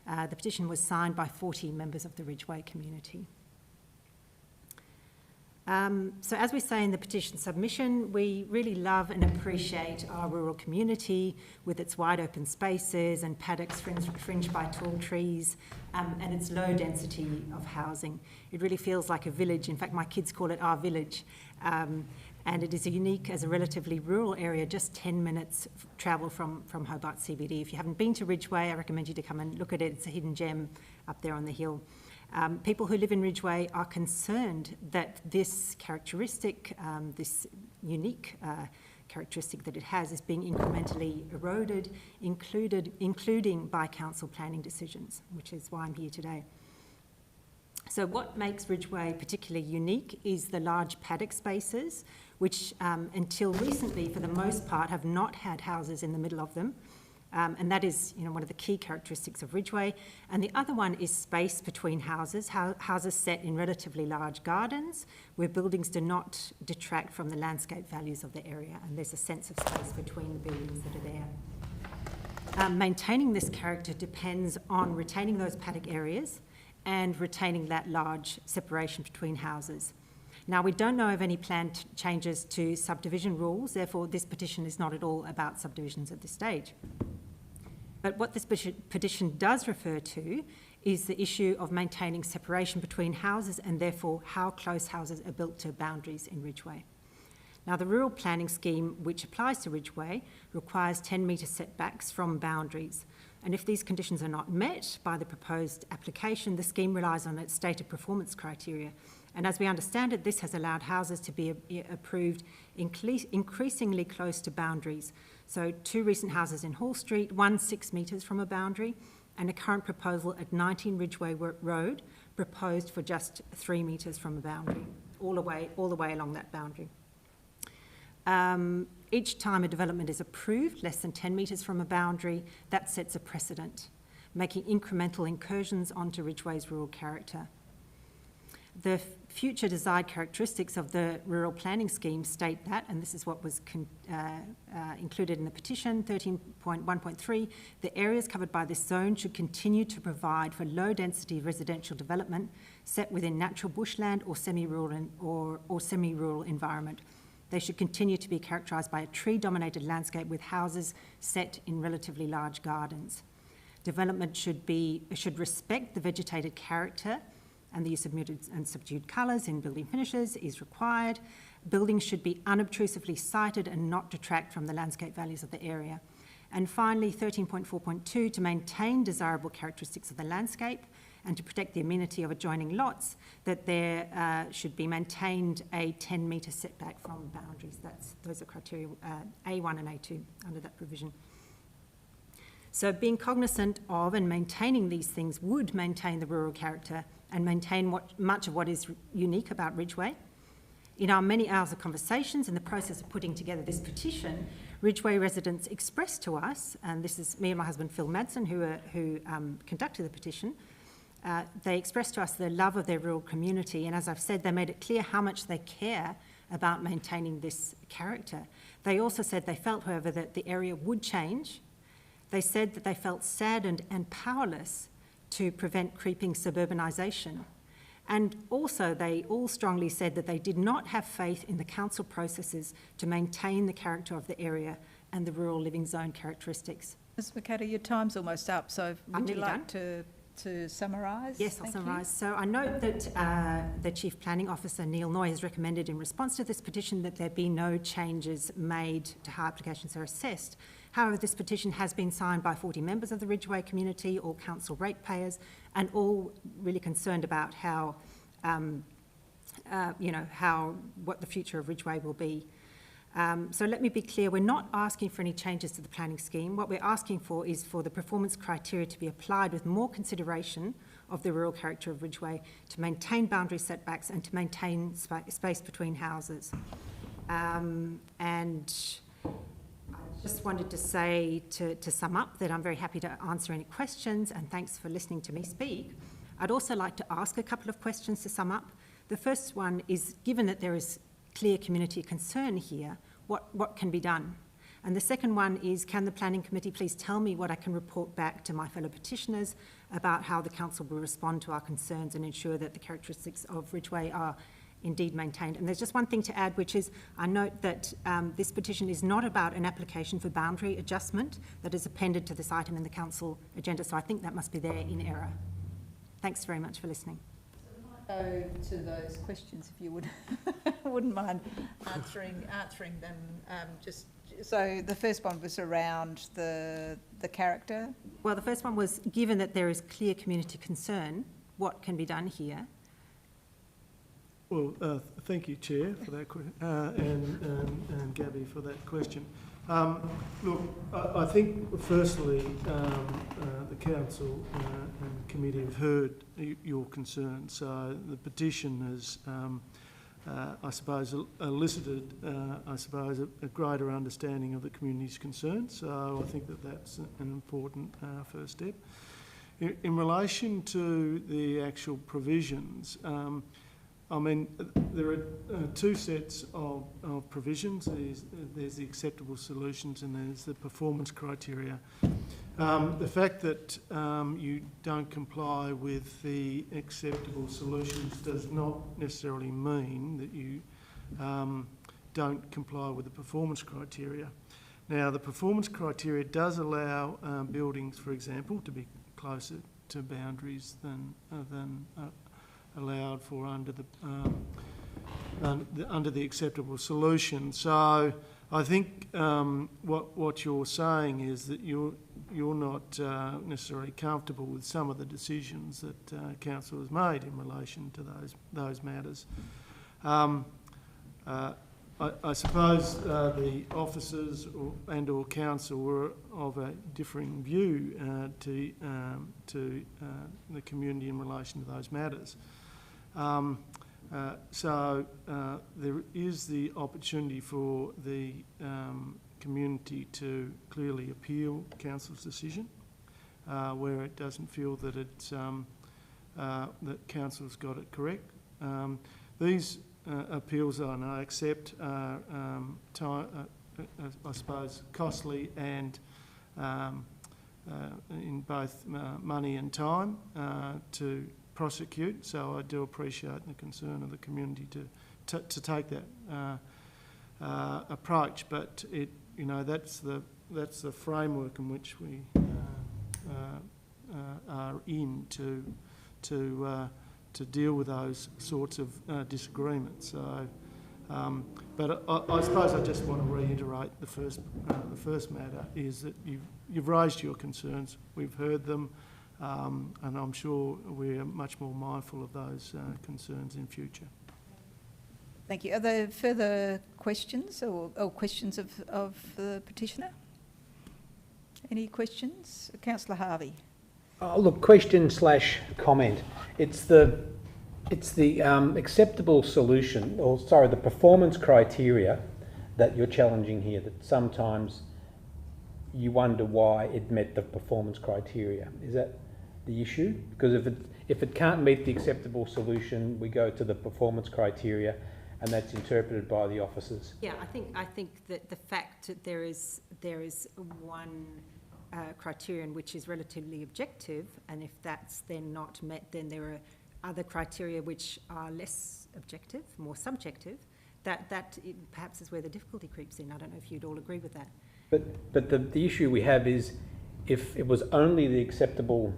The petition was signed by 40 members of the Ridgeway community. So as we say in the petition submission, we really love and appreciate our rural community with its wide open spaces and paddocks fringed by tall trees and its low density of housing. It really feels like a village. In fact, my kids call it our village. And it is unique as a relatively rural area, just 10 minutes travel from Hobart CBD. If you haven't been to Ridgeway, I recommend you to come and look at it. It's a hidden gem up there on the hill. People who live in Ridgeway are concerned that this characteristic, this unique characteristic that it has, is being incrementally eroded, including by council planning decisions, which is why I'm here today. So what makes Ridgeway particularly unique is the large paddock spaces, which until recently, for the most part, have not had houses in the middle of them. And that is, one of the key characteristics of Ridgeway. And the other one is space between houses, houses set in relatively large gardens where buildings do not detract from the landscape values of the area. And there's a sense of space between the buildings that are there. Maintaining this character depends on retaining those paddock areas and retaining that large separation between houses. Now, we don't know of any planned changes to subdivision rules, therefore this petition is not at all about subdivisions at this stage. But what this petition does refer to is the issue of maintaining separation between houses and therefore how close houses are built to boundaries in Ridgeway. Now, the rural planning scheme, which applies to Ridgeway, requires 10-metre setbacks from boundaries. And if these conditions are not met by the proposed application, the scheme relies on its stated performance criteria. And as we understand it, this has allowed houses to be approved increasingly close to boundaries. So 2 recent houses in Hall Street, one 6 metres from a boundary, and a current proposal at 19 Ridgeway Road, proposed for just 3 metres from a boundary, all the way along that boundary. Each time a development is approved less than 10 metres from a boundary, that sets a precedent, making incremental incursions onto Ridgeway's rural character. The future desired characteristics of the rural planning scheme state that, and this is what was included in the petition, 13.1.3, the areas covered by this zone should continue to provide for low-density residential development set within natural bushland or semi-rural environment. They should continue to be characterised by a tree-dominated landscape with houses set in relatively large gardens. Development should respect the vegetated character, and the use of muted and subdued colours in building finishes is required. Buildings should be unobtrusively sited and not detract from the landscape values of the area. And finally, 13.4.2, to maintain desirable characteristics of the landscape and to protect the amenity of adjoining lots, that there should be maintained a 10-metre setback from boundaries. Those are criteria A1 and A2 under that provision. So being cognisant of and maintaining these things would maintain the rural character and maintain much of what is unique about Ridgeway. In our many hours of conversations in the process of putting together this petition, Ridgeway residents expressed to us, and this is me and my husband Phil Madsen who conducted the petition, they expressed to us their love of their rural community, and as I've said, they made it clear how much they care about maintaining this character. They also said they felt, however, that the area would change. They said that they felt saddened and powerless to prevent creeping suburbanisation. And also they all strongly said that they did not have faith in the council processes to maintain the character of the area and the rural living zone characteristics. Ms McAdoo, your time's almost up, so would you like to summarise? Yes, I'll summarise. So I note that the Chief Planning Officer, Neil Noy, has recommended in response to this petition that there be no changes made to how applications are assessed. However, this petition has been signed by 40 members of the Ridgeway community, all council ratepayers, and all really concerned about what the future of Ridgeway will be. So let me be clear, we're not asking for any changes to the planning scheme. What we're asking for is for the performance criteria to be applied with more consideration of the rural character of Ridgeway, to maintain boundary setbacks and to maintain space between houses. And I just wanted to say, to sum up, that I'm very happy to answer any questions, and thanks for listening to me speak. I'd also like to ask a couple of questions to sum up. The first one is, given that there is clear community concern here, what can be done? And the second one is, can the Planning Committee please tell me what I can report back to my fellow petitioners about how the Council will respond to our concerns and ensure that the characteristics of Ridgeway are indeed maintained. And there's just one thing to add, which is I note that this petition is not about an application for boundary adjustment that is appended to this item in the Council agenda, so I think that must be there in error. Thanks very much for listening. Go to those questions, if you wouldn't mind answering them. Just so the first one was around the character. Well, the first one was, given that there is clear community concern, what can be done here? Well, thank you, Chair, for that and Gabby for that question. Look, I think firstly the Council and Committee have heard your concerns. So the petition has, I suppose, elicited, a greater understanding of the community's concerns. So I think that that's an important first step. In relation to the actual provisions, I mean, there are two sets of provisions. There's the acceptable solutions and there's the performance criteria. The fact that you don't comply with the acceptable solutions does not necessarily mean that you don't comply with the performance criteria. Now, the performance criteria does allow buildings, for example, to be closer to boundaries than allowed for under the acceptable solution. So I think what you're saying is that you're not necessarily comfortable with some of the decisions that Council has made in relation to those matters. I suppose the officers or Council were of a differing view to the community in relation to those matters. So there is the opportunity for the community to clearly appeal Council's decision where it doesn't feel that it's that Council's got it correct. These appeals, I accept, are I suppose costly and in both money and time to prosecute. So I do appreciate the concern of the community to take that approach. But that's the framework in which we are in to deal with those sorts of disagreements. So, but I suppose I just want to reiterate the first matter is that you've raised your concerns. We've heard them, and I'm sure we're much more mindful of those concerns in future. Thank you. Are there further questions or questions of the petitioner? Any questions? Councillor Harvey. Oh, look, question/comment. It's the acceptable solution, or sorry, the performance criteria that you're challenging here. That sometimes you wonder why it met the performance criteria. Is that the issue? Because if it can't meet the acceptable solution, we go to the performance criteria, and that's interpreted by the officers. Yeah, I think that the fact that there is one criterion which is relatively objective, and if that's then not met, then there are other criteria which are less objective, more subjective. That perhaps is where the difficulty creeps in. I don't know if you'd all agree with that. But the issue we have is, if it was only the acceptable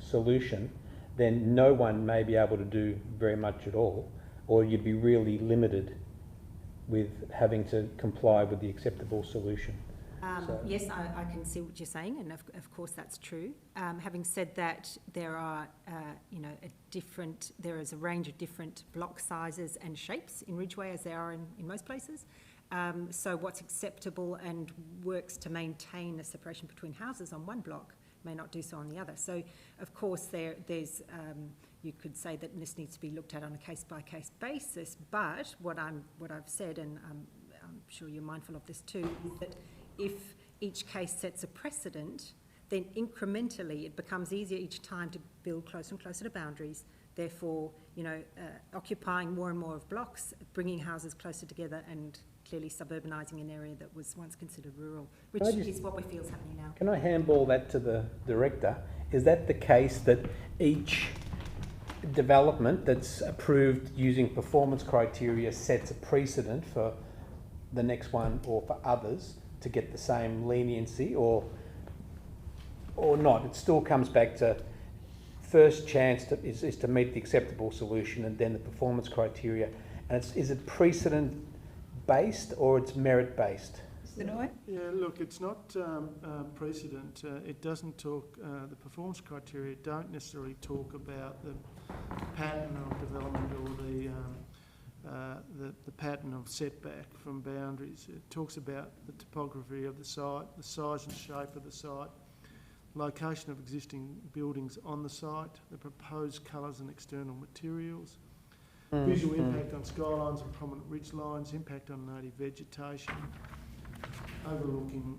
solution, then no one may be able to do very much at all, or you'd be really limited with having to comply with the acceptable solution. Yes, I can see what you're saying, and of course that's true. Having said that, there are, there is a range of different block sizes and shapes in Ridgeway, as there are in most places. So what's acceptable and works to maintain a separation between houses on one block may not do so on the other. So, of course, there's you could say that this needs to be looked at on a case-by-case basis, but what I've said, and I'm sure you're mindful of this too, is that if each case sets a precedent, then incrementally it becomes easier each time to build closer and closer to boundaries, therefore, occupying more and more of blocks, bringing houses closer together and clearly suburbanising an area that was once considered rural, which is what we feel is happening now. Can I handball that to the director? Is that the case that each development that's approved using performance criteria sets a precedent for the next one or for others to get the same leniency, or not? It still comes back to first chance is to meet the acceptable solution, and then the performance criteria. And is it precedent based or it's merit based? Yeah, look, it's not precedent. It doesn't talk, the performance criteria don't necessarily talk about the pattern of development or the pattern of setback from boundaries. It talks about the topography of the site, the size and shape of the site, location of existing buildings on the site, the proposed colours and external materials, visual impact on skylines and prominent ridge lines, impact on native vegetation, overlooking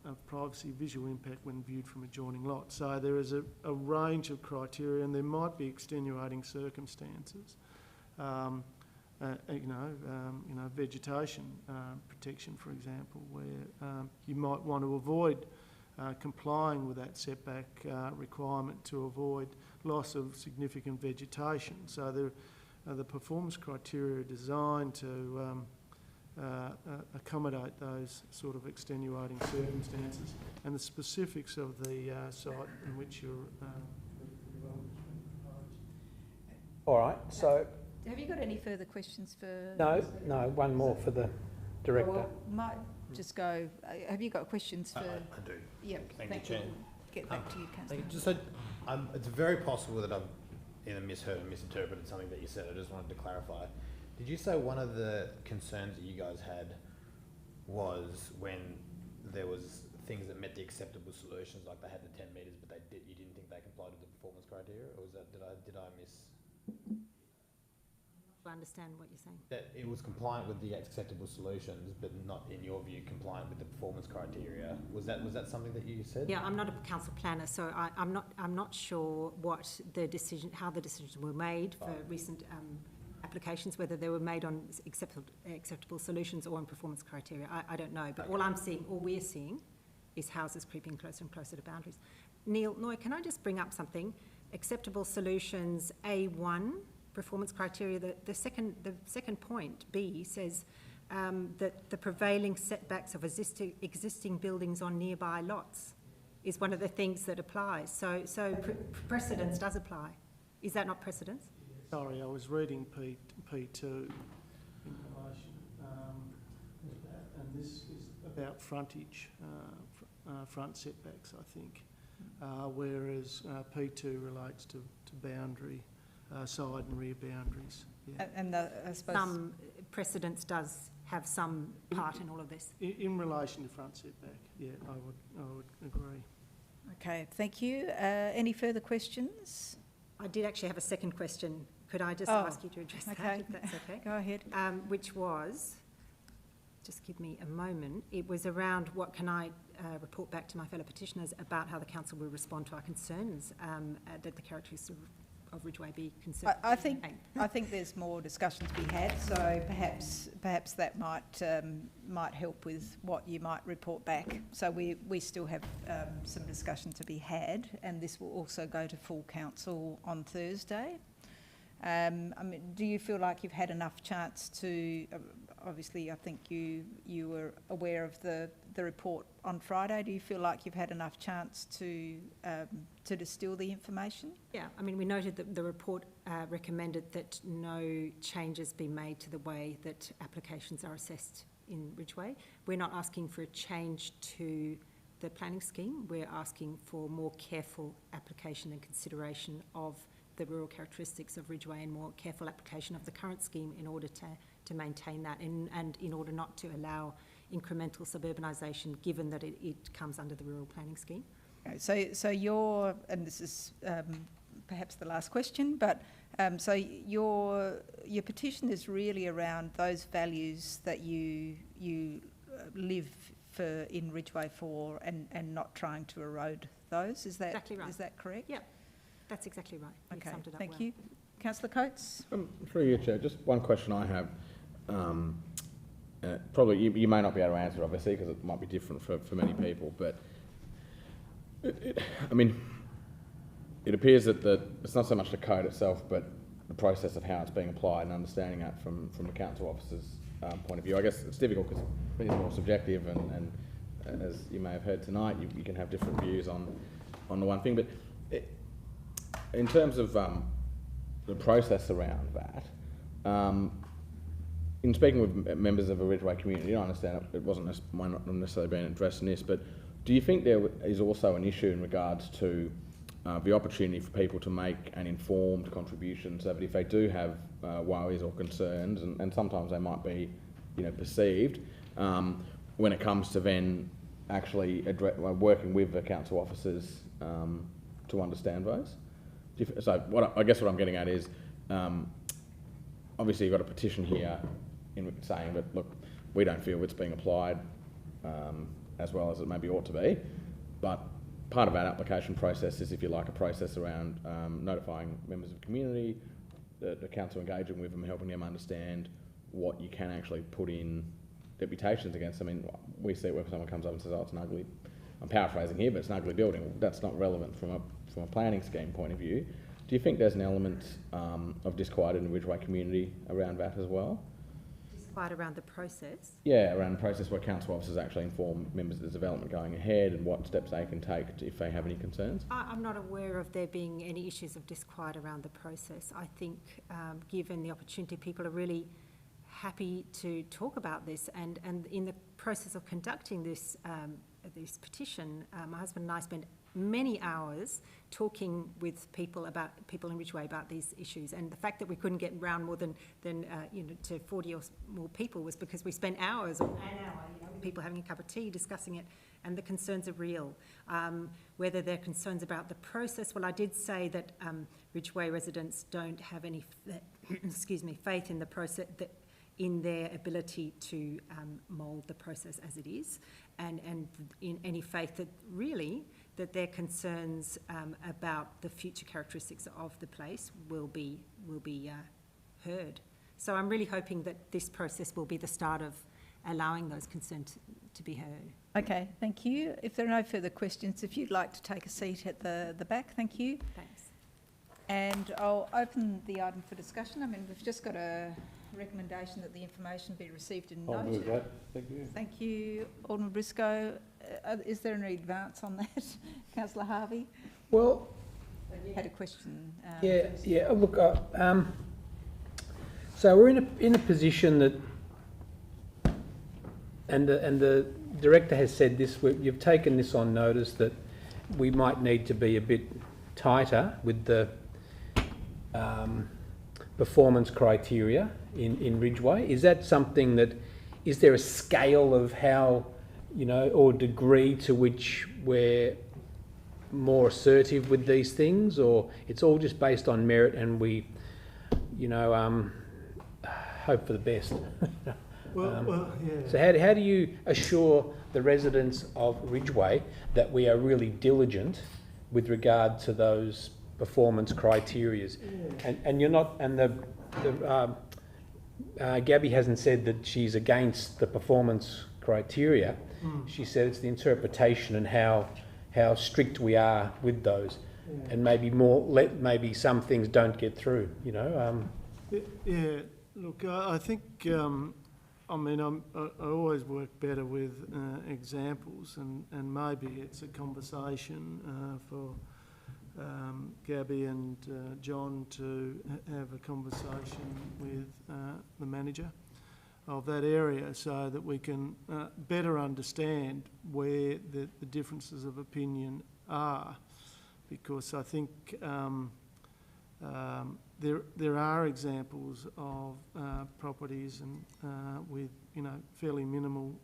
of privacy, visual impact when viewed from adjoining lots. So there is a range of criteria, and there might be extenuating circumstances. Vegetation protection, for example, where you might want to avoid complying with that setback requirement to avoid loss of significant vegetation. So the performance criteria are designed to accommodate those sort of extenuating circumstances and the specifics of the site in which you're All right, so... Have you got any further questions for... No, one more for the director. Well, might just go... have you got questions for... I do. Yep, Thank you, Chair. Get back to you, Councillor. Just so, it's very possible that I've either misheard or misinterpreted something that you said. I just wanted to clarify. Did you say one of the concerns that you guys had was when there was things that met the acceptable solutions, like they had the 10 metres, but you didn't think they complied with the performance criteria, or was that did I miss? I understand what you're saying. That it was compliant with the acceptable solutions, but not, in your view, compliant with the performance criteria. Was that something that you said? Yeah, I'm not a council planner, so I'm not sure what how the decisions were made for recent applications, whether they were made on acceptable solutions or on performance criteria. I don't know, but okay. All we're seeing is houses creeping closer and closer to boundaries. Neil, Noy, can I just bring up something? Acceptable solutions, A1, performance criteria, the second point, B, says that the prevailing setbacks of existing buildings on nearby lots is one of the things that applies. So precedence does apply. Is that not precedence? Sorry, I was reading P2 in relation to that, and this is about frontage, front setbacks, I think, whereas P2 relates to boundary, side and rear boundaries. Yeah. And I suppose... Some precedence does have some part in all of this. In relation to front setback, yeah, I would agree. Okay, thank you. Any further questions? I did actually have a second question. Could I just ask you to address that, if that's okay? Go ahead. Which was, just give me a moment, it was around what can I report back to my fellow petitioners about how the council will respond to our concerns that the characteristics of Ridgeway be considered. I think there's more discussion to be had, so perhaps that might help with what you might report back. So we still have some discussion to be had, and this will also go to full council on Thursday. I mean, do you feel like you've had enough chance to? Obviously, I think you were aware of the report on Friday. Do you feel like you've had enough chance to distill the information? Yeah, I mean, we noted that the report recommended that no changes be made to the way that applications are assessed in Ridgeway. We're not asking for a change to the planning scheme. We're asking for more careful application and consideration of the rural characteristics of Ridgeway and more careful application of the current scheme in order to maintain that and in order not to allow incremental suburbanisation, given that it comes under the rural planning scheme. So you're, and this is perhaps the last question, but so your petition is really around those values that you live for in Ridgeway for, and not trying to erode those. Is that exactly right? Is that correct? Yeah, that's exactly right. You've Okay, summed it up thank well. you, Councillor Coates. Through you, Chair, just one question I have. Probably you may not be able to answer, obviously, because it might be different for many people, but I mean, it appears that it's not so much the code itself, but the process of how it's being applied and understanding that from the council officer's point of view. I guess it's difficult because it's more subjective, and as you may have heard tonight, you can have different views on the one thing. But in terms of the process around that, in speaking with members of a Ridgeway community, I understand it might not necessarily been addressed in this, but do you think there is also an issue in regards to the opportunity for people to make an informed contribution, so that if they do have worries or concerns, and sometimes they might be, perceived, when it comes to then actually working with the council officers to understand those? So I guess what I'm getting at is, obviously you've got a petition here saying that, look, we don't feel it's being applied as well as it maybe ought to be, but part of our application process is, if you like, a process around notifying members of the community, the council engaging with them, helping them understand what you can actually put in deputations against. I mean, we see it where someone comes up and says, oh, it's an ugly, I'm paraphrasing here, but it's an ugly building. That's not relevant from a planning scheme point of view. Do you think there's an element of disquiet in the Ridgeway community around that as well? Disquiet around the process? Yeah, around the process where council officers actually inform members of the development going ahead and what steps they can take if they have any concerns? I'm not aware of there being any issues of disquiet around the process. I think given the opportunity, people are really happy to talk about this, and in the process of conducting this petition, my husband and I spent many hours talking with people in Ridgeway about these issues, and the fact that we couldn't get round more than to 40 or more people was because we spent hours, with people having a cup of tea discussing it, and the concerns are real. Whether they're concerns about the process, well, I did say that Ridgeway residents don't have any faith in the process, in their ability to mould the process as it is, and in any faith that really that their concerns about the future characteristics of the place will be heard. So I'm really hoping that this process will be the start of allowing those concerns to be heard. Okay, thank you. If there are no further questions, if you'd like to take a seat at the back, thank you. Thanks. And I'll open the item for discussion. I mean, we've just got a recommendation that the information be received and I'll noted. move that. Thank you. Thank you, Alderman Briscoe. Is there any advance on that, Councillor Harvey? Well, You had a question. Yeah. Look, so we're in a position that, and the director has said this. You've taken this on notice that we might need to be a bit tighter with the performance criteria in Ridgeway. Is that something that, is there a scale of how, or degree to which we're more assertive with these things, or it's all just based on merit and we, hope for the best? Well, yeah. So how do you assure the residents of Ridgeway that we are really diligent with regard to those performance criterias? Yeah. And you're not, and Gabby hasn't said that she's against the performance criteria. She said it's the interpretation and how strict we are with those, and maybe some things don't get through. Yeah. Look, I think. I always work better with examples, and maybe it's a conversation for Gabby and John to have a conversation with the manager of that area, so that we can better understand where the differences of opinion are, because I think There are examples of properties and with fairly minimal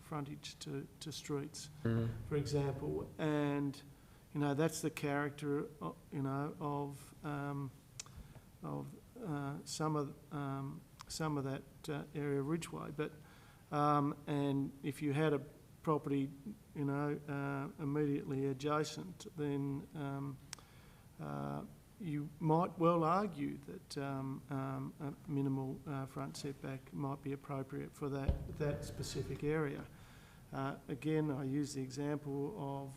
frontage to streets, for example, and that's the character of some of that area of Ridgeway. But and if you had a property immediately adjacent, then you might well argue that a minimal front setback might be appropriate for that specific area. Again, I use the example of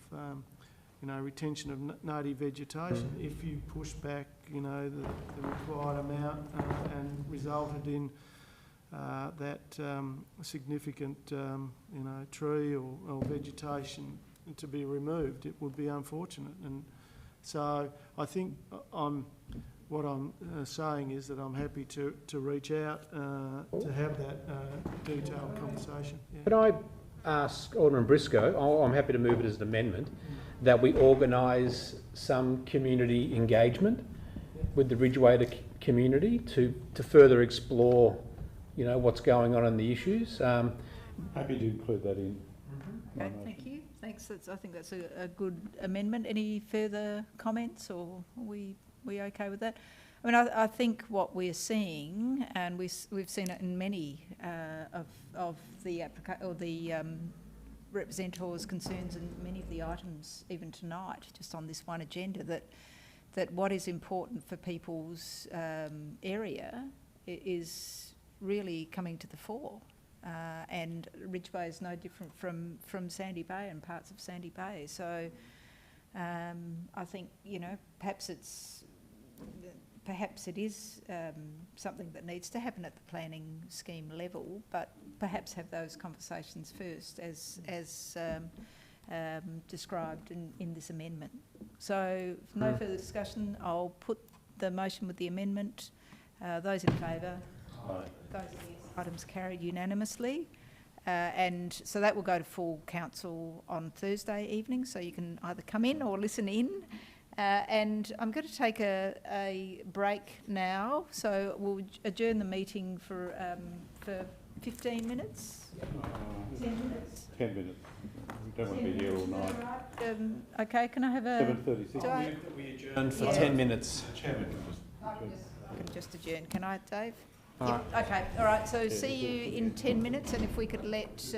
retention of native vegetation. If you push back the required amount and resulted in that significant tree or vegetation to be removed, it would be unfortunate. And so I think what I'm saying is that I'm happy to reach out to have that detailed conversation. Yeah. Could I ask Alderman Briscoe, I'm happy to move it as an amendment, that we organise some community engagement with the Ridgeway community to further explore, what's going on in the issues. Happy to include that in. Okay, thank you. Thanks. I think that's a good amendment. Any further comments, or are we okay with that? I mean, I think what we're seeing, and we've seen it in many of the representatives' concerns and many of the items, even tonight, just on this one agenda, that what is important for people's area is really coming to the fore. And Ridgeway is no different from Sandy Bay and parts of Sandy Bay. So I think, perhaps it is something that needs to happen at the planning scheme level, but perhaps have those conversations first as described in this amendment. So if no further discussion, I'll put the motion with the amendment. Those in favour? Aye. Those against? Items carried unanimously. And so that will go to full council on Thursday evening, so you can either come in or listen in. And I'm going to take a break now, so we'll adjourn the meeting for 15 minutes. 10 minutes? 10 minutes. We don't want to be here all night. Right. Okay, can I have a... 7:36. We adjourn for 10 minutes. Chairman I can just adjourn. Can I, Dave? Yep. Okay, all right, so see you in 10 minutes, and if we could let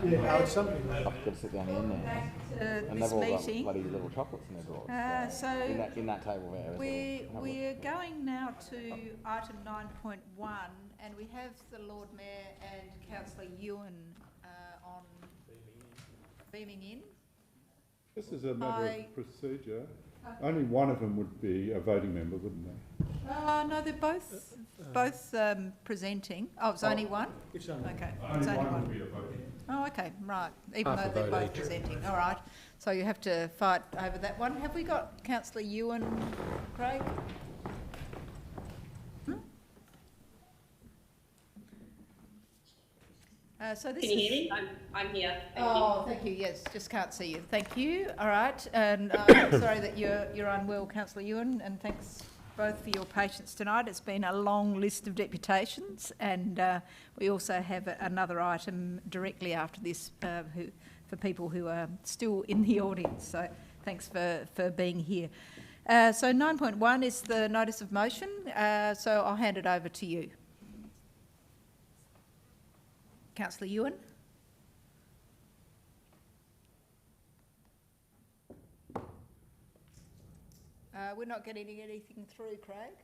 Yeah, it's something. I've got to sit down in there. And This they've all got meeting. bloody little chocolates in their drawers. So in that table there. we're going now to item 9.1, and we have the Lord Mayor and Councillor Ewan on beaming in. This is a matter of procedure. Only one of them would be a voting member, wouldn't they? No, they're both presenting. Oh, it's only one? It's only okay. Only It's only one would be a voting. Oh, okay, right. Even Half though a they're vote both each. presenting. All right. So you have to fight over that one. Have we got Councillor Ewan, Craig? So this Can you is... hear me? I'm here. Thank you. Yes, just can't see you. Thank you. All right. And I'm sorry that you're unwell, Councillor Ewan, and thanks both for your patience tonight. It's been a long list of deputations, and we also have another item directly after this for people who are still in the audience. So thanks for being here. So 9.1 is the notice of motion. So I'll hand it over to you. Councillor Ewan. We're not getting anything through, Craig.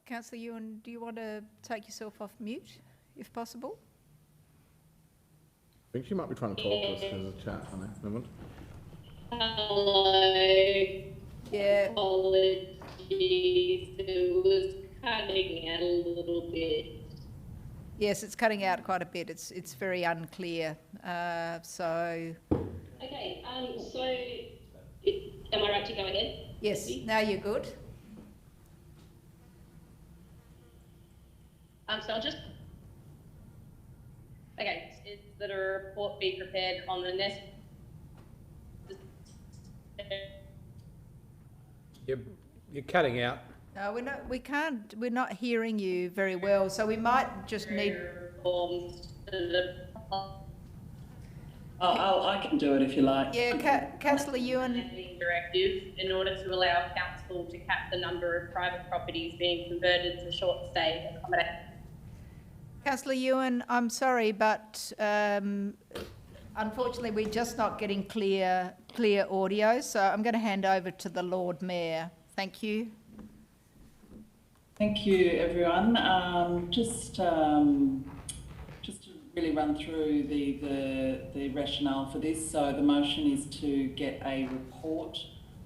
Councillor Ewan, do you want to take yourself off mute, if possible? I think she might be trying to talk to us in the chat, honey. Moment. Hello. Yeah. Apologies, it was cutting out a little bit. Yes, it's cutting out quite a bit. It's very unclear. So. Okay. So, am I right to go again? Yes. Now you're good. So I'll just. Okay. Is that a report be prepared on the next? You're cutting out. No, we're not hearing you very well, so we might just need... I can do it if you like. Yeah, Councillor Ewan. Directive in order to allow council to cap the number of private properties being converted to short stay accommodation. Councillor Ewan, I'm sorry, but unfortunately we're just not getting clear audio, so I'm going to hand over to the Lord Mayor. Thank you. Thank you, everyone. Just to really run through the rationale for this. So the motion is to get a report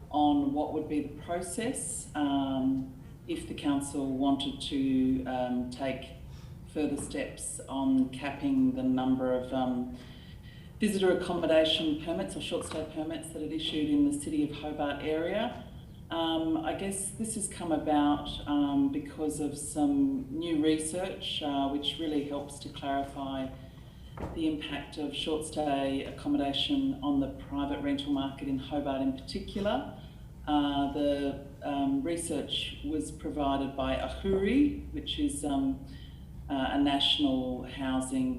on what would be the process if the council wanted to take further steps on capping the number of visitor accommodation permits or short stay permits that are issued in the City of Hobart area. I guess this has come about because of some new research which really helps to clarify the impact of short stay accommodation on the private rental market in Hobart in particular. The research was provided by Ahuri, which is a national housing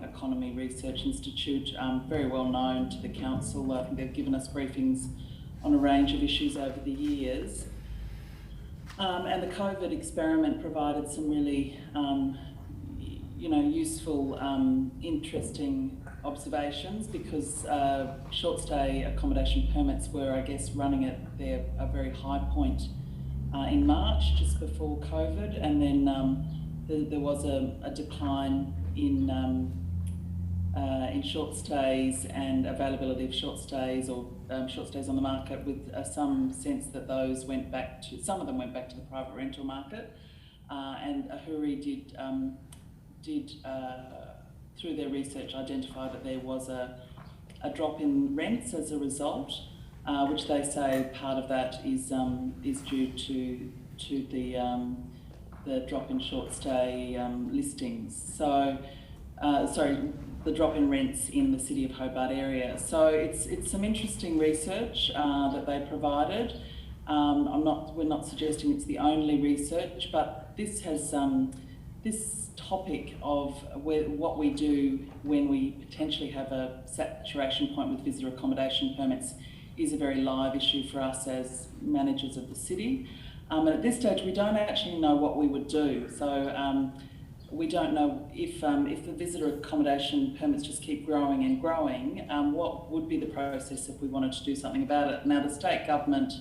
economy research institute, very well known to the council. I think they've given us briefings on a range of issues over the years. And the COVID experiment provided some really, useful, interesting observations because short stay accommodation permits were, I guess, running at a very high point in March, just before COVID, and then there was a decline in short stays and availability of short stays or short stays on the market, with some sense that some of them went back to the private rental market, and Ahuri did through their research identify that there was a drop in rents as a result, which they say part of that is due to the drop in short stay listings. The drop in rents in the City of Hobart area. So it's some interesting research that they provided. We're not suggesting it's the only research, but this has this topic of what we do when we potentially have a saturation point with visitor accommodation permits is a very live issue for us as managers of the city. And at this stage, we don't actually know what we would do. So we don't know if the visitor accommodation permits just keep growing and growing, what would be the process if we wanted to do something about it. Now, the state government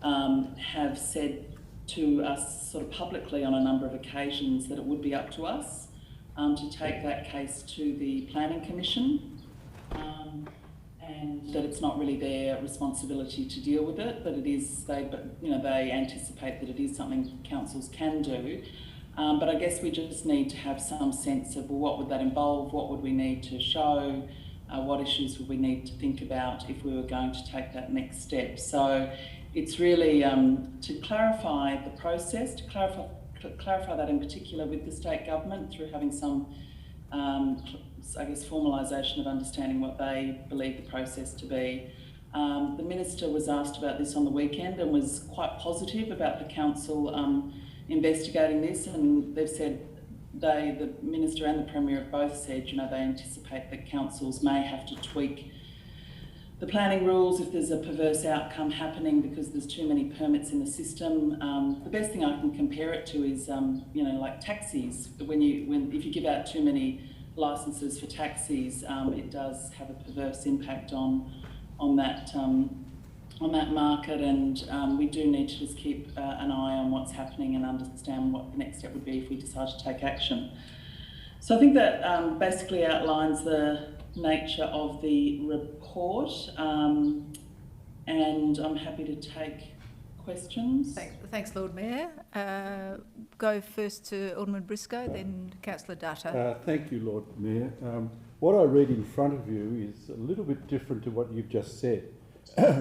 have said to us sort of publicly on a number of occasions that it would be up to us to take that case to the Planning Commission, and that it's not really their responsibility to deal with it, but it is, they anticipate that it is something councils can do. But I guess we just need to have some sense of, well, what would that involve? What would we need to show? What issues would we need to think about if we were going to take that next step? So it's really to clarify the process, to clarify that in particular with the state government through having some, I guess, formalisation of understanding what they believe the process to be. The Minister was asked about this on the weekend and was quite positive about the council investigating this, and they've said, the Minister and the Premier have both said, they anticipate that councils may have to tweak the planning rules if there's a perverse outcome happening because there's too many permits in the system. The best thing I can compare it to is, like taxis. If you give out too many licences for taxis, it does have a perverse impact on that market, and we do need to just keep an eye on what's happening and understand what the next step would be if we decide to take action. So I think that basically outlines the nature of the report, and I'm happy to take questions. Thanks, Lord Mayor. Go first to Alderman Briscoe, then Councillor Dutton. Thank you, Lord Mayor. What I read in front of you is a little bit different to what you've just said,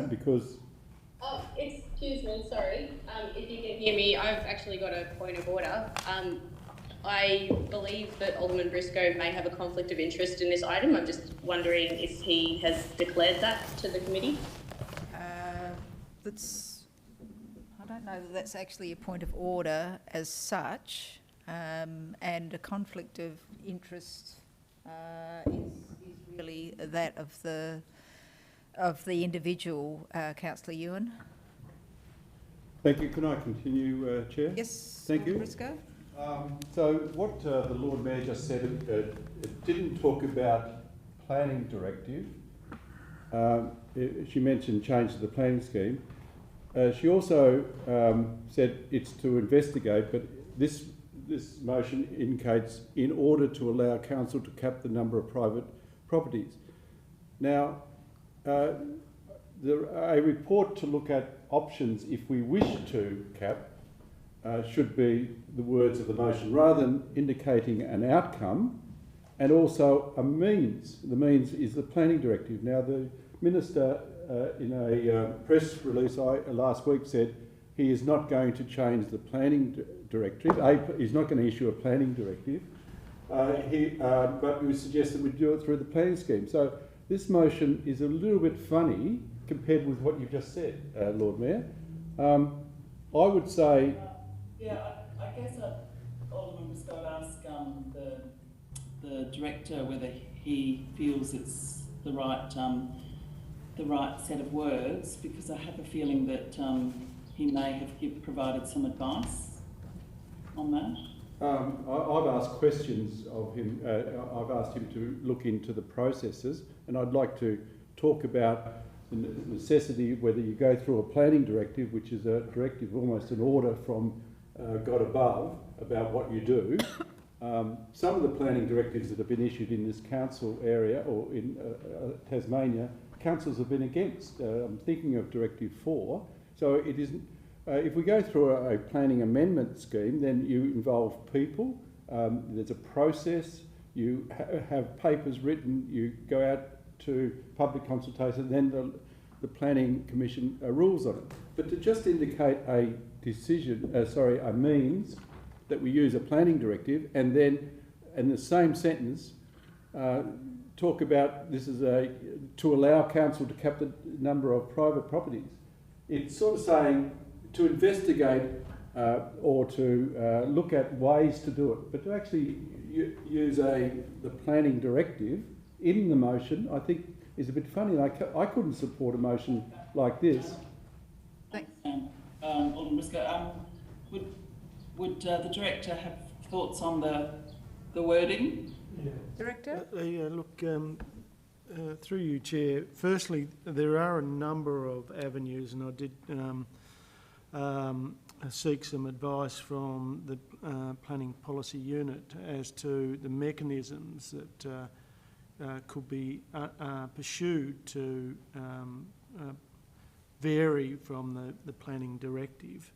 because... Oh, excuse me, sorry. If you can hear me, I've actually got a point of order. I believe that Alderman Briscoe may have a conflict of interest in this item. I'm just wondering if he has declared that to the committee. I don't know that that's actually a point of order as such, and a conflict of interest is really that of the individual, Councillor Ewan. Thank you. Can I continue, Chair? Yes. Thank you. Briscoe. So what the Lord Mayor just said, it didn't talk about planning directive. She mentioned change to the planning scheme. She also said it's to investigate, but this motion indicates in order to allow council to cap the number of private properties. Now, a report to look at options if we wish to cap should be the words of the motion, rather than indicating an outcome and also a means. The means is the planning directive. Now, the Minister in a press release last week said he is not going to change the planning directive. He's not going to issue a planning directive, but we suggested we do it through the planning scheme. So this motion is a little bit funny compared with what you've just said, Lord Mayor. I would say... Yeah, I guess Alderman Briscoe would ask the director whether he feels it's the right set of words, because I have a feeling that he may have provided some advice on that. I've asked questions of him. I've asked him to look into the processes, and I'd like to talk about the necessity whether you go through a planning directive, which is a directive, almost an order from God above about what you do. Some of the planning directives that have been issued in this council area or in Tasmania, councils have been against. I'm thinking of Directive 4. So it isn't. If we go through a planning amendment scheme, then you involve people. There's a process. You have papers written. You go out to public consultation. Then the planning commission rules on it. But to just indicate a decision, a means that we use a planning directive, and then in the same sentence talk about this is to allow council to cap the number of private properties. It's sort of saying to investigate or to look at ways to do it, but to actually use the planning directive in the motion, I think is a bit funny. I couldn't support a motion like this. Thanks. Alderman Briscoe. Would the Director have thoughts on the wording? Yeah. Director? Look, through you, Chair. Firstly, there are a number of avenues, and I did seek some advice from the Planning Policy Unit as to the mechanisms that could be pursued to vary from the planning directive.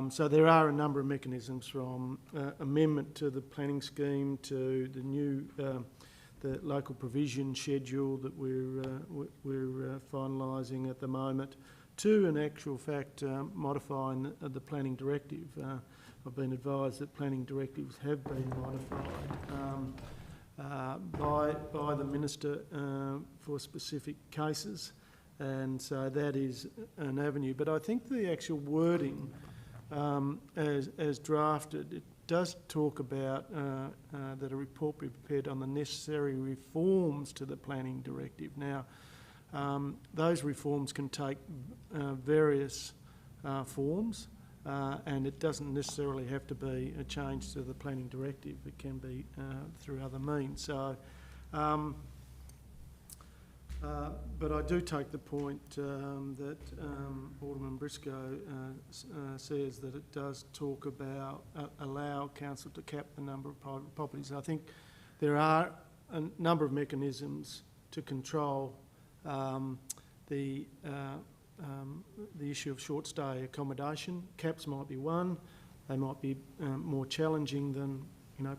So there are a number of mechanisms, from amendment to the planning scheme to the new the local provision schedule that we're finalising at the moment, to in actual fact modifying the planning directive. I've been advised that planning directives have been modified by the Minister for specific cases, and so that is an avenue. But I think the actual wording as drafted, it does talk about that a report be prepared on the necessary reforms to the planning directive. Now, those reforms can take various forms, and it doesn't necessarily have to be a change to the planning directive. It can be through other means. So, but I do take the point that Alderman Briscoe says that it does talk about allow council to cap the number of private properties. I think there are a number of mechanisms to control the issue of short stay accommodation. Caps might be one. They might be more challenging than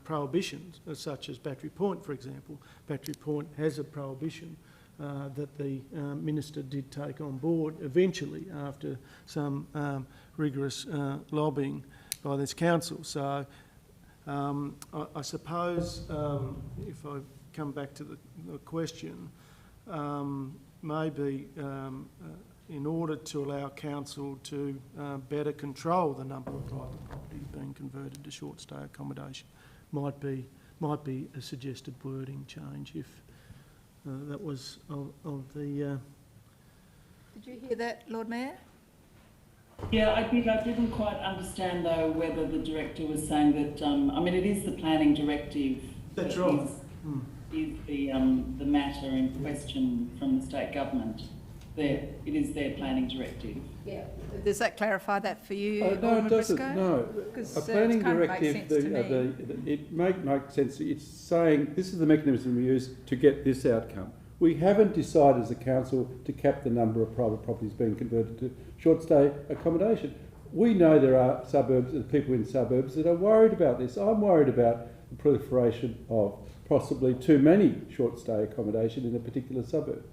prohibitions, such as Battery Point, for example. Battery Point has a prohibition that the Minister did take on board eventually after some rigorous lobbying by this council. So I suppose if I come back to the question, maybe in order to allow council to better control the number of private properties being converted to short stay accommodation might be a suggested wording change if that was of the... Did you hear that, Lord Mayor? Yeah, I didn't quite understand though whether the Director was saying that, I mean, it is the planning directive. That's right. Is the matter in question from the state government. It is their planning directive. Yeah. Does that clarify that for you, No, Alderman it doesn't. Briscoe? No. Because A planning kind of directive, makes sense to me. it makes sense. It's saying this is the mechanism we use to get this outcome. We haven't decided as a council to cap the number of private properties being converted to short stay accommodation. We know there are people in suburbs that are worried about this. I'm worried about the proliferation of possibly too many short stay accommodation in a particular suburb.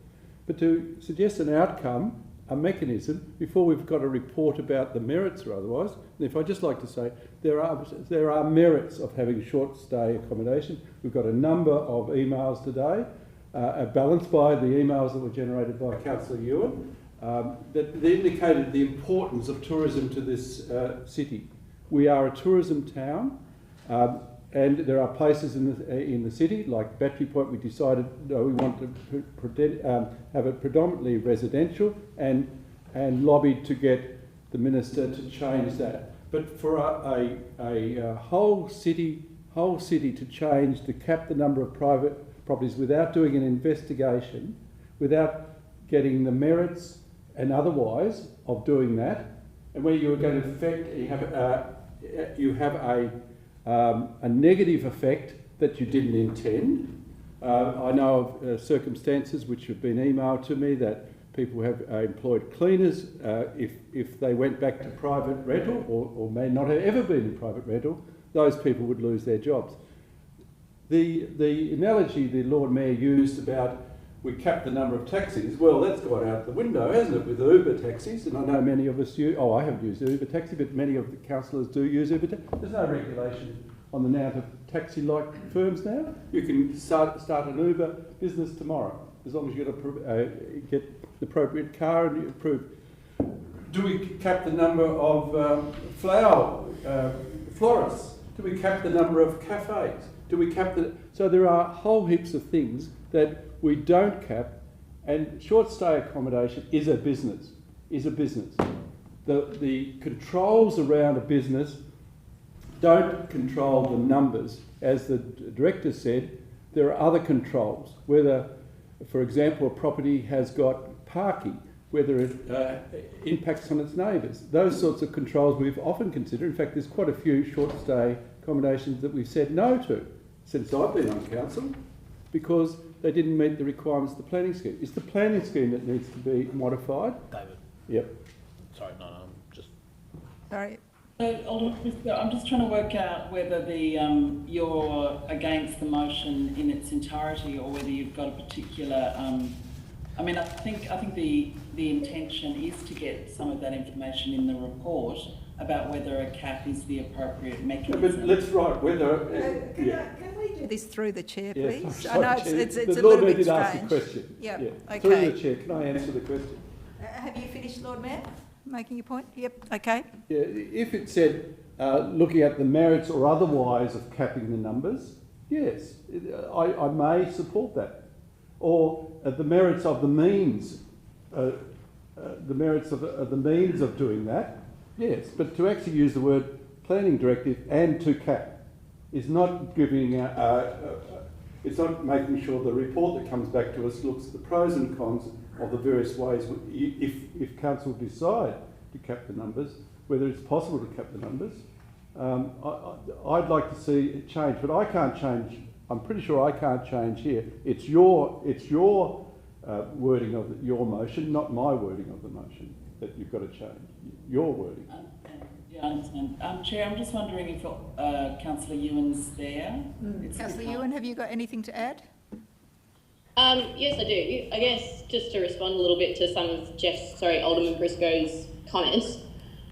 But to suggest an outcome, a mechanism, before we've got a report about the merits or otherwise, and if I'd just like to say, there are merits of having short stay accommodation. We've got a number of emails today, balanced by the emails that were generated by Councillor Ewan, that indicated the importance of tourism to this city. We are a tourism town. And there are places in the city, like Battery Point. We decided we want to have it predominantly residential, and lobbied to get the Minister to change that. But for a whole city to change, to cap the number of private properties without doing an investigation, without getting the merits and otherwise of doing that, and where you are going to affect, you have a negative effect that you didn't intend. I know of circumstances which have been emailed to me that people have employed cleaners if they went back to private rental or may not have ever been in private rental, those people would lose their jobs. The analogy the Lord Mayor used about we cap the number of taxis, well, that's gone out the window, hasn't it, with Uber taxis? And I know many of us use, I haven't used Uber taxi, but many of the councillors do use Uber taxi. There's no regulation on the amount of taxi-like firms now. You can start an Uber business tomorrow, as long as you get the appropriate car and you approve. Do we cap the number of florists? Do we cap the number of cafes? Do we cap so there are whole heaps of things that we don't cap, and short stay accommodation is a business. the controls around a business don't control the numbers. As the director said, there are other controls, whether, for example, a property has got parking, whether it impacts on its neighbours. Those sorts of controls we've often considered. In fact, there's quite a few short stay accommodations that we've said no to since I've been on council because they didn't meet the requirements of the planning scheme. It's the planning scheme that needs to be modified. David. Yep. Sorry, no, I'm just... Sorry. Alderman Briscoe, I'm just trying to work out whether you're against the motion in its entirety or whether you've got a particular... I mean, I think the intention is to get some of that information in the report about whether a cap is the appropriate mechanism. But let's write whether... Can we do this through the chair, Yes, please? I'm sorry, I know Chair. it's The a little Lord bit did strange. ask the question. Yeah, Yeah. okay. Through the chair, can I answer the question? Have you finished, Lord Mayor, making your point? Yep, okay. Yeah, if it said looking at the merits or otherwise of capping the numbers, yes, I may support that. Or the merits of the means, the merits of the means of doing that, yes. But to actually use the word planning directive and to cap is not giving, it's not making sure the report that comes back to us looks at the pros and cons of the various ways, if council decide to cap the numbers, whether it's possible to cap the numbers. I'd like to see it change, but I can't change. I'm pretty sure I can't change here. It's your wording of your motion, not my wording of the motion that you've got to change. Your wording. Yeah, I understand. Chair, I'm just wondering if Councillor Ewan's there. Councillor Ewan, have you got anything to add? Yes, I do. I guess just to respond a little bit to some of Alderman Briscoe's comments.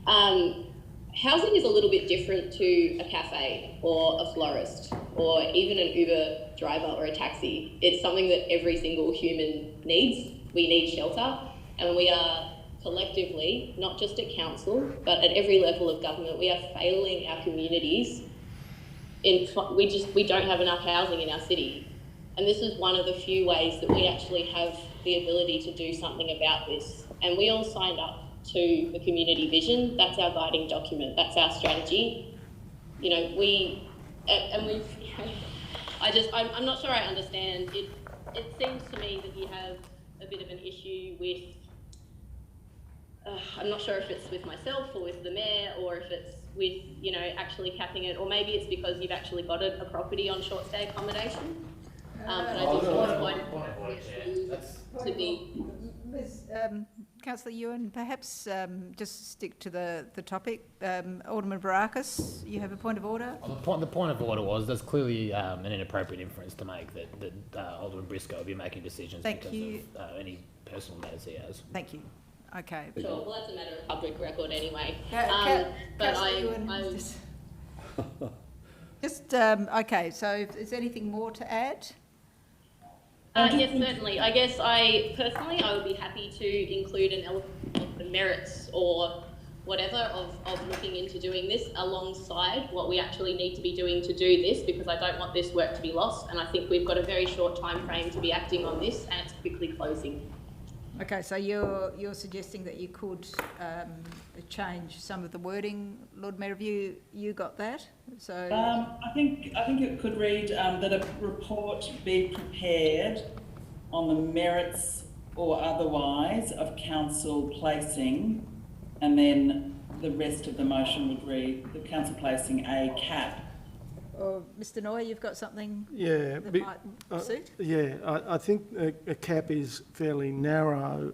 Housing is a little bit different to a cafe or a florist or even an Uber driver or a taxi. It's something that every single human needs. We need shelter, and we are collectively, not just at council, but at every level of government, we are failing our communities. We don't have enough housing in our city. And this is one of the few ways that we actually have the ability to do something about this. And we all signed up to the community vision. That's our guiding document. That's our strategy. You know, I'm not sure I understand. It seems to me that you have a bit of an issue with, I'm not sure if it's with myself or with the mayor or if it's with, you know, actually capping it, or maybe it's because you've actually got a property on short stay accommodation. And I just want to be... Councillor Ewan, perhaps just stick to the topic. Alderman Barakis, you have a point of order? The point of order was there's clearly an inappropriate inference to make that Alderman Briscoe will be making decisions because of any personal matters he has. Thank you. Okay. Sure, well that's a matter of public record anyway. Okay, so is there anything more to add? Yes, certainly. I guess I would be happy to include an element of the merits or whatever of looking into doing this alongside what we actually need to be doing to do this, because I don't want this work to be lost, and I think we've got a very short time frame to be acting on this, and it's quickly closing. Okay, so you're suggesting that you could change some of the wording, Lord Mayor. Have you got that? So I think it could read that a report be prepared on the merits or otherwise of council placing, and then the rest of the motion would read the council placing a cap. Or Mr. Noy, you've got something that might suit? Yeah, I think a cap is fairly narrow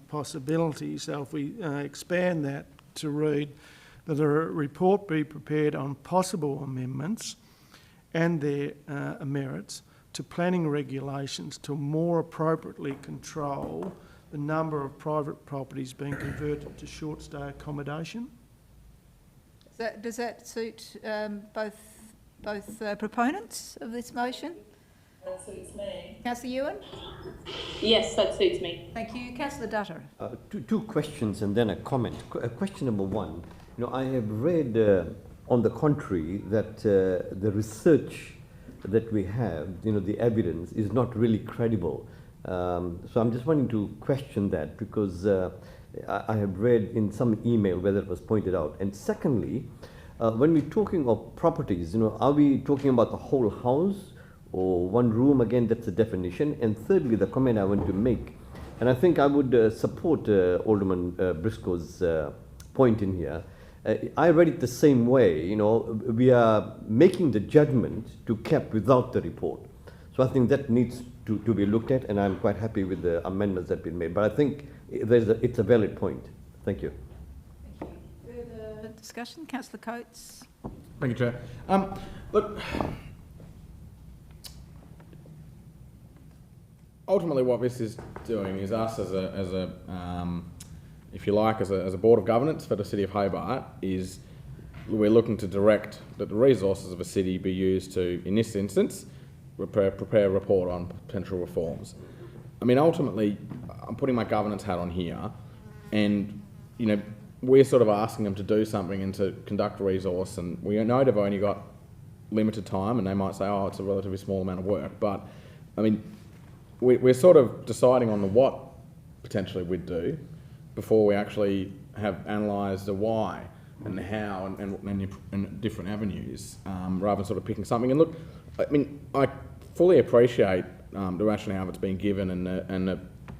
possibility, so if we expand that to read that a report be prepared on possible amendments and their merits to planning regulations to more appropriately control the number of private properties being converted to short stay accommodation. Does that suit both proponents of this motion? That suits me. Councillor Ewan? Yes, that suits me. Thank you. Councillor Dutter. Two questions and then a comment. Question number one, you know, I have read on the contrary that the research that we have, you know, the evidence is not really credible. So I'm just wanting to question that, because I have read in some email whether it was pointed out. And secondly, when we're talking of properties, are we talking about the whole house or one room? Again, that's the definition. And thirdly, the comment I want to make, and I think I would support Alderman Briscoe's point in here. I read it the same way. We are making the judgment to cap without the report. So I think that needs to be looked at, and I'm quite happy with the amendments that have been made. But I think it's a valid point. Thank you. Thank you. Further discussion? Councillor Coates. Thank you, Chair. Look, ultimately what this is doing is us as a if you like, as a board of governance for the City of Hobart, is we're looking to direct that the resources of a city be used to, in this instance, prepare a report on potential reforms. I mean, ultimately, I'm putting my governance hat on here, and we're sort of asking them to do something and to conduct a resource, and we know they've only got limited time, and they might say, oh, it's a relatively small amount of work, but I mean, we're sort of deciding on the what potentially we'd do before we actually have analysed the why and the how and different avenues, rather than sort of picking something. And look, I mean, I fully appreciate the rationale that's been given, and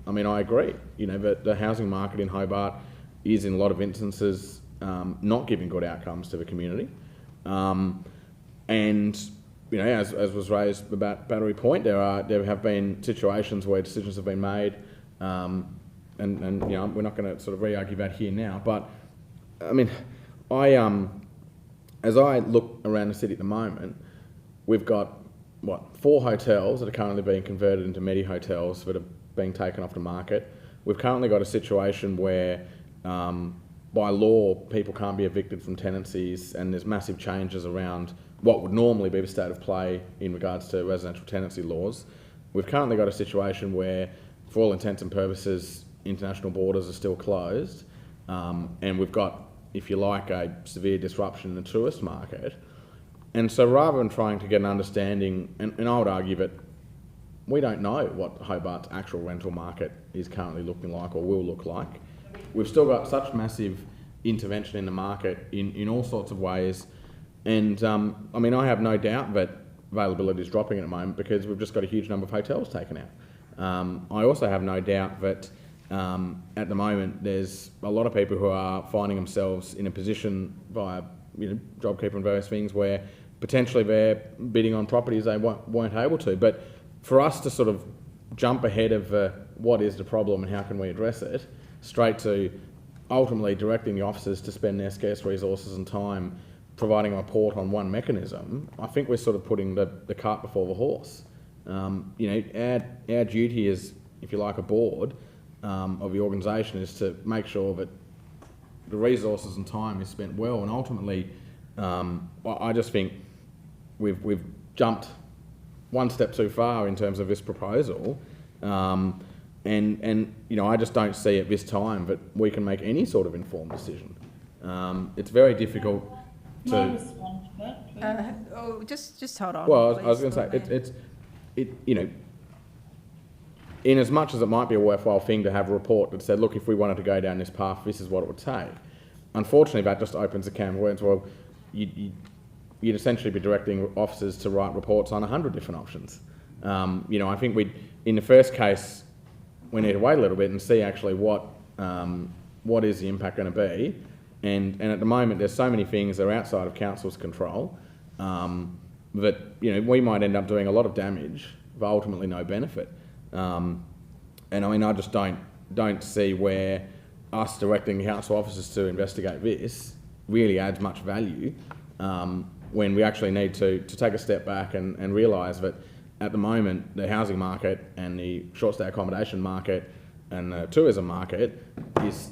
I mean, I agree. That the housing market in Hobart is, in a lot of instances, not giving good outcomes to the community. And as was raised about Battery Point, there have been situations where decisions have been made. And we're not going to sort of re-argue that here now, but I mean, as I look around the city at the moment, we've got 4 hotels that are currently being converted into Medi hotels that are being taken off the market. We've currently got a situation where, by law, people can't be evicted from tenancies, and there's massive changes around what would normally be the state of play in regards to residential tenancy laws. We've currently got a situation where, for all intents and purposes, international borders are still closed, and we've got, if you like, a severe disruption in the tourist market. And so rather than trying to get an understanding, and I would argue that we don't know what Hobart's actual rental market is currently looking like or will look like. We've still got such massive intervention in the market in all sorts of ways, and I mean, I have no doubt that availability is dropping at the moment because we've just got a huge number of hotels taken out. I also have no doubt that at the moment there's a lot of people who are finding themselves in a position via JobKeeper and various things where potentially they're bidding on properties they weren't able to. But for us to sort of jump ahead of what is the problem and how can we address it, straight to ultimately directing the officers to spend their scarce resources and time providing a report on one mechanism, I think we're sort of putting the cart before the horse. Our duty is, if you like, a board of the organisation is to make sure that the resources and time is spent well, and ultimately I just think we've jumped one step too far in terms of this proposal, and I just don't see at this time that we can make any sort of informed decision. It's very difficult to... Can I respond to that, please? Just hold on. Well, I was going to say, in as much as it might be a worthwhile thing to have a report that said, look, if we wanted to go down this path, this is what it would take. Unfortunately, that just opens a can of worms. Well, you'd essentially be directing officers to write reports on 100 different options. I think in the first case, we need to wait a little bit and see actually what is the impact going to be. And at the moment, there's so many things that are outside of council's control that we might end up doing a lot of damage, but ultimately no benefit. And I mean, I just don't see where us directing council officers to investigate this really adds much value when we actually need to take a step back and realise that at the moment the housing market and the short stay accommodation market and the tourism market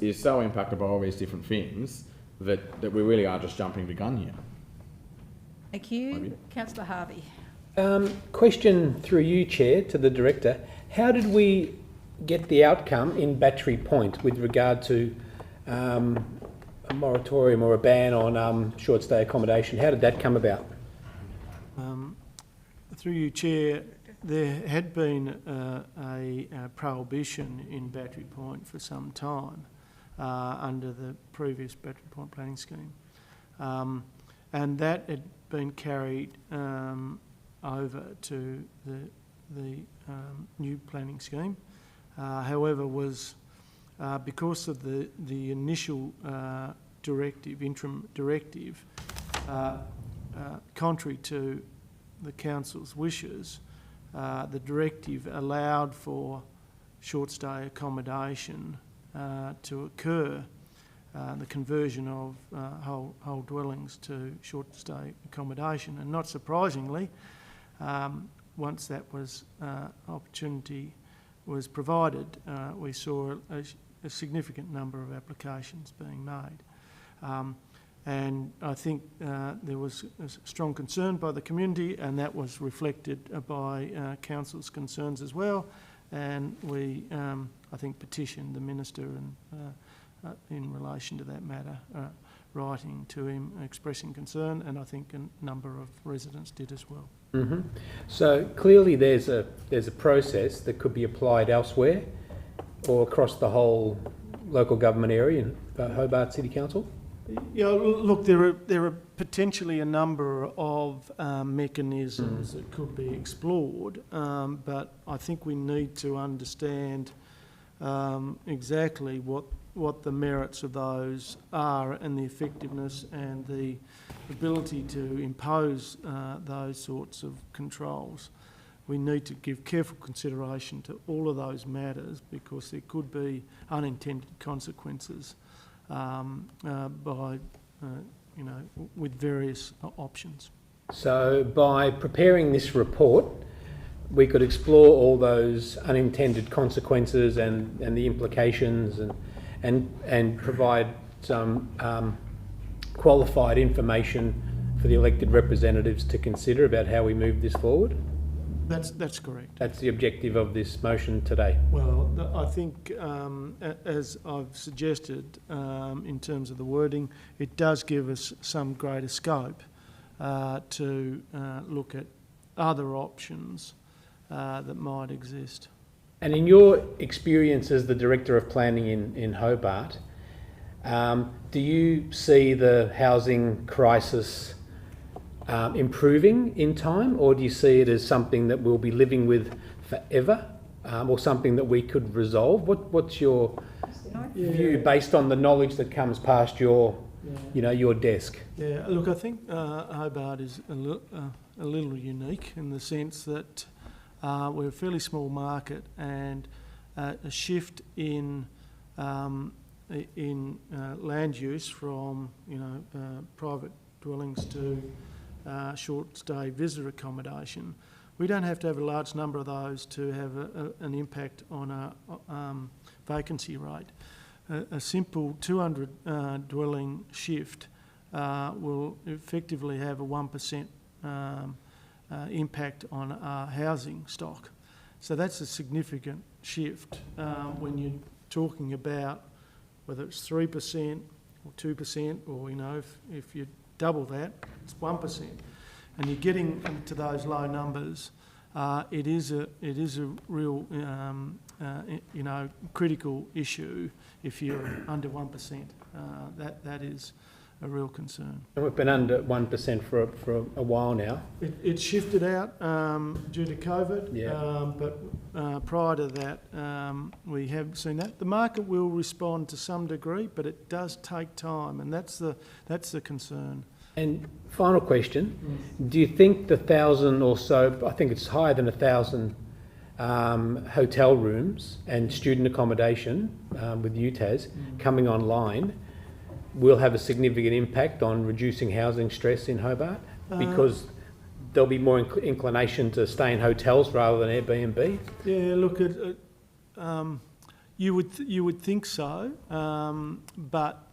is so impacted by all these different things that we really are just jumping the gun here. Thank you. Councillor Harvey. Question through you, Chair, to the Director. How did we get the outcome in Battery Point with regard to a moratorium or a ban on short stay accommodation? How did that come about? Through you, Chair, there had been a prohibition in Battery Point for some time. under the previous Battery Point planning scheme. And that had been carried over to the new planning scheme. However, was because of the initial interim directive, contrary to the council's wishes, the directive allowed for short stay accommodation to occur, the conversion of whole dwellings to short stay accommodation. And not surprisingly, once that was opportunity was provided, we saw a significant number of applications being made. And I think there was a strong concern by the community, and that was reflected by council's concerns as well. And we, I think, petitioned the Minister in relation to that matter, writing to him expressing concern, and I think a number of residents did as well. Mm-hmm. So clearly there's a process that could be applied elsewhere or across the whole local government area in Hobart City Council? Yeah, look, there are potentially a number of mechanisms that could be explored, but I think we need to understand exactly what the merits of those are and the effectiveness and the ability to impose those sorts of controls. We need to give careful consideration to all of those matters because there could be unintended consequences by, with various options. So by preparing this report, we could explore all those unintended consequences and the implications and provide some qualified information for the elected representatives to consider about how we move this forward? That's correct. That's the objective of this motion today. Well, I think, as I've suggested in terms of the wording, it does give us some greater scope to look at other options that might exist. And in your experience as the Director of Planning in Hobart, do you see the housing crisis improving in time, or do you see it as something that we'll be living with forever, or something that we could resolve? What's your view based on the knowledge that comes past your desk? Yeah, look, I think Hobart is a little unique in the sense that we're a fairly small market, and a shift in land use from private dwellings to short stay visitor accommodation. We don't have to have a large number of those to have an impact on a vacancy rate. A simple 200 dwelling shift will effectively have a 1% impact on our housing stock. So that's a significant shift when you're talking about whether it's 3% or 2%, or if you double that, it's 1%, and you're getting to those low numbers. It is a real critical issue if you're under 1%. That is a real concern. And we've been under 1% for a while now. It shifted out due to COVID, yeah. But prior to that, we have seen that. The market will respond to some degree, but it does take time, and that's the concern. And final question, do you think the 1,000 or so, I think it's higher than 1,000 hotel rooms and student accommodation with UTAS coming online will have a significant impact on reducing housing stress in Hobart? Because there'll be more inclination to stay in hotels rather than Airbnb? Yeah, look, you would think so, but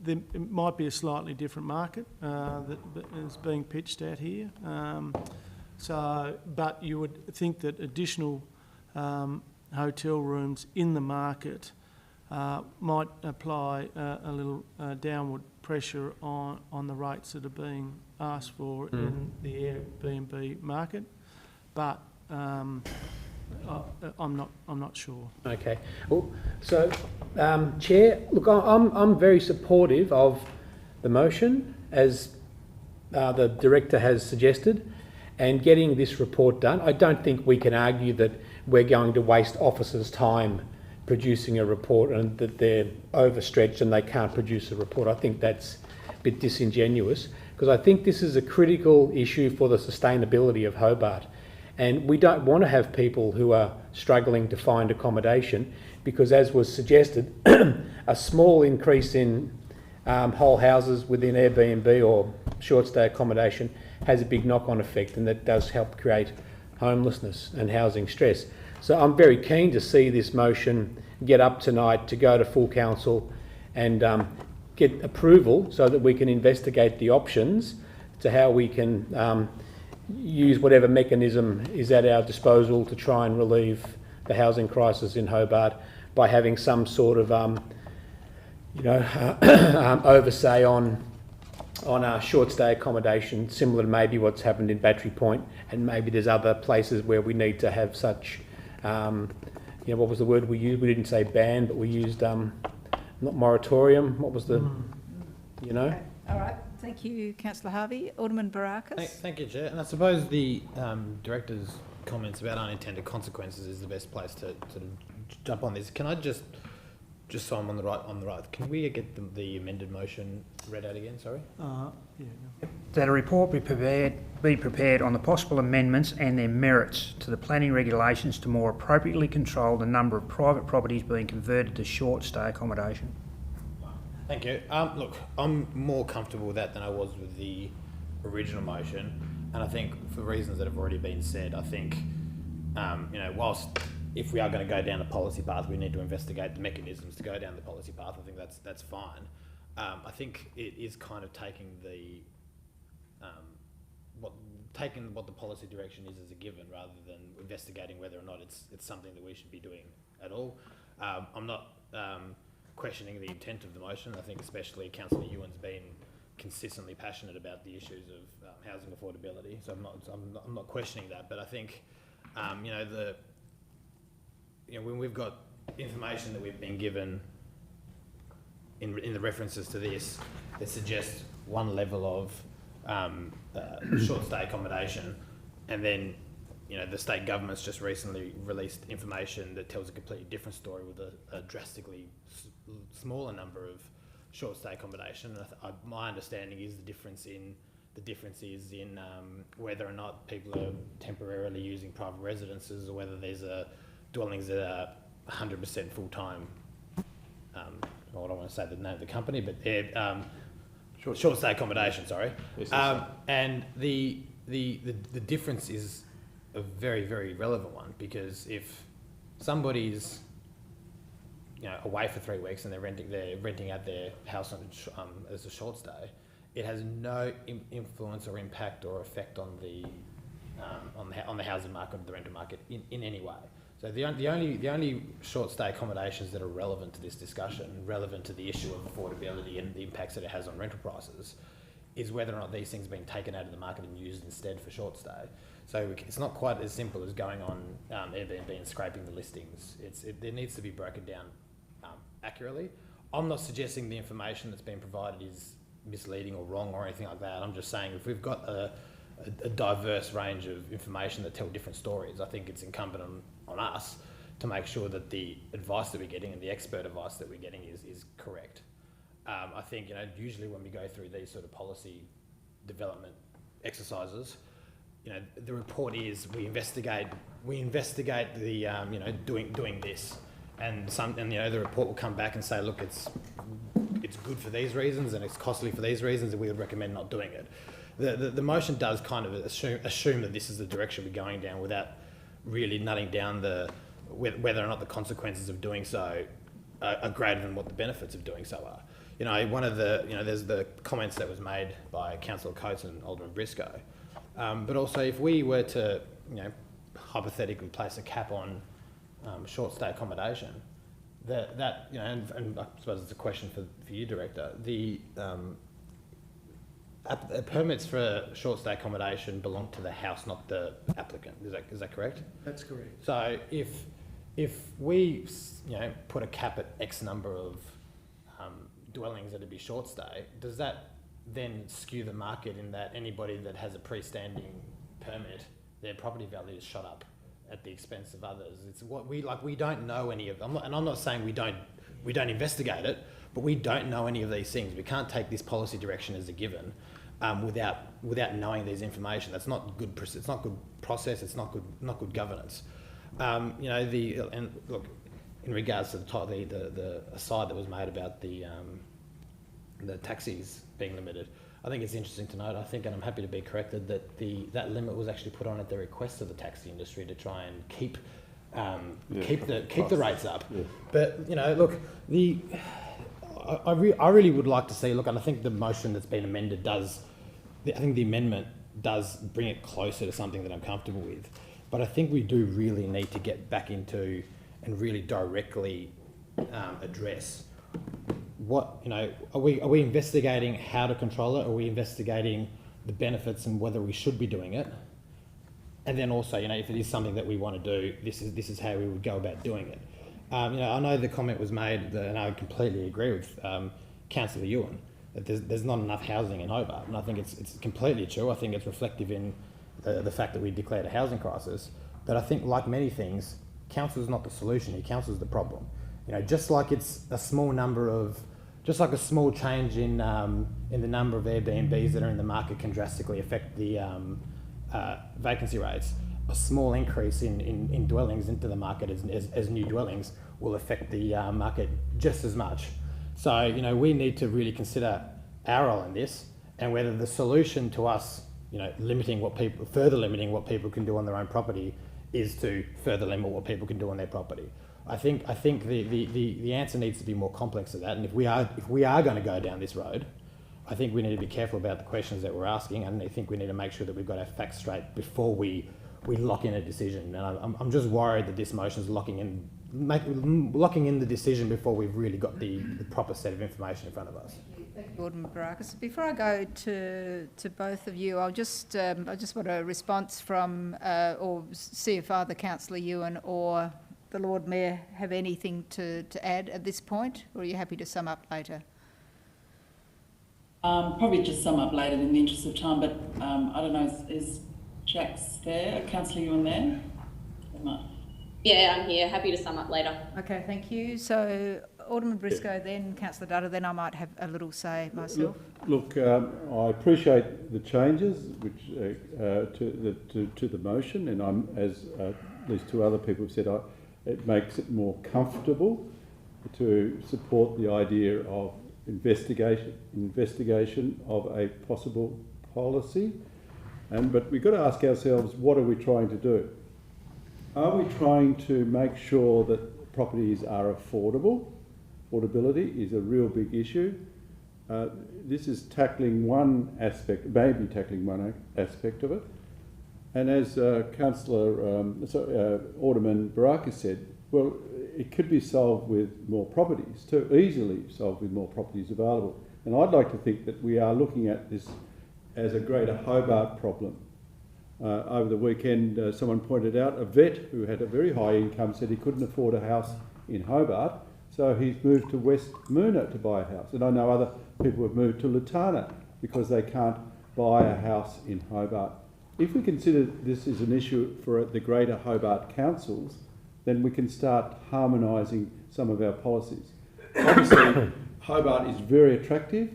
it might be a slightly different market that is being pitched at here. But you would think that additional hotel rooms in the market might apply a little downward pressure on the rates that are being asked for in the Airbnb market. But I'm not sure. Okay. Well, so, Chair, look, I'm very supportive of the motion as the Director has suggested, and getting this report done. I don't think we can argue that we're going to waste officers' time producing a report and that they're overstretched and they can't produce a report. I think that's a bit disingenuous, because I think this is a critical issue for the sustainability of Hobart. And we don't want to have people who are struggling to find accommodation, because, as was suggested, a small increase in whole houses within Airbnb or short stay accommodation has a big knock-on effect, and that does help create homelessness and housing stress. So I'm very keen to see this motion get up tonight, to go to full council and get approval so that we can investigate the options to how we can use whatever mechanism is at our disposal to try and relieve the housing crisis in Hobart by having some sort of oversight on short stay accommodation, similar to maybe what's happened in Battery Point, and maybe there's other places where we need to have such, what was the word we used? We didn't say ban, but we used not moratorium. What was the, Okay. All right. Thank you, Councillor Harvey. Alderman Barakis. Thank you, Chair. And I suppose the Director's comments about unintended consequences is the best place to sort of jump on this. Can I just so I'm on the right, can we get the amended motion read out again? Sorry. That a report be prepared on the possible amendments and their merits to the planning regulations to more appropriately control the number of private properties being converted to short stay accommodation. Thank you. Look, I'm more comfortable with that than I was with the original motion, and I think for reasons that have already been said, I think whilst if we are going to go down the policy path, we need to investigate the mechanisms to go down the policy path. I think that's fine. I think it is kind of taking what the policy direction is as a given, rather than investigating whether or not it's something that we should be doing at all. I'm not questioning the intent of the motion. I think especially Councillor Ewan's been consistently passionate about the issues of housing affordability, so I'm not questioning that. But I think when we've got information that we've been given in the references to this that suggests one level of short stay accommodation, and then the state government's just recently released information that tells a completely different story with a drastically smaller number of short stay accommodation. My understanding is the difference is in whether or not people are temporarily using private residences, or whether there's dwellings that are 100% full-time. I don't want to say the name of the company, but they're short stay accommodation. Sorry, and the difference is a very, very relevant one, because if somebody's away for 3 weeks and they're renting out their house as a short stay, it has no influence or impact or effect on the housing market, the rental market in any way. So the only short stay accommodations that are relevant to this discussion, relevant to the issue of affordability and the impacts that it has on rental prices, is whether or not these things are being taken out of the market and used instead for short stay. So it's not quite as simple as going on Airbnb and scraping the listings. There needs to be broken down accurately. I'm not suggesting the information that's been provided is misleading or wrong or anything like that. I'm just saying if we've got a diverse range of information that tell different stories, I think it's incumbent on us to make sure that the advice that we're getting and the expert advice that we're getting is correct. I think usually when we go through these sort of policy development exercises, the report is we investigate the doing this, and the report will come back and say, look, it's good for these reasons and it's costly for these reasons, and we would recommend not doing it. The motion does kind of assume that this is the direction we're going down, without really nutting down whether or not the consequences of doing so are greater than what the benefits of doing so are. One of there's the comments that was made by Councillor Coates and Alderman Briscoe, but also if we were to hypothetically place a cap on short stay accommodation, and I suppose it's a question for you, Director. permits for short stay accommodation belong to the house, not the applicant. Is that correct? That's correct. So if we put a cap at X number of dwellings that'd be short stay, does that then skew the market in that anybody that has a pre-standing permit, their property value is shot up at the expense of others? It's what we don't know any of them, and I'm not saying we don't investigate it, but we don't know any of these things. We can't take this policy direction as a given without knowing these information. That's not good. It's not good process. It's not good governance. And look, in regards to the aside that was made about the taxis being limited, I think it's interesting to note, and I'm happy to be corrected, that that limit was actually put on at the request of the taxi industry to try and keep the rates up. Yeah. But look, I really would like to see, and I think the motion that's been amended I think the amendment does bring it closer to something that I'm comfortable with. But I think we do really need to get back into and really directly address what, are we investigating how to control it? Are we investigating the benefits and whether we should be doing it? And then also, if it is something that we want to do, this is how we would go about doing it. I know the comment was made, and I completely agree with Councillor Ewan, that there's not enough housing in Hobart, and I think it's completely true. I think it's reflective in the fact that we declared a housing crisis. But I think, like many things, council is not the solution here. Council is the problem. Just like it's a small change in the number of Airbnbs that are in the market can drastically affect the vacancy rates. A small increase in dwellings into the market as new dwellings will affect the market just as much. So, we need to really consider our role in this, and whether the solution to us, further limiting what people can do on their own property, is to further limit what people can do on their property. I think the answer needs to be more complex than that. And if we are going to go down this road, I think we need to be careful about the questions that we're asking, and I think we need to make sure that we've got our facts straight before we lock in a decision. And I'm just worried that this motion is locking in the decision before we've really got the proper set of information in front of us. Thank you, Alderman Barakis. Before I go to both of you, I just want a response from or see if either Councillor Ewan or the Lord Mayor have anything to add at this point, or are you happy to sum up later? Probably just sum up later in the interest of time, but I don't know, is Jack's there? Councillor Ewan there? Yeah, I'm here. Happy to sum up later. Okay, thank you. So Alderman Briscoe, then Councillor Dutta, then I might have a little say myself. Look, I appreciate the changes which to the motion, and I'm, as at least two other people have said, it makes it more comfortable to support the idea of investigation of a possible policy. But we've got to ask ourselves, what are we trying to do? Are we trying to make sure that properties are affordable? Affordability is a real big issue. This is tackling one aspect, maybe tackling one aspect of it. And as Alderman Barakis said, well, it could be solved with more properties, too easily solved with more properties available. And I'd like to think that we are looking at this as a greater Hobart problem. Over the weekend, someone pointed out a vet who had a very high income said he couldn't afford a house in Hobart, so he's moved to West Moona to buy a house. And I know other people have moved to Latana because they can't buy a house in Hobart. If we consider this as an issue for the greater Hobart councils, then we can start harmonising some of our policies. Obviously, Hobart is very attractive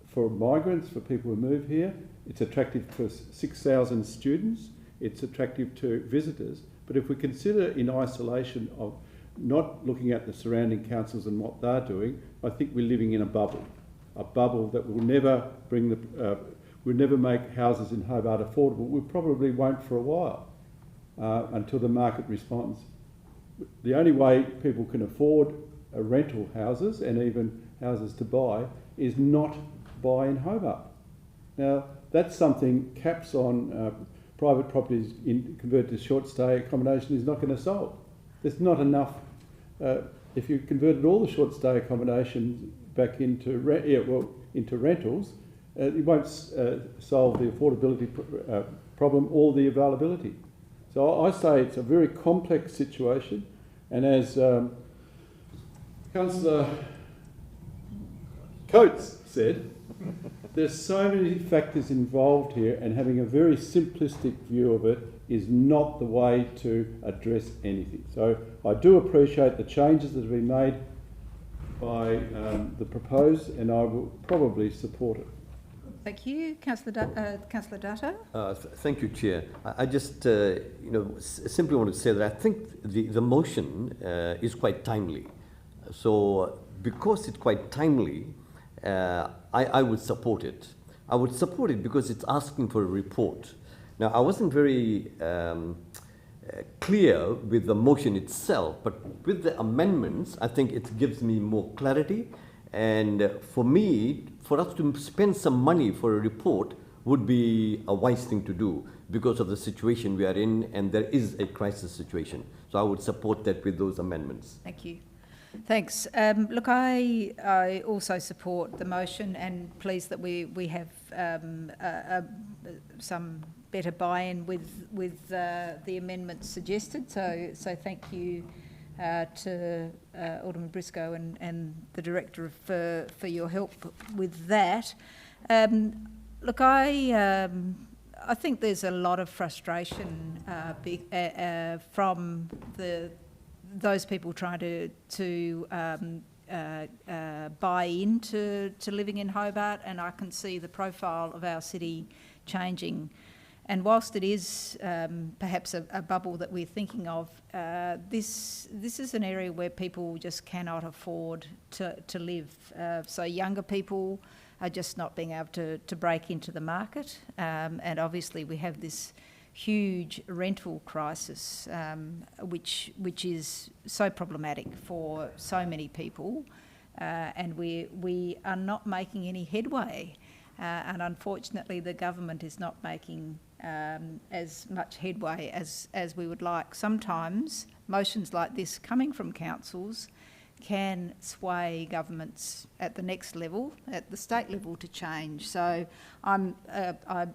for migrants, for people who move here. It's attractive for 6,000 students. It's attractive to visitors. But if we consider in isolation of not looking at the surrounding councils and what they're doing, I think we're living in a bubble that will never bring will never make houses in Hobart affordable. We probably won't for a while until the market responds. The only way people can afford rental houses and even houses to buy is not buy in Hobart. Now, that's something caps on private properties converted to short stay accommodation is not going to solve. There's not enough. If you converted all the short stay accommodation back into rentals, it won't solve the affordability problem or the availability. So I say it's a very complex situation, and as Councillor Coates said, there's so many factors involved here, and having a very simplistic view of it is not the way to address anything. So I do appreciate the changes that have been made by the proposed, and I will probably support it. Thank you. Councillor Dutto. Thank you, Chair. I just simply want to say that I think the motion is quite timely. So because it's quite timely, I would support it. I would support it because it's asking for a report. Now, I wasn't very clear with the motion itself, but with the amendments, I think it gives me more clarity. And for me, for us to spend some money for a report would be a wise thing to do because of the situation we are in, and there is a crisis situation. So I would support that with those amendments. Thank you. Thanks. Look, I also support the motion, and pleased that we have some better buy-in with the amendments suggested. So thank you to Alderman Briscoe and the Director for your help with that. Look, I think there's a lot of frustration from those people trying to buy into living in Hobart, and I can see the profile of our city changing. And whilst it is perhaps a bubble that we're thinking of, this is an area where people just cannot afford to live. So younger people are just not being able to break into the market, and obviously we have this huge rental crisis, which is so problematic for so many people, and we are not making any headway. And unfortunately, the government is not making as much headway as we would like. Sometimes motions like this coming from councils can sway governments at the next level, at the state level, to change. So I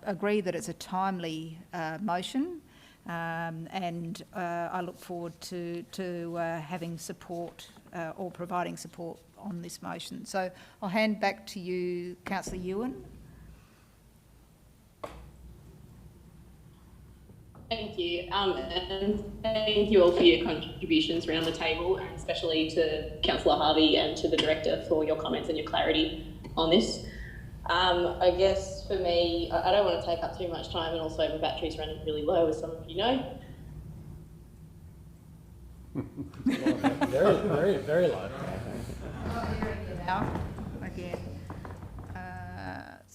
agree that it's a timely motion, and I look forward to having support or providing support on this motion. So I'll hand back to you, Councillor Ewan. Thank you, and thank you all for your contributions around the table, and especially to Councillor Harvey and to the Director for your comments and your clarity on this. I guess for me, I don't want to take up too much time, and also my battery's running really low, as some of you know. Very low. Now, again.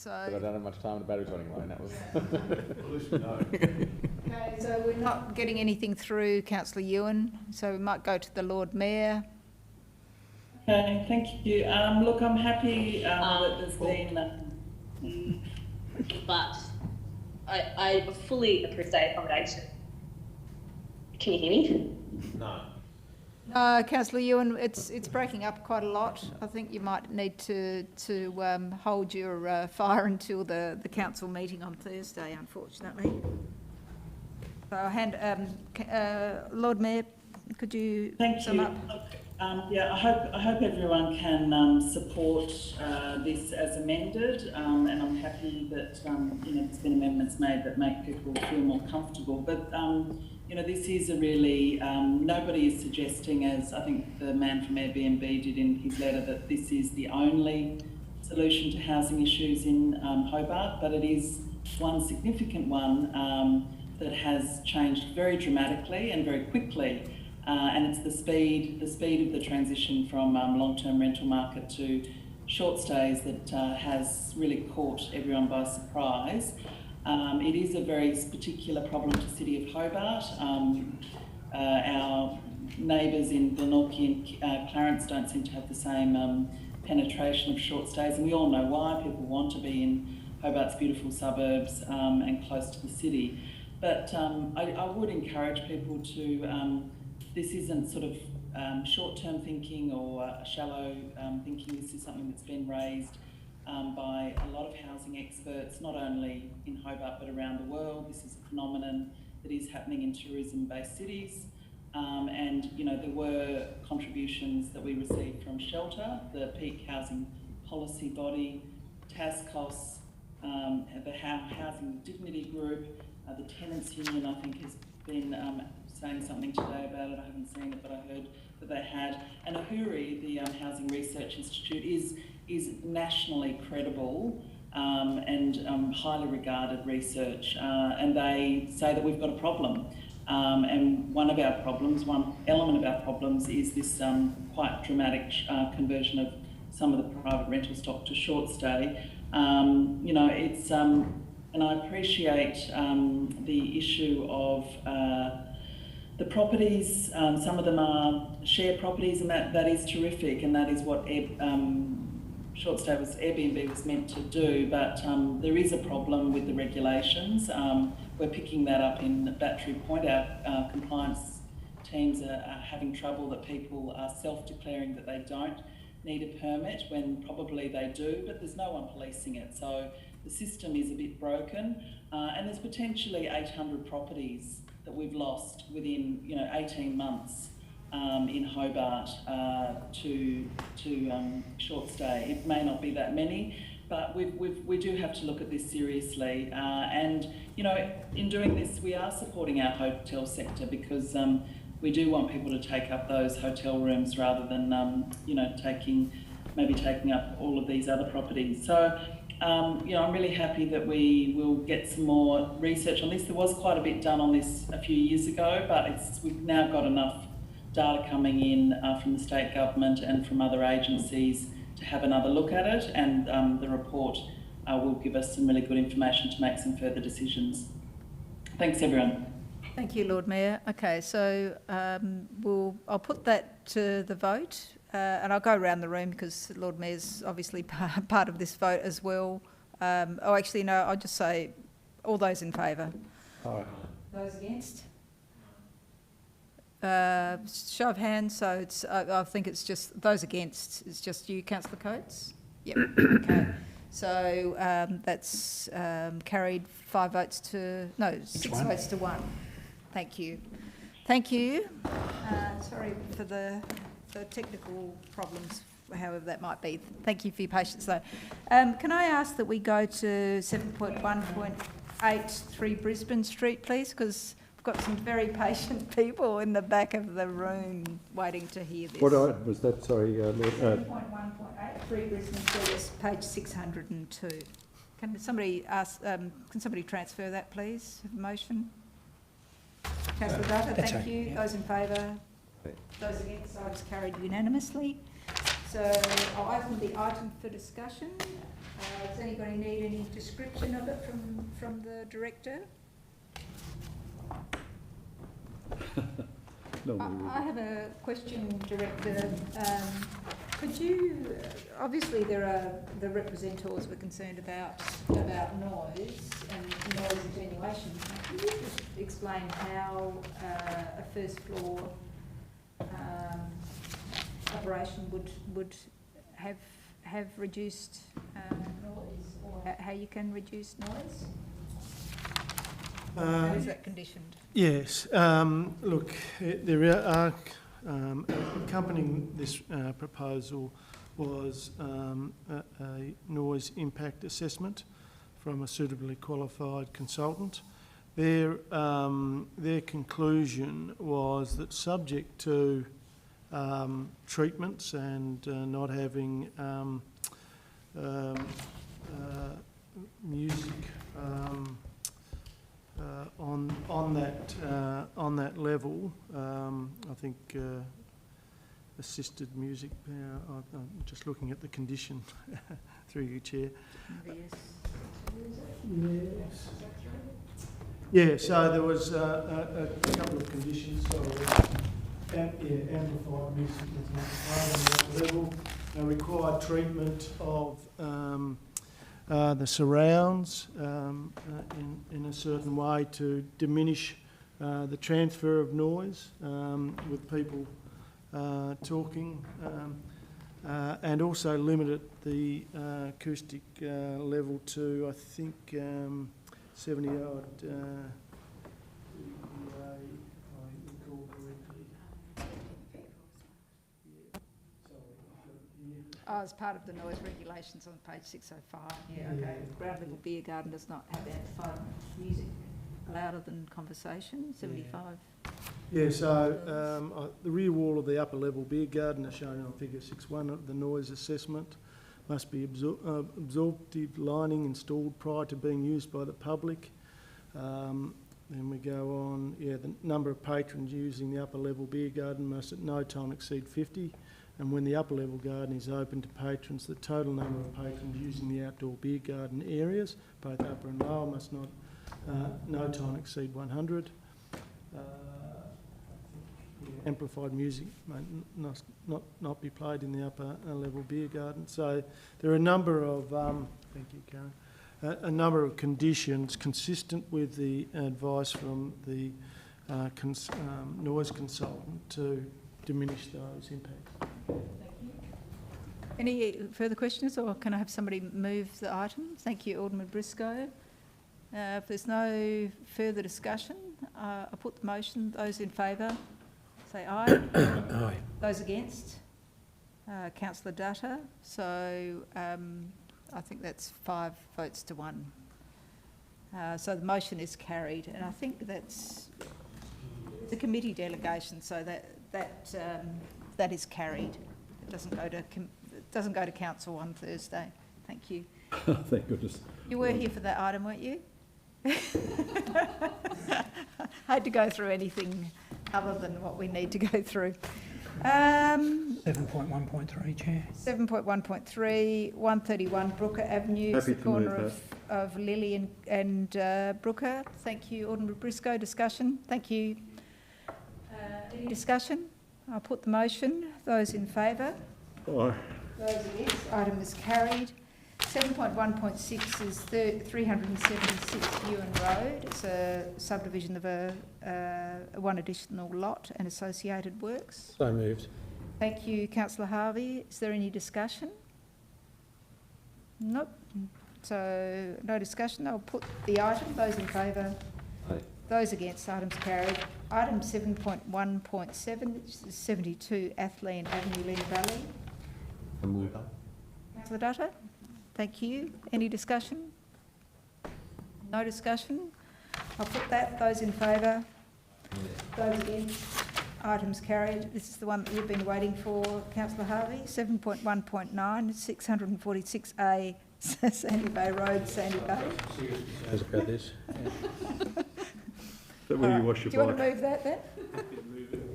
But I don't have much time, the battery's running low, and that was... Okay, so we're not getting anything through, Councillor Ewan, so we might go to the Lord Mayor. Okay, thank you. Look, I'm happy that there's been... but I fully appreciate accommodation. Can you hear me? No. No, Councillor Ewan, it's breaking up quite a lot. I think you might need to hold your fire until the council meeting on Thursday, unfortunately. So I'll hand, Lord Mayor, could you sum up? Yeah, I hope everyone can support this as amended, and I'm happy that there's been amendments made that make people feel more comfortable. But this is a really nobody is suggesting, as I think the man from Airbnb did in his letter, that this is the only solution to housing issues in Hobart, but it is one significant one that has changed very dramatically and very quickly. And it's the speed of the transition from long-term rental market to short stays that has really caught everyone by surprise. It is a very particular problem to the City of Hobart. Our neighbours in Glenorchy and Clarence don't seem to have the same penetration of short stays, and we all know why. People want to be in Hobart's beautiful suburbs and close to the city. But I would encourage people to, this isn't sort of short-term thinking or shallow thinking. This is something that's been raised by a lot of housing experts, not only in Hobart but around the world. This is a phenomenon that is happening in tourism-based cities. And, you know, there were contributions that we received from Shelter, the peak housing policy body, TASCOS, the Housing with Dignity Group, the Tenants Union, I think, has been saying something today about it. I haven't seen it, but I heard that they had. And Ahuri, the Housing Research Institute, is nationally credible and highly regarded research. And they say that we've got a problem. And one element of our problems is this quite dramatic conversion of some of the private rental stock to short stay. You know, it's, and I appreciate the issue of the properties. Some of them are share properties, and that is terrific, and that is what short stay Airbnb was meant to do. But there is a problem with the regulations. We're picking that up in Battery Point. Our compliance teams are having trouble that people are self-declaring that they don't need a permit when probably they do, but there's no one policing it. So the system is a bit broken, and there's potentially 800 properties that we've lost within 18 months in Hobart to short stay. It may not be that many, but we do have to look at this seriously. And in doing this, we are supporting our hotel sector because we do want people to take up those hotel rooms rather than taking up all of these other properties. So I'm really happy that we will get some more research on this. There was quite a bit done on this a few years ago, but we've now got enough data coming in from the state government and from other agencies to have another look at it, and the report will give us some really good information to make some further decisions. Thanks, everyone. Thank you, Lord Mayor. Okay, so I'll put that to the vote, and I'll go around the room because Lord Mayor's obviously part of this vote as well. Actually, no, I'll just say all those in favour. Aye. Those against? Show of hands, so it's, I think it's just those against. It's just you, Councillor Coates? Yep. Okay. So that's carried 6 votes to 1. Thank you. Thank you. Sorry for the technical problems, however that might be. Thank you for your patience though. Can I ask that we go to 7.1.8 3 Brisbane Street, please? Because we've got some very patient people in the back of the room waiting to hear this. What was that? Sorry, Lord. 7.1.8 3 Brisbane Street, is page 602. Can somebody transfer that, please? Motion. Councillor Dutta, thank you. Those in favour? Those against? So it's carried unanimously. So I'll open the item for discussion. Does anybody need any description of it from the director? No, I have a question, Director. Could you, obviously the representatives were concerned about noise and noise attenuation. Can you just explain how a first floor operation would have reduced noise, or how you can reduce noise? How is that conditioned? Yes. Look, there are accompanying this proposal was a noise impact assessment from a suitably qualified consultant. Their conclusion was that, subject to treatments and not having music on that level, I think assisted music. I'm just looking at the condition through you, Chair. Yes. Yeah. So there was a couple of conditions. So amplified music was not required on that level. Required treatment of the surrounds in a certain way to diminish the transfer of noise with people talking. and also limited the acoustic level to, I think, 70 odd. Oh, as part of the noise regulations on page 605. Yeah, okay. Ground level beer garden does not have amplified music louder than conversation. 75. Yeah, so the rear wall of the upper level beer garden, as shown on figure 6.1 of the noise assessment, must be absorptive lining installed prior to being used by the public. Then we go on, the number of patrons using the upper level beer garden must at no time exceed 50. And when the upper level garden is open to patrons, the total number of patrons using the outdoor beer garden areas, both upper and lower, must not no time exceed 100. Amplified music may not be played in the upper level beer garden. So there are a number of, thank you, Karen, a number of conditions consistent with the advice from the noise consultant to diminish those impacts. Thank you. Any further questions, or can I have somebody move the item? Thank you, Alderman Briscoe. If there's no further discussion, I put the motion. Those in favour, say aye. Aye. Those against? Councillor Dutta. So I think that's 5 votes to 1. So the motion is carried, and I think that's the committee delegation. So that is carried. It doesn't go to council on Thursday. Thank you. Thank goodness. You were here for that item, weren't you? Had to go through anything other than what we need to go through. 7.1.3, Chair. 7.1.3, 131 Brooker Avenue. It's the corner of Lily and Brooker. Thank you, Alderman Briscoe. Discussion. Thank you. Any discussion? I'll put the motion. Those in favour? Aye. Those against? Item is carried. 7.1.6 is 376 Ewan Road. It's a subdivision of one additional lot and associated works. So moved. Thank you, Councillor Harvey. Is there any discussion? Nope. So no discussion. I'll put the item. Those in favour? Aye. Those against? Items carried. Item 7.1.7, which is 72 Athleen Avenue, Lynn Valley. I move that. Councillor Dutta? Thank you. Any discussion? No discussion. I'll put that. Those in favour? Those against? Items carried. This is the one that you've been waiting for, Councillor Harvey. 7.1.9, 646A Sandy Bay Road, Sandy Bay. How's about this? That where you wash your Do you want to move that then?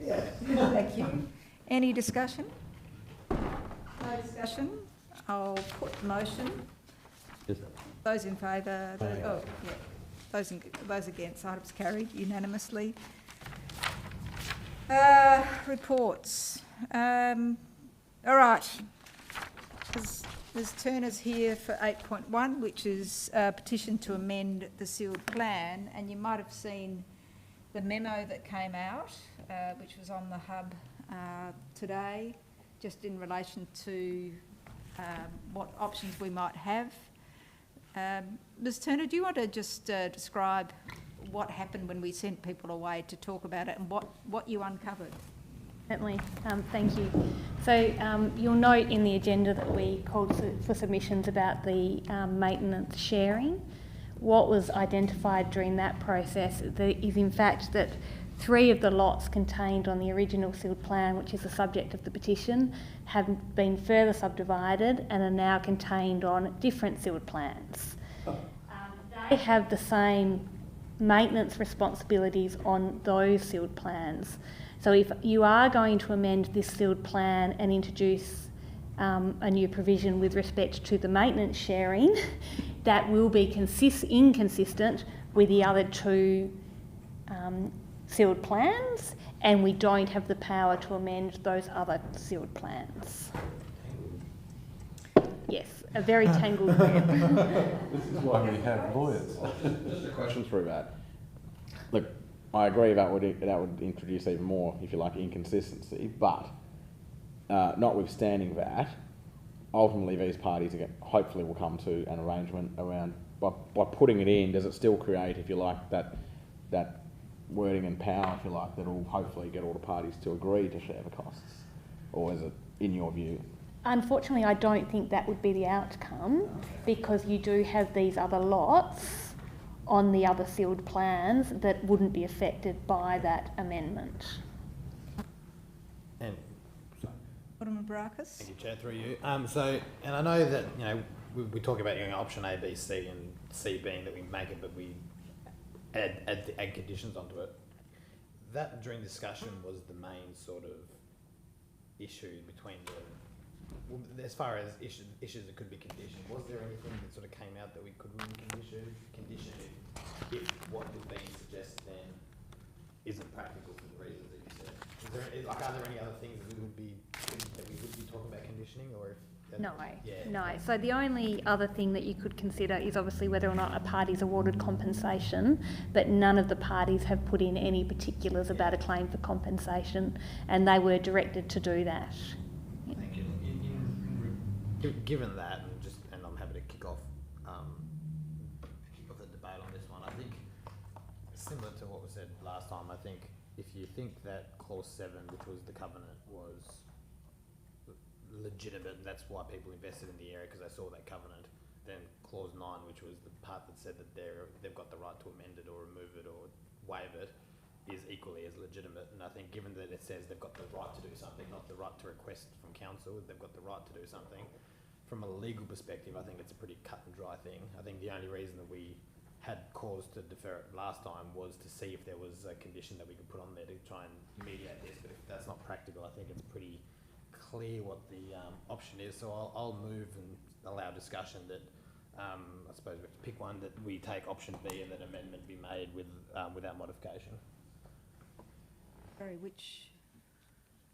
Yeah. Thank you. Any discussion? No discussion. I'll put the motion. Yes. Those in favour? Those against? Items carried unanimously. Reports. All right. Ms Turner's here for 8.1, which is a petition to amend the sealed plan, and you might have seen the memo that came out, which was on the hub today, just in relation to what options we might have. Ms Turner, do you want to just describe what happened when we sent people away to talk about it and what you uncovered? Certainly, thank you. So you'll note in the agenda that we called for submissions about the maintenance sharing. What was identified during that process is in fact that 3 of the lots contained on the original sealed plan, which is the subject of the petition, have been further subdivided and are now contained on different sealed plans. They have the same maintenance responsibilities on those sealed plans. So if you are going to amend this sealed plan and introduce a new provision with respect to the maintenance sharing, that will be inconsistent with the other 2 sealed plans, and we don't have the power to amend those other sealed plans. Yes, a very tangled web. This is why we have lawyers. Just a question through that. Look, I agree that would introduce even more, if you like, inconsistency, but notwithstanding that, ultimately these parties hopefully will come to an arrangement around, by putting it in, does it still create, if you like, that wording and power, if you like, that will hopefully get all the parties to agree to share the costs? Or is it, in your view? Unfortunately, I don't think that would be the outcome, because you do have these other lots on the other sealed plans that wouldn't be affected by that amendment. And Alderman Barakis. thank you, Chair, through you. And I know that, you know, we talk about option A, B, C, and C being that we make it, but we add conditions onto it. That, during discussion, was the main sort of issue between as far as issues that could be conditioned. Was there anything that sort of came out that we could really condition if what was being suggested then isn't practical for the reasons that you said? Are there any other things that we would be talking about conditioning, or if No. So the only other thing that you could consider is obviously whether or not a party's awarded compensation, but none of the parties have put in any particulars about a claim for compensation, and they were directed to do that. Thank you. Given that, and I'm happy to kick off the debate on this one. I think similar to what was said last time. I think if you think that clause 7, which was the covenant, was legitimate, and that's why people invested in the area, because they saw that covenant, then clause 9, which was the part that said that they've got the right to amend it or remove it or waive it, is equally as legitimate. And I think given that it says they've got the right to do something, not the right to request from council, they've got the right to do something, from a legal perspective, I think it's a pretty cut and dry thing. I think the only reason that we had cause to defer it last time was to see if there was a condition that we could put on there to try and mediate this, but if that's not practical, I think it's pretty clear what the option is. So I'll move and allow discussion that I suppose we have to pick one, that we take option B and that amendment be made without modification. Sorry, which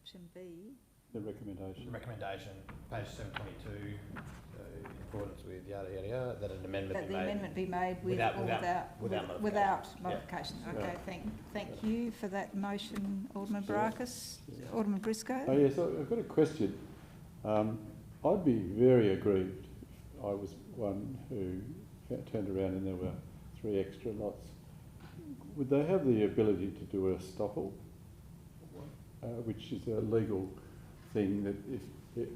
option B? The recommendation. Recommendation, page 722, in accordance with yada yada yada, that an amendment That be the made. amendment be made without modification. Without modification. Yeah. Okay, thank you for that motion, Alderman Barakis. Alderman Briscoe. Oh yes, I've got a question. I'd be very aggrieved if I was one who turned around and there were 3 extra lots. Would they have the ability to do a stopple, which is a legal thing that if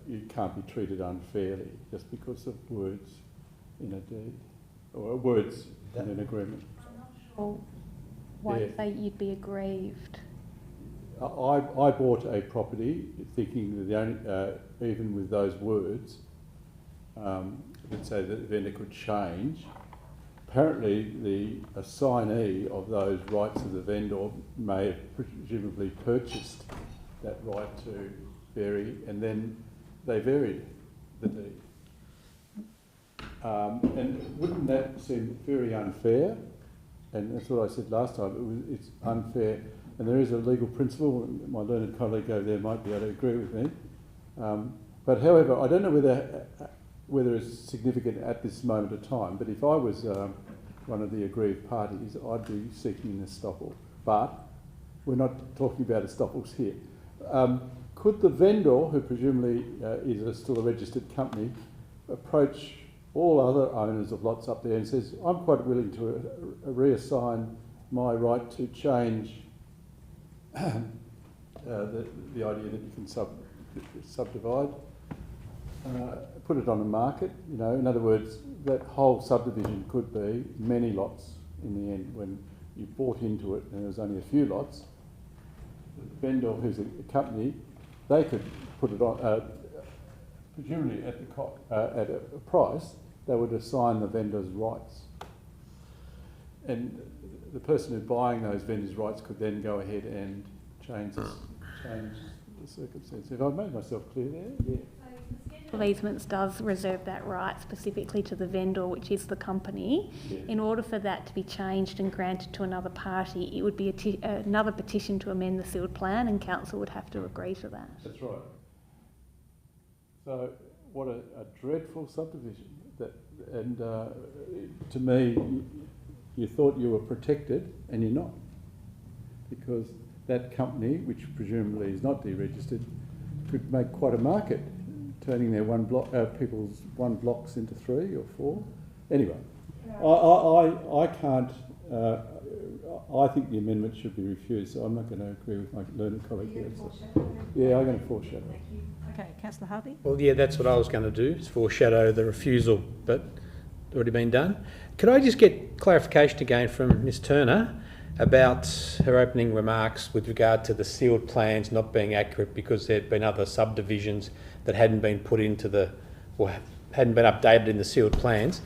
you can't be treated unfairly just because of words in a deed or words in an agreement? I'm not sure why you say you'd be aggrieved. I bought a property thinking that the only, even with those words, would say that the vendor could change. Apparently, the assignee of those rights of the vendor may have presumably purchased that right to vary, and then they varied the deed. And wouldn't that seem very unfair? And that's what I said last time. It's unfair, and there is a legal principle. My learned colleague over there might be able to agree with me. But however, I don't know whether it's significant at this moment of time. But if I was one of the aggrieved parties, I'd be seeking an estoppel. But we're not talking about estoppels here. Could the vendor, who presumably is still a registered company, approach all other owners of lots up there and says, I'm quite willing to reassign my right to change the idea that you can subdivide, put it on the market, you know, in other words, that whole subdivision could be many lots in the end. When you bought into it and there was only a few lots, the vendor, who's a company, they could put it on, presumably at a price, they would assign the vendor's rights. And the person who's buying those vendors' rights could then go ahead and change the circumstance. Have I made myself clear there? Yeah. So easements does reserve that right specifically to the vendor, which is the company. Yeah. In order for that to be changed and granted to another party, it would be another petition to amend the sealed plan, and council would have to agree to that. That's right. So what a dreadful subdivision. And to me, you thought you were protected, and you're not, because that company, which presumably is not deregistered, could make quite a market, turning their people's one blocks into 3 or 4. Anyway, I can't. I think the amendment should be refused, so I'm not going to agree with my learned colleague here. So. Yeah, I'm going to foreshadow. Okay, Councillor Harvey. Well, yeah, that's what I was going to do, is foreshadow the refusal, but already been done. Could I just get clarification again from Ms Turner about her opening remarks with regard to the sealed plans not being accurate because there had been other subdivisions that hadn't been put into the, or hadn't been updated in the sealed plans,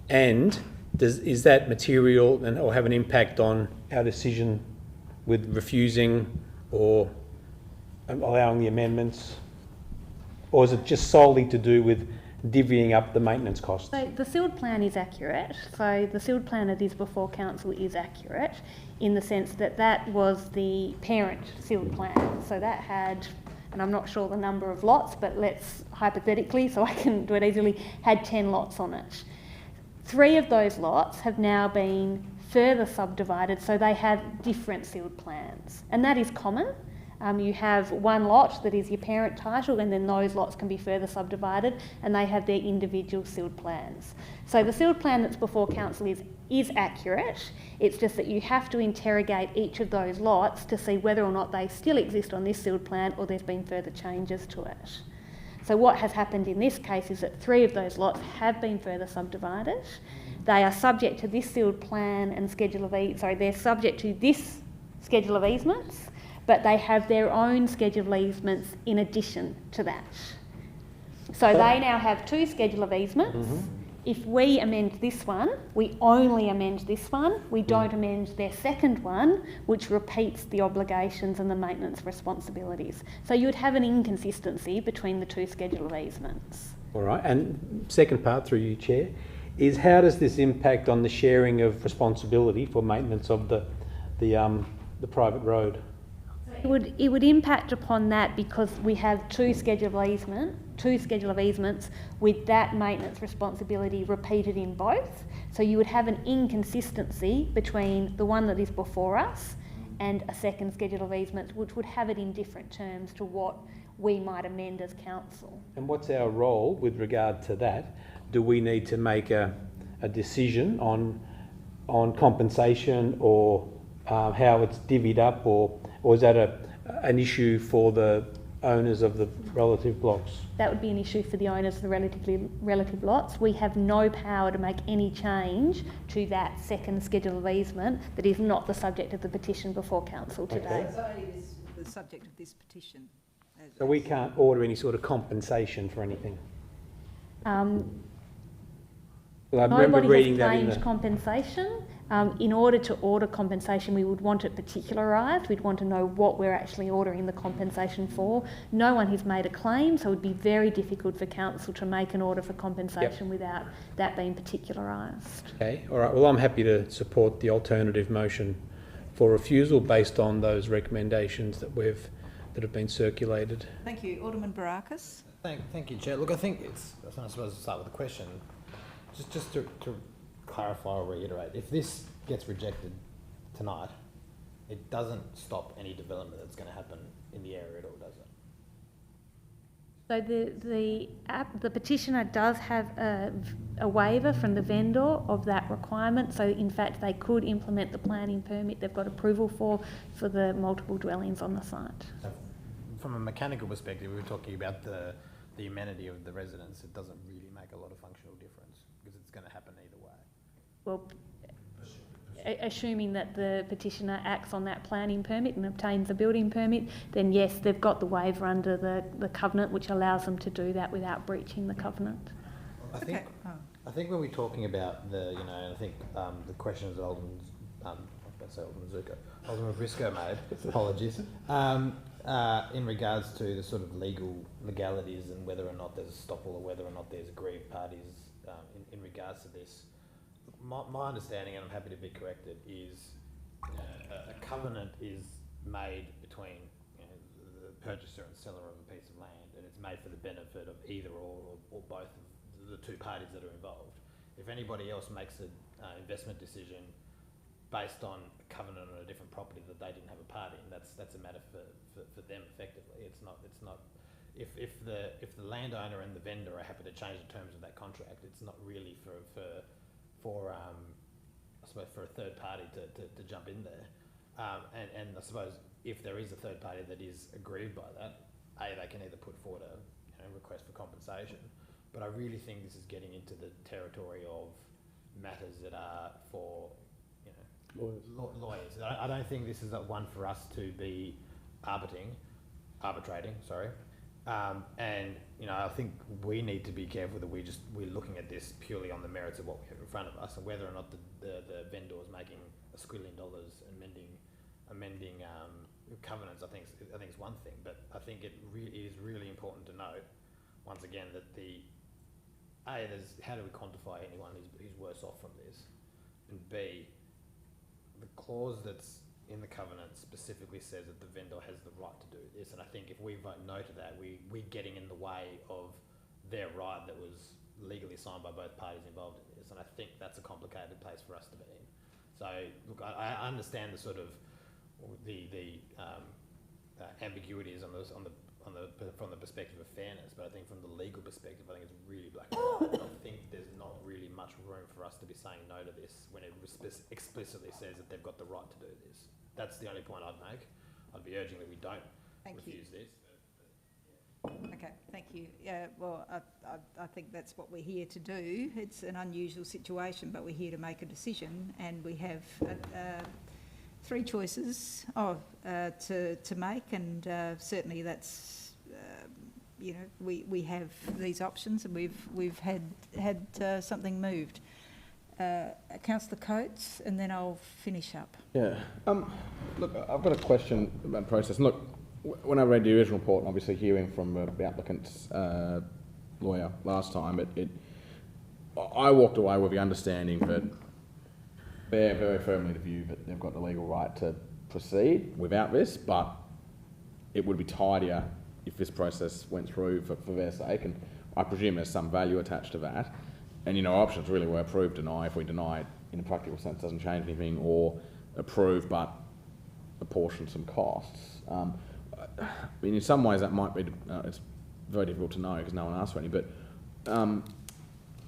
and is that material and or have an impact on our decision with refusing or allowing the amendments, or is it just solely to do with divvying up the maintenance costs? So the sealed plan is accurate. So the sealed plan that is before council is accurate in the sense that that was the parent sealed plan. So that had, and I'm not sure the number of lots, but let's hypothetically, so I can do it easily, had 10 lots on it. 3 of those lots have now been further subdivided, so they have different sealed plans. And that is common. You have one lot that is your parent title, and then those lots can be further subdivided, and they have their individual sealed plans. So the sealed plan that's before council is accurate. It's just that you have to interrogate each of those lots to see whether or not they still exist on this sealed plan or there's been further changes to it. So what has happened in this case is that 3 of those lots have been further subdivided. They are subject to this sealed plan and schedule of they're subject to this schedule of easements, but they have their own schedule of easements in addition to that. So they now have 2 schedule of easements. If we amend this one, we only amend this one. We don't amend their second one, which repeats the obligations and the maintenance responsibilities. So you would have an inconsistency between the 2 schedule of easements. All right, and second part through you, Chair, is how does this impact on the sharing of responsibility for maintenance of the private road? It would impact upon that because we have 2 schedule of easements with that maintenance responsibility repeated in both. So you would have an inconsistency between the one that is before us and a second schedule of easements, which would have it in different terms to what we might amend as council. And what's our role with regard to that? Do we need to make a decision on compensation or how it's divvied up, or is that an issue for the owners of the relative blocks? That would be an issue for the owners of the relative lots. We have no power to make any change to that second schedule of easement that is not the subject of the petition before council today. So it is the subject of this petition. So we can't order any sort of compensation for anything? Well, I remember reading that in the... Nobody has claimed compensation. In order to order compensation, we would want it particularised. We'd want to know what we're actually ordering the compensation for. No one has made a claim, so it would be very difficult for council to make an order for compensation without that being particularised. Okay, all right. Well, I'm happy to support the alternative motion for refusal based on those recommendations that have been circulated. Thank you. Alderman Barakis. Thank you, Chair. Look, I think I suppose to start with a question. Just to clarify or reiterate, if this gets rejected tonight, it doesn't stop any development that's going to happen in the area at all, does it? So the petitioner does have a waiver from the vendor of that requirement. So in fact, they could implement the planning permit they've got approval for the multiple dwellings on the site. So from a mechanical perspective, we were talking about the amenity of the residents. It doesn't really make a lot of functional difference because it's going to happen either way. Well, assuming that the petitioner acts on that planning permit and obtains a building permit, then yes, they've got the waiver under the covenant, which allows them to do that without breaching the covenant. I think when we're talking about I think the questions that Alderman Briscoe made, apologies, in regards to the sort of legalities and whether or not there's a stopple or whether or not there's aggrieved parties in regards to this. My understanding, and I'm happy to be corrected, is a covenant is made between the purchaser and seller of a piece of land, and it's made for the benefit of either or both of the 2 parties that are involved. If anybody else makes an investment decision based on a covenant on a different property that they didn't have a part in, that's a matter for them effectively. It's not if the landowner and the vendor are happy to change the terms of that contract, it's not really for I suppose for a third party to jump in there. And I suppose if there is a third party that is aggrieved by that, they can either put forward a request for compensation. But I really think this is getting into the territory of matters that are for lawyers. I don't think this is one for us to be arbitrating. And I think we need to be careful that we're looking at this purely on the merits of what we have in front of us, and whether or not the vendor is making $1 squillion amending covenants. I think is one thing, but I think it is really important to note once again that how do we quantify anyone who's worse off from this, and B, the clause that's in the covenant specifically says that the vendor has the right to do this, and I think if we vote no to that, we're getting in the way of their right that was legally signed by both parties involved in this, and I think that's a complicated place for us to be in. So look, I understand the sort of the ambiguities from the perspective of fairness, but I think from the legal perspective, I think it's really black and white. I think there's not really much room for us to be saying no to this when it explicitly says that they've got the right to do this. That's the only point I'd make. I'd be urging that we don't refuse this. Okay, thank you. Yeah, well, I think that's what we're here to do. It's an unusual situation, but we're here to make a decision, and we have three choices to make, and certainly that's we have these options, and we've had something moved. Councillor Coates, and then I'll finish up. Yeah. Look, I've got a question about the process. And look, when I read the original report, and obviously hearing from the applicant's lawyer last time, I walked away with the understanding that they're very firmly the view that they've got the legal right to proceed without this, but it would be tidier if this process went through for their sake, and I presume there's some value attached to that. And options really were approve, deny. If we deny it in a practical sense, doesn't change anything, or approve but apportion some costs. In some ways that might be, it's very difficult to know because no one asked for any, but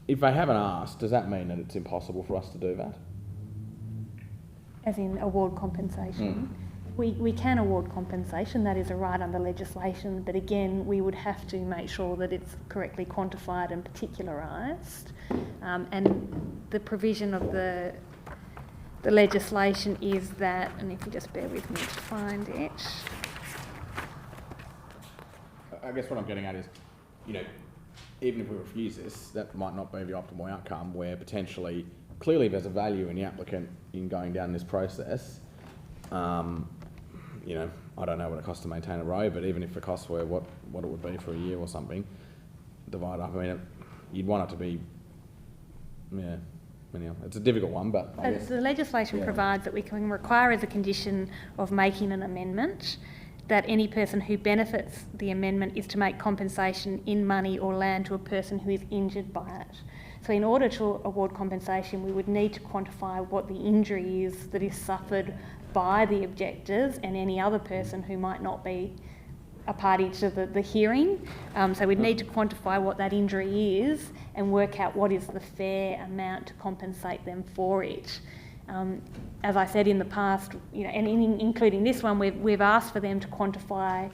if they haven't asked, does that mean that it's impossible for us to do that? As in award compensation? We can award compensation, that is a right under legislation, but again, we would have to make sure that it's correctly quantified and particularised. And the provision of the legislation is that, and if you just bear with me to find it. I guess what I'm getting at is, even if we refuse this, that might not be the optimal outcome, where potentially, clearly there's a value in the applicant in going down this process. I don't know what it costs to maintain a road, but even if the costs were what it would be for a year or something, divide up, you'd want it to be, it's a difficult one, but I guess, the legislation provides that we can require as a condition of making an amendment that any person who benefits the amendment is to make compensation in money or land to a person who is injured by it. So in order to award compensation, we would need to quantify what the injury is that is suffered by the objectors and any other person who might not be a party to the hearing. So we'd need to quantify what that injury is and work out what is the fair amount to compensate them for it. As I said in the past, and including this one, we've asked for them to quantify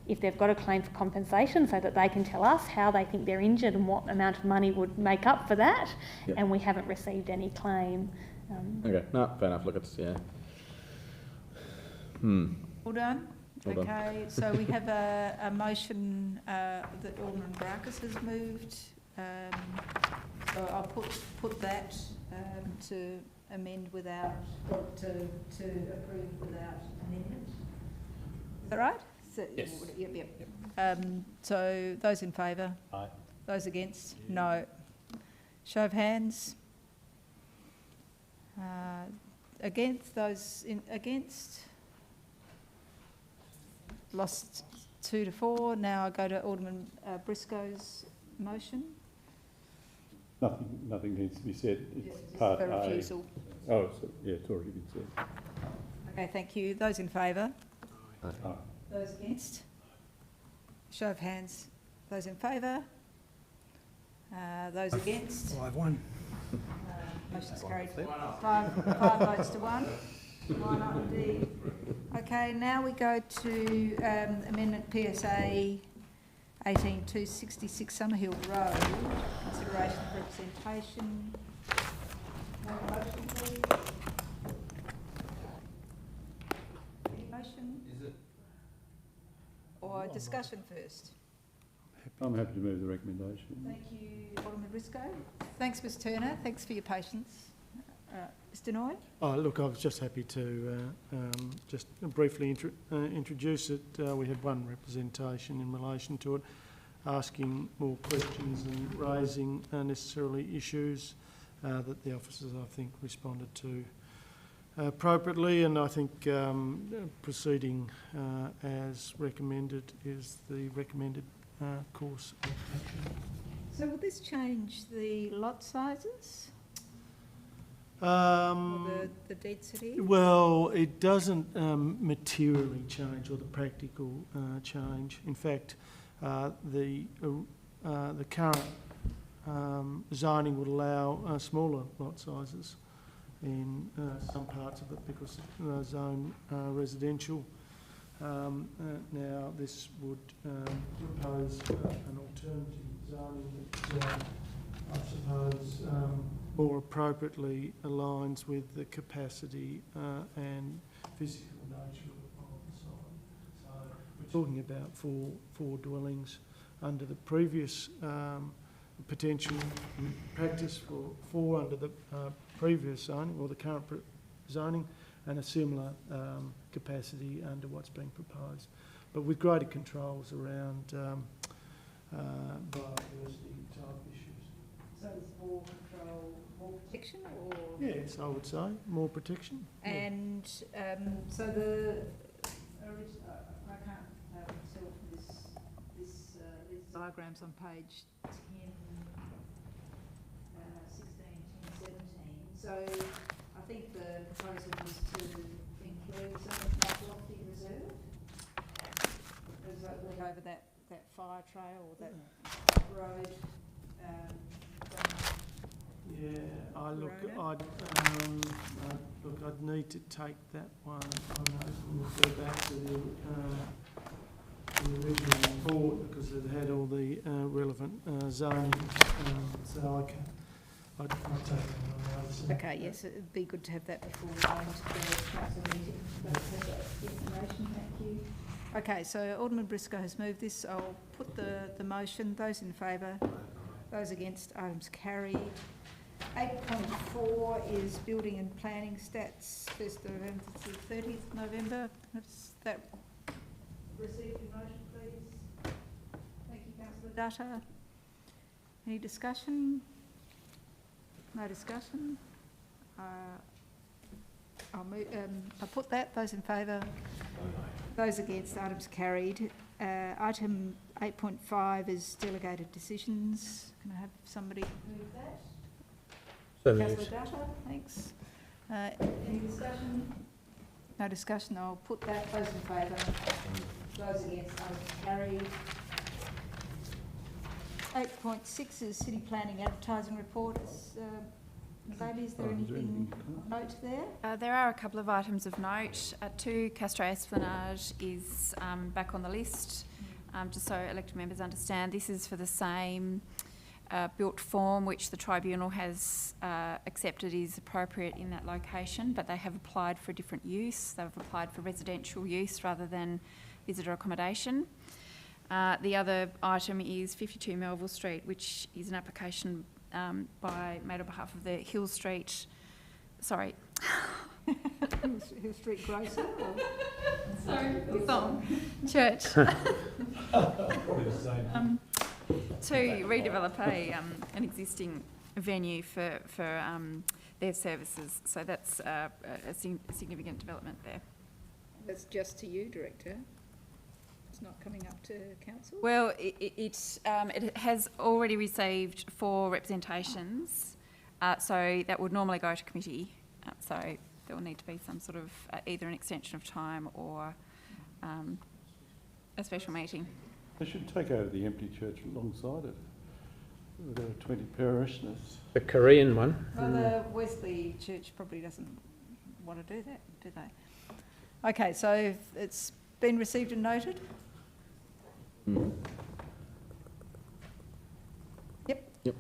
if they've got a claim for compensation so that they can tell us how they think they're injured and what amount of money would make up for that, and we haven't received any claim. Okay, no, fair enough. Look, it's, All done? Okay, so we have a motion that Alderman Barkas has moved. So I'll put that to amend without, to approve without amendment. Is that right? So, yes. Yep. So those in favour? Aye. Those against? No. Show of hands. Against? Those against? Lost 2 to 4. Now I go to Alderman Briscoe's motion. Nothing needs to be said. It's Just part a A. refusal. Oh, so, yeah, it's already been said. Okay, thank you. Those in favour? Aye. Aye. Those against? Show of hands. Those in favour? Those against? 5-1. Motion's carried. Five votes to 1. Why not indeed? Okay, now we go to Amendment PSA 18266 Summerhill Road. Consideration of representation. Motion, please. Any motion? Is it? Or discussion first? I'm happy to move the recommendation. Thank you, Alderman Briscoe. Thanks, Ms Turner. Thanks for your patience. Mr Noy? Oh, look, I was just happy to just briefly introduce it. We had one representation in relation to it, asking more questions and raising unnecessarily issues that the officers, I think, responded to appropriately, and I think proceeding as recommended is the recommended course of action. So will this change the lot sizes? Or the density? Well, it doesn't materially change, or the practical change. In fact, the current zoning would allow smaller lot sizes in some parts of it because it's zone residential. Now, this would propose an alternative zoning that I suppose more appropriately aligns with the capacity and physical nature of the site. So we're talking about four dwellings under the previous potential practice for 4 under the previous zoning or the current zoning, and a similar capacity under what's being proposed, but with greater controls around biodiversity type issues. So it's more control, more protection, or? Yes, I would say more protection. And so the I can't tell from these diagrams on page 10, 16, 10, 17. So I think the proposal was to include some of that lofty reserve. As I look over that fire trail or that road. I'd need to take that one. We'll go back to the original report because it had all the relevant zoning. So I'd take that one. Okay, yes, it'd be good to have that before we go into the council meeting. Information, thank you. Okay, so Alderman Briscoe has moved this. I'll put the motion. Those in favour? Those against? Items carried. 8.4 is building and planning stats, 1st of November to 30th November. Has that received your motion, please? Thank you, Councillor Dutta. Any discussion? No discussion? I'll put that. Those in favour? Those against? Items carried. Item 8.5 is delegated decisions. Can I have somebody move that? So Councillor Dutta, thanks. Any discussion? No discussion. I'll put that. Those in favour? Those against? Items carried. 8.6 is city planning advertising reports. Bailey, is there anything of note there? There are a couple of items of note. 2, Castro Esplanade is back on the list. Just so elected members understand, this is for the same built form which the tribunal has accepted is appropriate in that location, but they have applied for a different use. They've applied for residential use rather than visitor accommodation. The other item is 52 Melville Street, which is an application made on behalf of the Hill Street Grocer? Sorry, Church. To redevelop an existing venue for their services. So that's a significant development there. That's just to you, Director? It's not coming up to council? Well, it has already received 4 representations, so that would normally go to committee. So there will need to be some sort of either an extension of time or a special meeting. They should take over the empty church alongside it. We've got 20 parishioners. The Korean one. Well, the Wesley Church probably doesn't want to do that, do they? Okay, so it's been received and noted? Yep.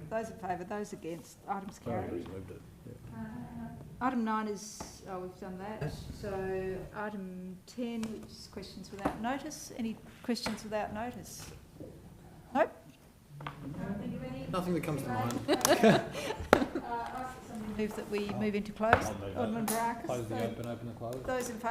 Those in favour, those against, items carried. Item 9 is, we've done that. So item 10, which is questions without notice. Any questions without notice? Nope. Nothing that comes to mind. Move that we move into close. Alderman Barakis. Close the open, open the close. Those in favour?